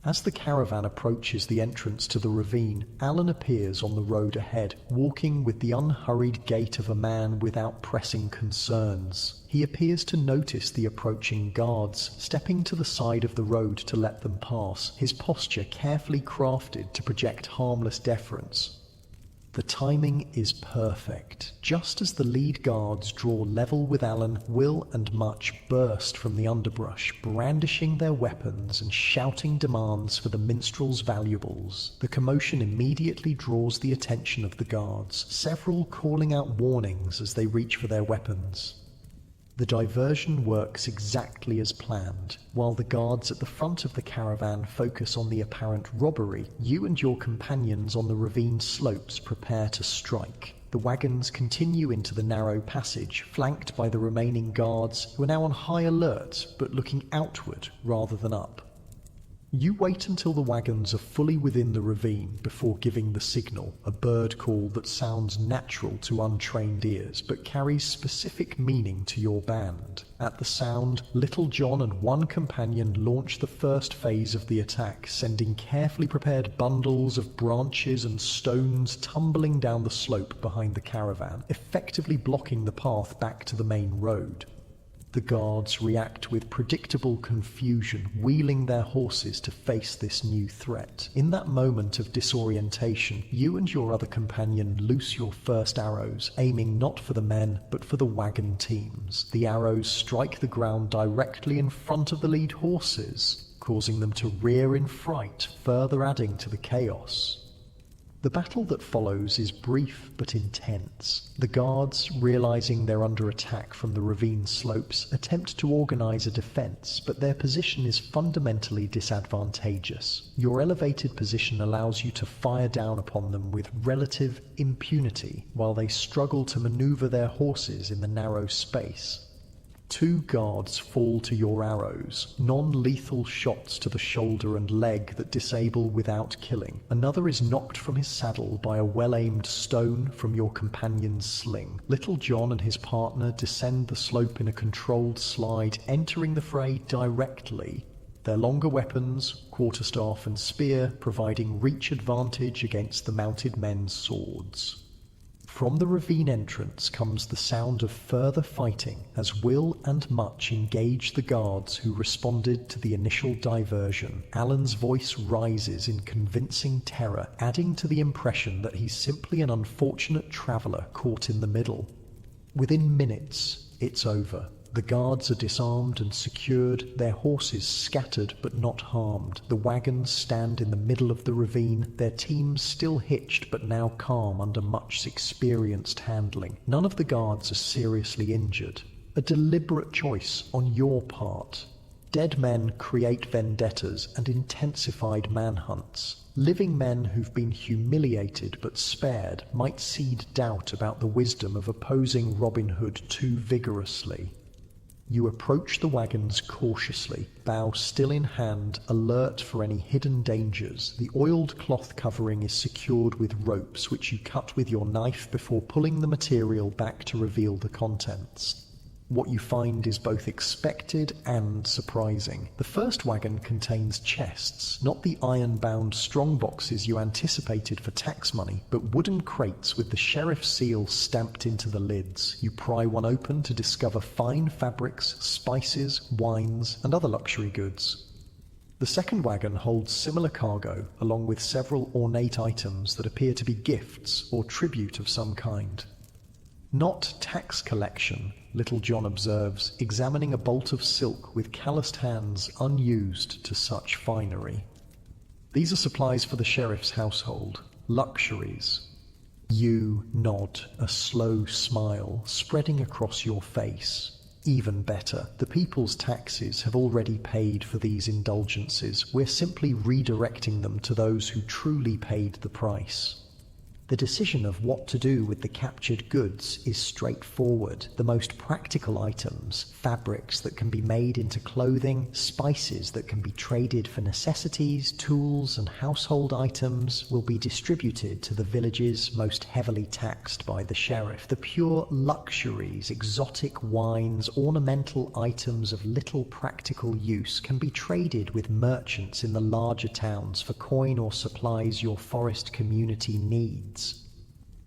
As the caravan approaches the entrance to the ravine, Alan appears on the road ahead, walking with the unhurried gait of a man without pressing concerns. He appears to notice the approaching guards, stepping to the side of the road to let them pass, his posture carefully crafted to project harmless deference. The timing is perfect. Just as the lead guards draw level with Alan, Will and Much burst from the underbrush, brandishing their weapons and shouting demands for the minstrel's valuables. The commotion immediately draws the attention of the guards, several calling out warnings as they reach for their weapons. The diversion works exactly as planned. While the guards at the front of the caravan focus on the apparent robbery, you and your companions on the ravine slopes prepare to strike. The wagons continue into the narrow passage, flanked by the remaining guards, who are now on high alert, but looking outward rather than up. You wait until the wagons are fully within the ravine before giving the signal, a bird call that sounds natural to untrained ears but carries specific meaning to your band. At the sound, Little John and 1 companion launch the first phase of the attack, sending carefully prepared bundles of branches and stones tumbling down the slope behind the caravan, effectively blocking the path back to the main road. The guards react with predictable confusion, wheeling their horses to face this new threat. In that moment of disorientation, you and your other companion loose your first arrows, aiming not for the men, but for the wagon teams. The arrows strike the ground directly in front of the lead horses, causing them to rear in fright, further adding to the chaos. The battle that follows is brief but intense. The guards, realizing they're under attack from the ravine slopes, attempt to organize a defense, but their position is fundamentally disadvantageous. Your elevated position allows you to fire down upon them with relative impunity, while they struggle to maneuver their horses in the narrow space. 2 guards fall to your arrows, non-lethal shots to the shoulder and leg that disable without killing. Another is knocked from his saddle by a well-aimed stone from your companion's sling. Little John and his partner descend the slope in a controlled slide, entering the fray directly. Their longer weapons, quarterstaff and spear, providing reach advantage against the mounted men's swords. From the ravine entrance comes the sound of further fighting as Will and Much engage the guards who responded to the initial diversion. Alan's voice rises in convincing terror, adding to the impression that he's simply an unfortunate traveller caught in the middle. Within minutes, it's over. The guards are disarmed and secured, their horses scattered but not harmed. The wagons stand in the middle of the ravine, their teams still hitched but now calm under Much's experienced handling. None of the guards are seriously injured. A deliberate choice on your part. Dead men create vendettas and intensified manhunts. Living men who've been humiliated but spared might seed doubt about the wisdom of opposing Robin Hood too vigorously. You approach the wagons cautiously, bow still in hand, alert for any hidden dangers. The oiled cloth covering is secured with ropes which you cut with your knife before pulling the material back to reveal the contents. What you find is both expected and surprising. The first wagon contains chests, not the iron-bound strong boxes you anticipated for tax money, but wooden crates with the sheriff's seal stamped into the lids. You pry one open to discover fine fabrics, spices, wines, and other luxury goods. The second wagon holds similar cargo, along with several ornate items that appear to be gifts or tribute of some kind. Not tax collection, Little John observes, examining a bolt of silk with calloused hands unused to such finery. These are supplies for the sheriff's household, luxuries. You nod, a slow smile spreading across your face. Even better, the people's taxes have already paid for these indulgences. We're simply redirecting them to those who truly paid the price. The decision of what to do with the captured goods is straightforward. The most practical items, fabrics that can be made into clothing, spices that can be traded for necessities, tools and household items, will be distributed to the villages most heavily taxed by the sheriff. The pure luxuries, exotic wines, ornamental items of little practical use can be traded with merchants in the larger towns for coin or supplies your forest community needs.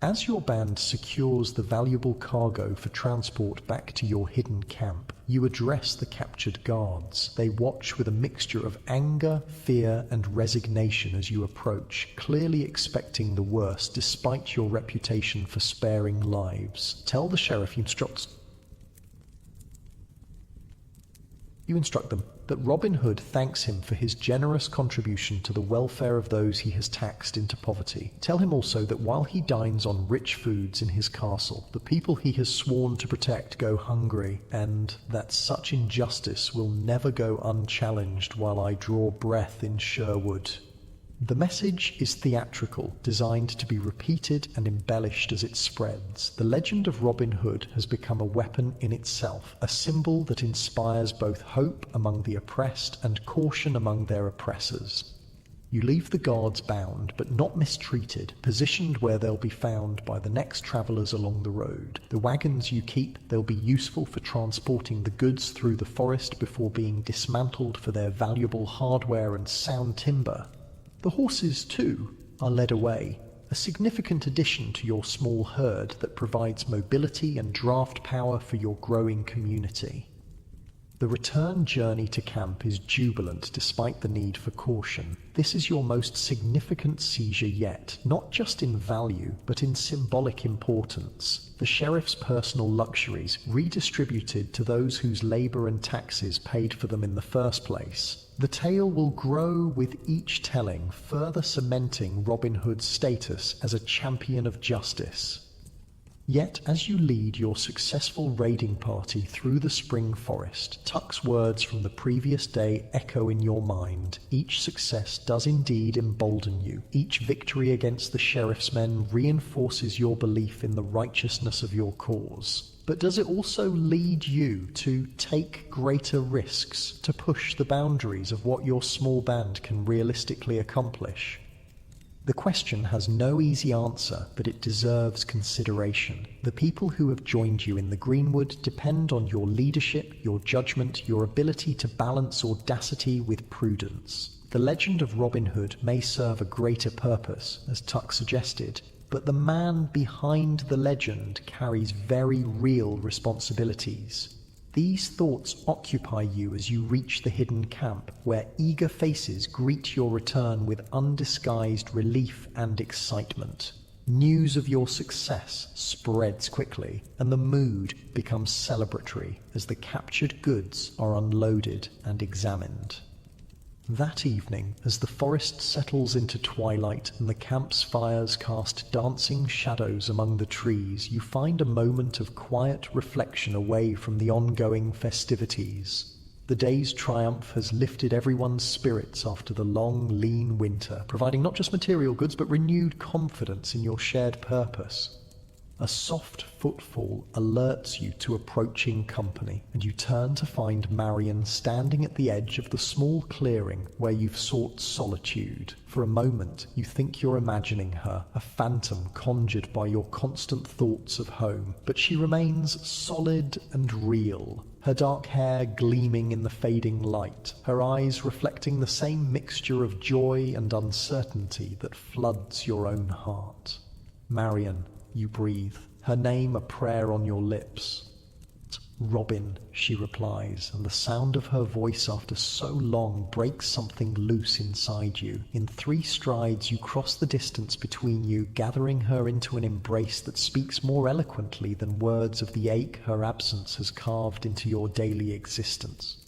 As your band secures the valuable cargo for transport back to your hidden camp, you address the captured guards. They watch with a mixture of anger, fear, and resignation as you approach, clearly expecting the worst despite your reputation for sparing lives. Tell the sheriff you instruct them that Robin Hood thanks him for his generous contribution to the welfare of those he has taxed into poverty. Tell him also that while he dines on rich foods in his castle, the people he has sworn to protect go hungry, and that such injustice will never go unchallenged while I draw breath in Sherwood. The message is theatrical, designed to be repeated and embellished as it spreads. The legend of Robin Hood has become a weapon in itself, a symbol that inspires both hope among the oppressed and caution among their oppressors. You leave the guards bound, but not mistreated, positioned where they'll be found by the next travellers along the road. The wagons you keep, they'll be useful for transporting the goods through the forest before being dismantled for their valuable hardware and sound timber. The horses, too, are led away, a significant addition to your small herd that provides mobility and draft power for your growing community. The return journey to camp is jubilant despite the need for caution. This is your most significant seizure yet, not just in value, but in symbolic importance. The sheriff's personal luxuries redistributed to those whose labor and taxes paid for them in the first place. The tale will grow with each telling, further cementing Robin Hood's status as a champion of justice. Yet, as you lead your successful raiding party through the spring forest, Tuck's words from the previous day echo in your mind. Each success does indeed embolden you. Each victory against the sheriff's men reinforces your belief in the righteousness of your cause. But does it also lead you to take greater risks, to push the boundaries of what your small band can realistically accomplish? The question has no easy answer, but it deserves consideration. The people who have joined you in the Greenwood depend on your leadership, your judgment, your ability to balance audacity with prudence. The legend of Robin Hood may serve a greater purpose, as Tuck suggested, but the man behind the legend carries very real responsibilities. These thoughts occupy you as you reach the hidden camp, where eager faces greet your return with undisguised relief and excitement. News of your success spreads quickly, and the mood becomes celebratory as the captured goods are unloaded and examined. That evening, as the forest settles into twilight and the camp's fires cast dancing shadows among the trees, you find a moment of quiet reflection away from the ongoing festivities. The day's triumph has lifted everyone's spirits after the long, lean winter, providing not just material goods but renewed confidence in your shared purpose. A soft footfall alerts you to approaching company, and you turn to find Marion standing at the edge of the small clearing where you've sought solitude. For a moment, you think you're imagining her, a phantom conjured by your constant thoughts of home, but she remains solid and real, her dark hair gleaming in the fading light, her eyes reflecting the same mixture of joy and uncertainty that floods your own heart. Marion, you breathe, her name a prayer on your lips. Robin, she replies, and the sound of her voice after so long breaks something loose inside you. In 3 strides you cross the distance between you, gathering her into an embrace that speaks more eloquently than words of the ache her absence has carved into your daily existence.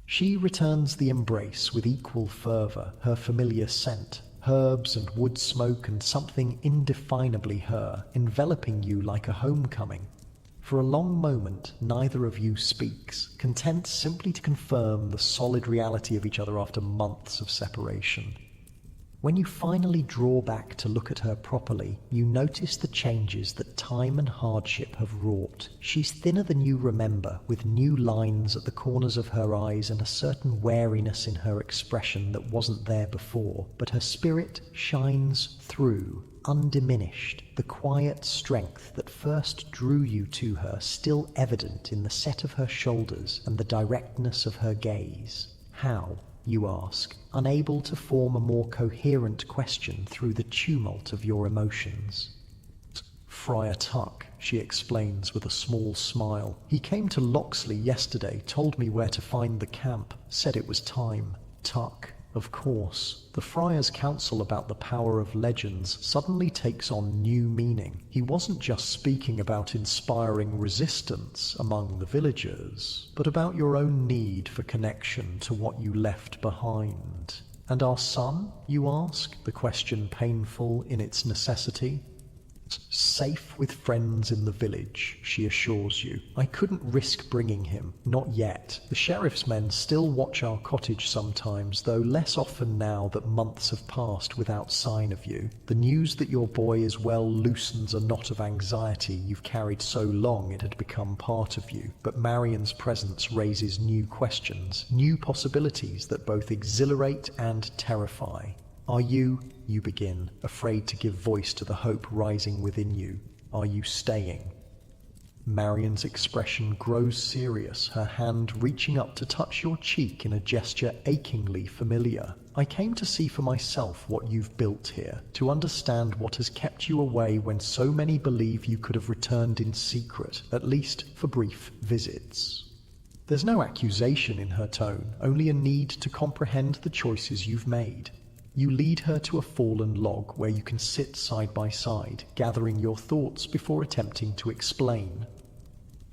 She returns the embrace with equal fervour, her familiar scent, herbs and wood smoke and something indefinably her, enveloping you like a homecoming. For a long moment, neither of you speaks, content simply to confirm the solid reality of each other after months of separation. When you finally draw back to look at her properly, you notice the changes that time and hardship have wrought. She's thinner than you remember, with new lines at the corners of her eyes and a certain wariness in her expression that wasn't there before, but her spirit shines through, undiminished, the quiet strength that first drew you to her still evident in the set of her shoulders and the directness of her gaze. How? You ask, unable to form a more coherent question through the tumult of your emotions. Friar Tuck, she explains with a small smile. He came to Loxley yesterday, told me where to find the camp, said it was time. Tuck, of course. The Friar's counsel about the power of legends suddenly takes on new meaning. He wasn't just speaking about inspiring resistance among the villagers, but about your own need for connection to what you left behind. And our son, you ask, the question painful in its necessity? Safe with friends in the village, she assures you. I couldn't risk bringing him, not yet. The sheriff's men still watch our cottage sometimes, though less often now that months have passed without sign of you. The news that your boy is well loosens a knot of anxiety you've carried so long it had become part of you. But Marion's presence raises new questions, new possibilities that both exhilarate and terrify. Are you begin, afraid to give voice to the hope rising within you? Are you staying? Marion's expression grows serious, her hand reaching up to touch your cheek in a gesture achingly familiar. I came to see for myself what you've built here, to understand what has kept you away when so many believe you could have returned in secret, at least for brief visits. There's no accusation in her tone, only a need to comprehend the choices you've made. You lead her to a fallen log where you can sit side by side, gathering your thoughts before attempting to explain.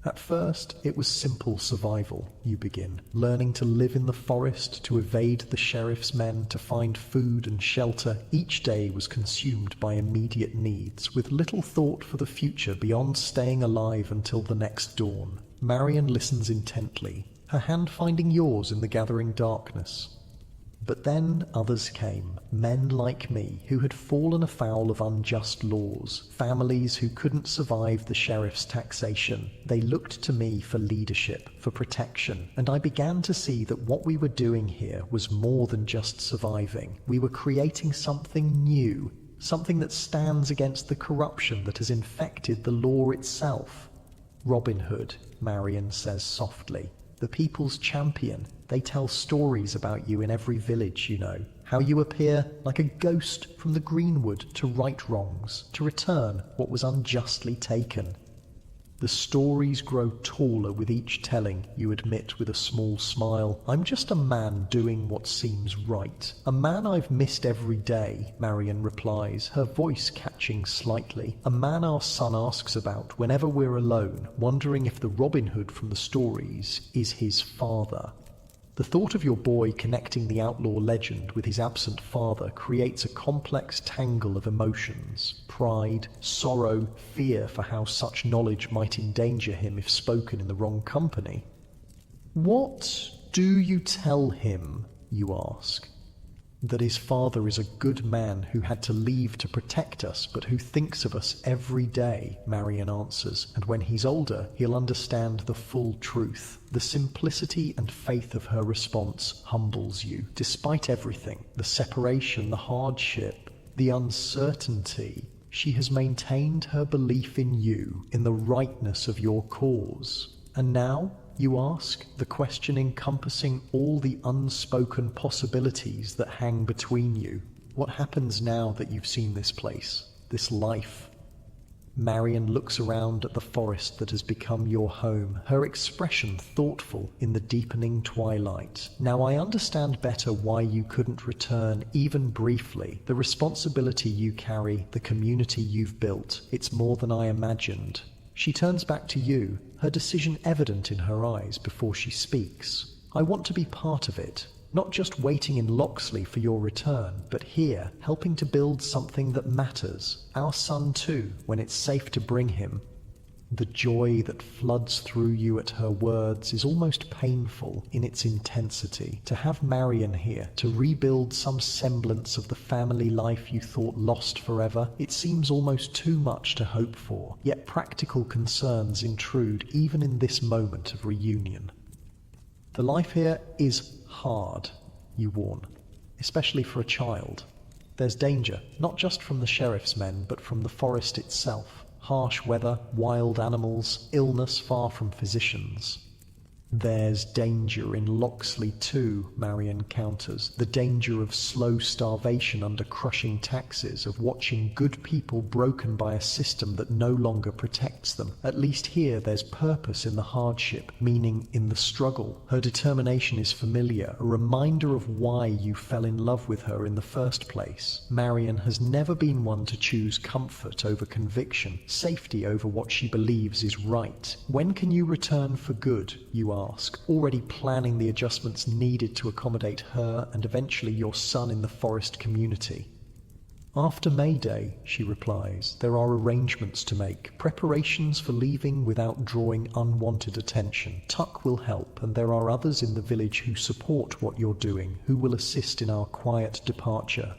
At first, it was simple survival, you begin, learning to live in the forest, to evade the sheriff's men, to find food and shelter. Each day was consumed by immediate needs, with little thought for the future beyond staying alive until the next dawn. Marion listens intently, her hand finding yours in the gathering darkness. But then others came, men like me, who had fallen afoul of unjust laws, families who couldn't survive the sheriff's taxation. They looked to me for leadership, for protection, and I began to see that what we were doing here was more than just surviving. We were creating something new, something that stands against the corruption that has infected the law itself. Robin Hood, Marion says softly, the people's champion. They tell stories about you in every village, you know. How you appear like a ghost from the greenwood to right wrongs, to return what was unjustly taken. The stories grow taller with each telling, you admit with a small smile. I'm just a man doing what seems right. A man I've missed every day, Marion replies, her voice catching slightly. A man our son asks about whenever we're alone, wondering if the Robin Hood from the stories is his father. The thought of your boy connecting the outlaw legend with his absent father creates a complex tangle of emotions: pride, sorrow, fear for how such knowledge might endanger him if spoken in the wrong company. What Do you tell him, you ask, that his father is a good man who had to leave to protect us, but who thinks of us every day? Marion answers, and when he's older, he'll understand the full truth. The simplicity and faith of her response humbles you. Despite everything, the separation, the hardship, the uncertainty, she has maintained her belief in you, in the rightness of your cause. And now, you ask, the question encompassing all the unspoken possibilities that hang between you. What happens now that you've seen this place, this life? Marion looks around at the forest that has become your home, her expression thoughtful in the deepening twilight. Now I understand better why you couldn't return, even briefly. The responsibility you carry, the community you've built, it's more than I imagined. She turns back to you, her decision evident in her eyes before she speaks. I want to be part of it, not just waiting in Loxley for your return, but here, helping to build something that matters. Our son too, when it's safe to bring him. The joy that floods through you at her words is almost painful in its intensity. To have Marion here, to rebuild some semblance of the family life you thought lost forever, it seems almost too much to hope for. Yet practical concerns intrude even in this moment of reunion. The life here is hard, you warn, especially for a child. There's danger, not just from the sheriff's men, but from the forest itself. Harsh weather, wild animals, illness far from physicians. There's danger in Loxley too, Marion counters. The danger of slow starvation under crushing taxes, of watching good people broken by a system that no longer protects them. At least here there's purpose in the hardship, meaning in the struggle. Her determination is familiar, a reminder of why you fell in love with her in the first place. Marion has never been one to choose comfort over conviction, safety over what she believes is right. When can you return for good, you ask, already planning the adjustments needed to accommodate her and eventually your son in the forest community? After May Day, she replies, there are arrangements to make, preparations for leaving without drawing unwanted attention. Tuck will help, and there are others in the village who support what you're doing, who will assist in our quiet departure.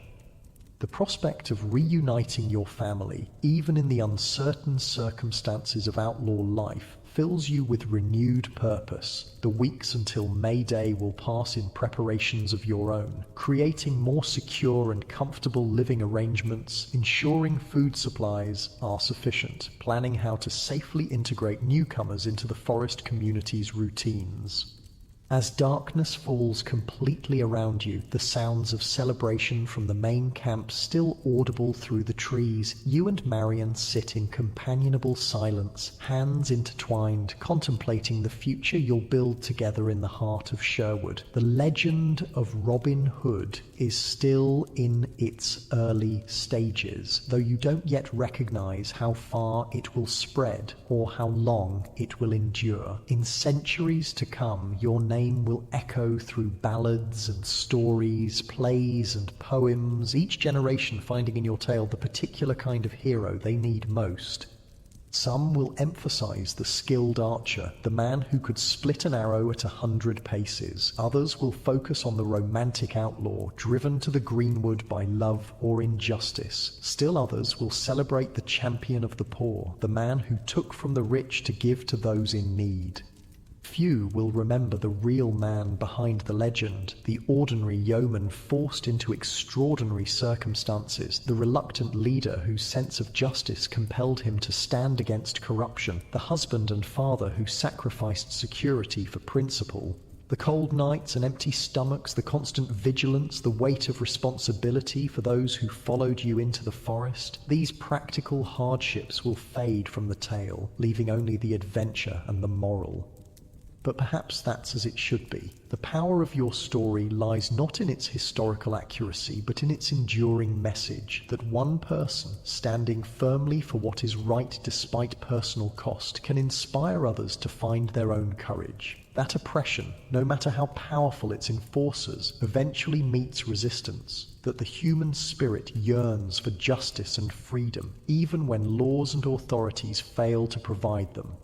The prospect of reuniting your family, even in the uncertain circumstances of outlaw life, fills you with renewed purpose. The weeks until May Day will pass in preparations of your own, creating more secure and comfortable living arrangements, ensuring food supplies are sufficient, planning how to safely integrate newcomers into the forest community's routines. As darkness falls completely around you, the sounds of celebration from the main camp still audible through the trees, you and Marion sit in companionable silence, hands intertwined, contemplating the future you'll build together in the heart of Sherwood. The legend of Robin Hood is still in its early stages, though you don't yet recognize how far it will spread or how long it will endure. In centuries to come, your name will echo through ballads and stories, plays and poems, each generation finding in your tale the particular kind of hero they need most. Some will emphasize the skilled archer, the man who could split an arrow at 100 paces. Others will focus on the romantic outlaw, driven to the greenwood by love or injustice. Still others will celebrate the champion of the poor, the man who took from the rich to give to those in need. Few will remember the real man behind the legend, the ordinary yeoman forced into extraordinary circumstances, the reluctant leader whose sense of justice compelled him to stand against corruption, the husband and father who sacrificed security for principle. The cold nights and empty stomachs, the constant vigilance, the weight of responsibility for those who followed you into the forest, these practical hardships will fade from the tale, leaving only the adventure and the moral. But perhaps that's as it should be. The power of your story lies not in its historical accuracy, but in its enduring message that one person, standing firmly for what is right despite personal cost, can inspire others to find their own courage. That oppression, no matter how powerful its enforcers, eventually meets resistance. That the human spirit yearns for justice and freedom, even when laws and authorities fail to provide them.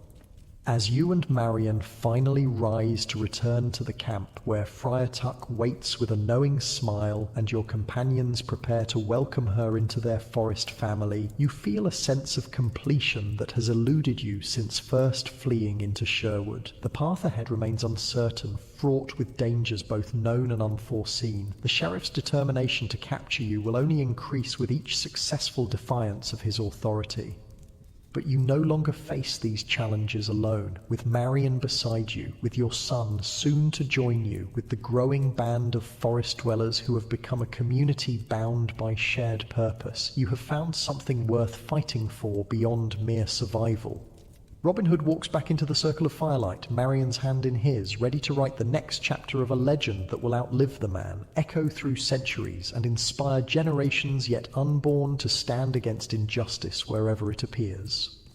As you and Marion finally rise to return to the camp where Friar Tuck waits with a knowing smile and your companions prepare to welcome her into their forest family, you feel a sense of completion that has eluded you since first fleeing into Sherwood. The path ahead remains uncertain, fraught with dangers both known and unforeseen. The sheriff's determination to capture you will only increase with each successful defiance of his authority. But you no longer face these challenges alone, with Marion beside you, with your son soon to join you, with the growing band of forest dwellers who have become a community bound by shared purpose. You have found something worth fighting for beyond mere survival. Robin Hood walks back into the circle of firelight, Marion's hand in his, ready to write the next chapter of a legend that will outlive the man, echo through centuries, and inspire generations yet unborn to stand against injustice wherever it appears.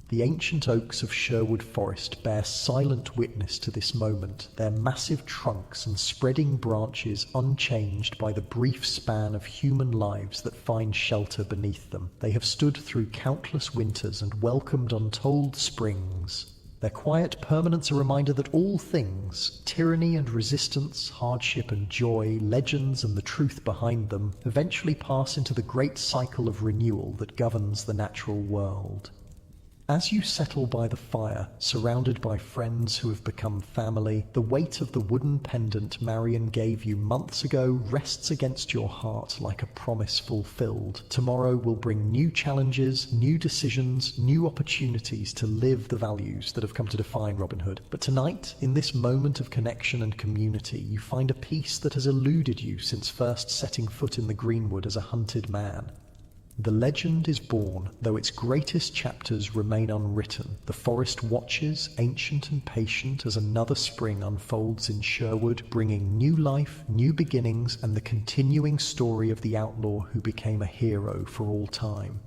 The ancient oaks of Sherwood Forest bear silent witness to this moment, their massive trunks and spreading branches unchanged by the brief span of human lives that find shelter beneath them. They have stood through countless winters and welcomed untold springs. Their quiet permanence a reminder that all things, tyranny and resistance, hardship and joy, legends and the truth behind them, eventually pass into the great cycle of renewal that governs the natural world. As you settle by the fire, surrounded by friends who have become family, the weight of the wooden pendant Marion gave you months ago rests against your heart like a promise fulfilled. Tomorrow will bring new challenges, new decisions, new opportunities to live the values that have come to define Robin Hood. But tonight, in this moment of connection and community, you find a peace that has eluded you since first setting foot in the greenwood as a hunted man. The legend is born, though its greatest chapters remain unwritten. The forest watches, ancient and patient, as another spring unfolds in Sherwood, bringing new life, new beginnings, and the continuing story of the outlaw who became a hero for all time.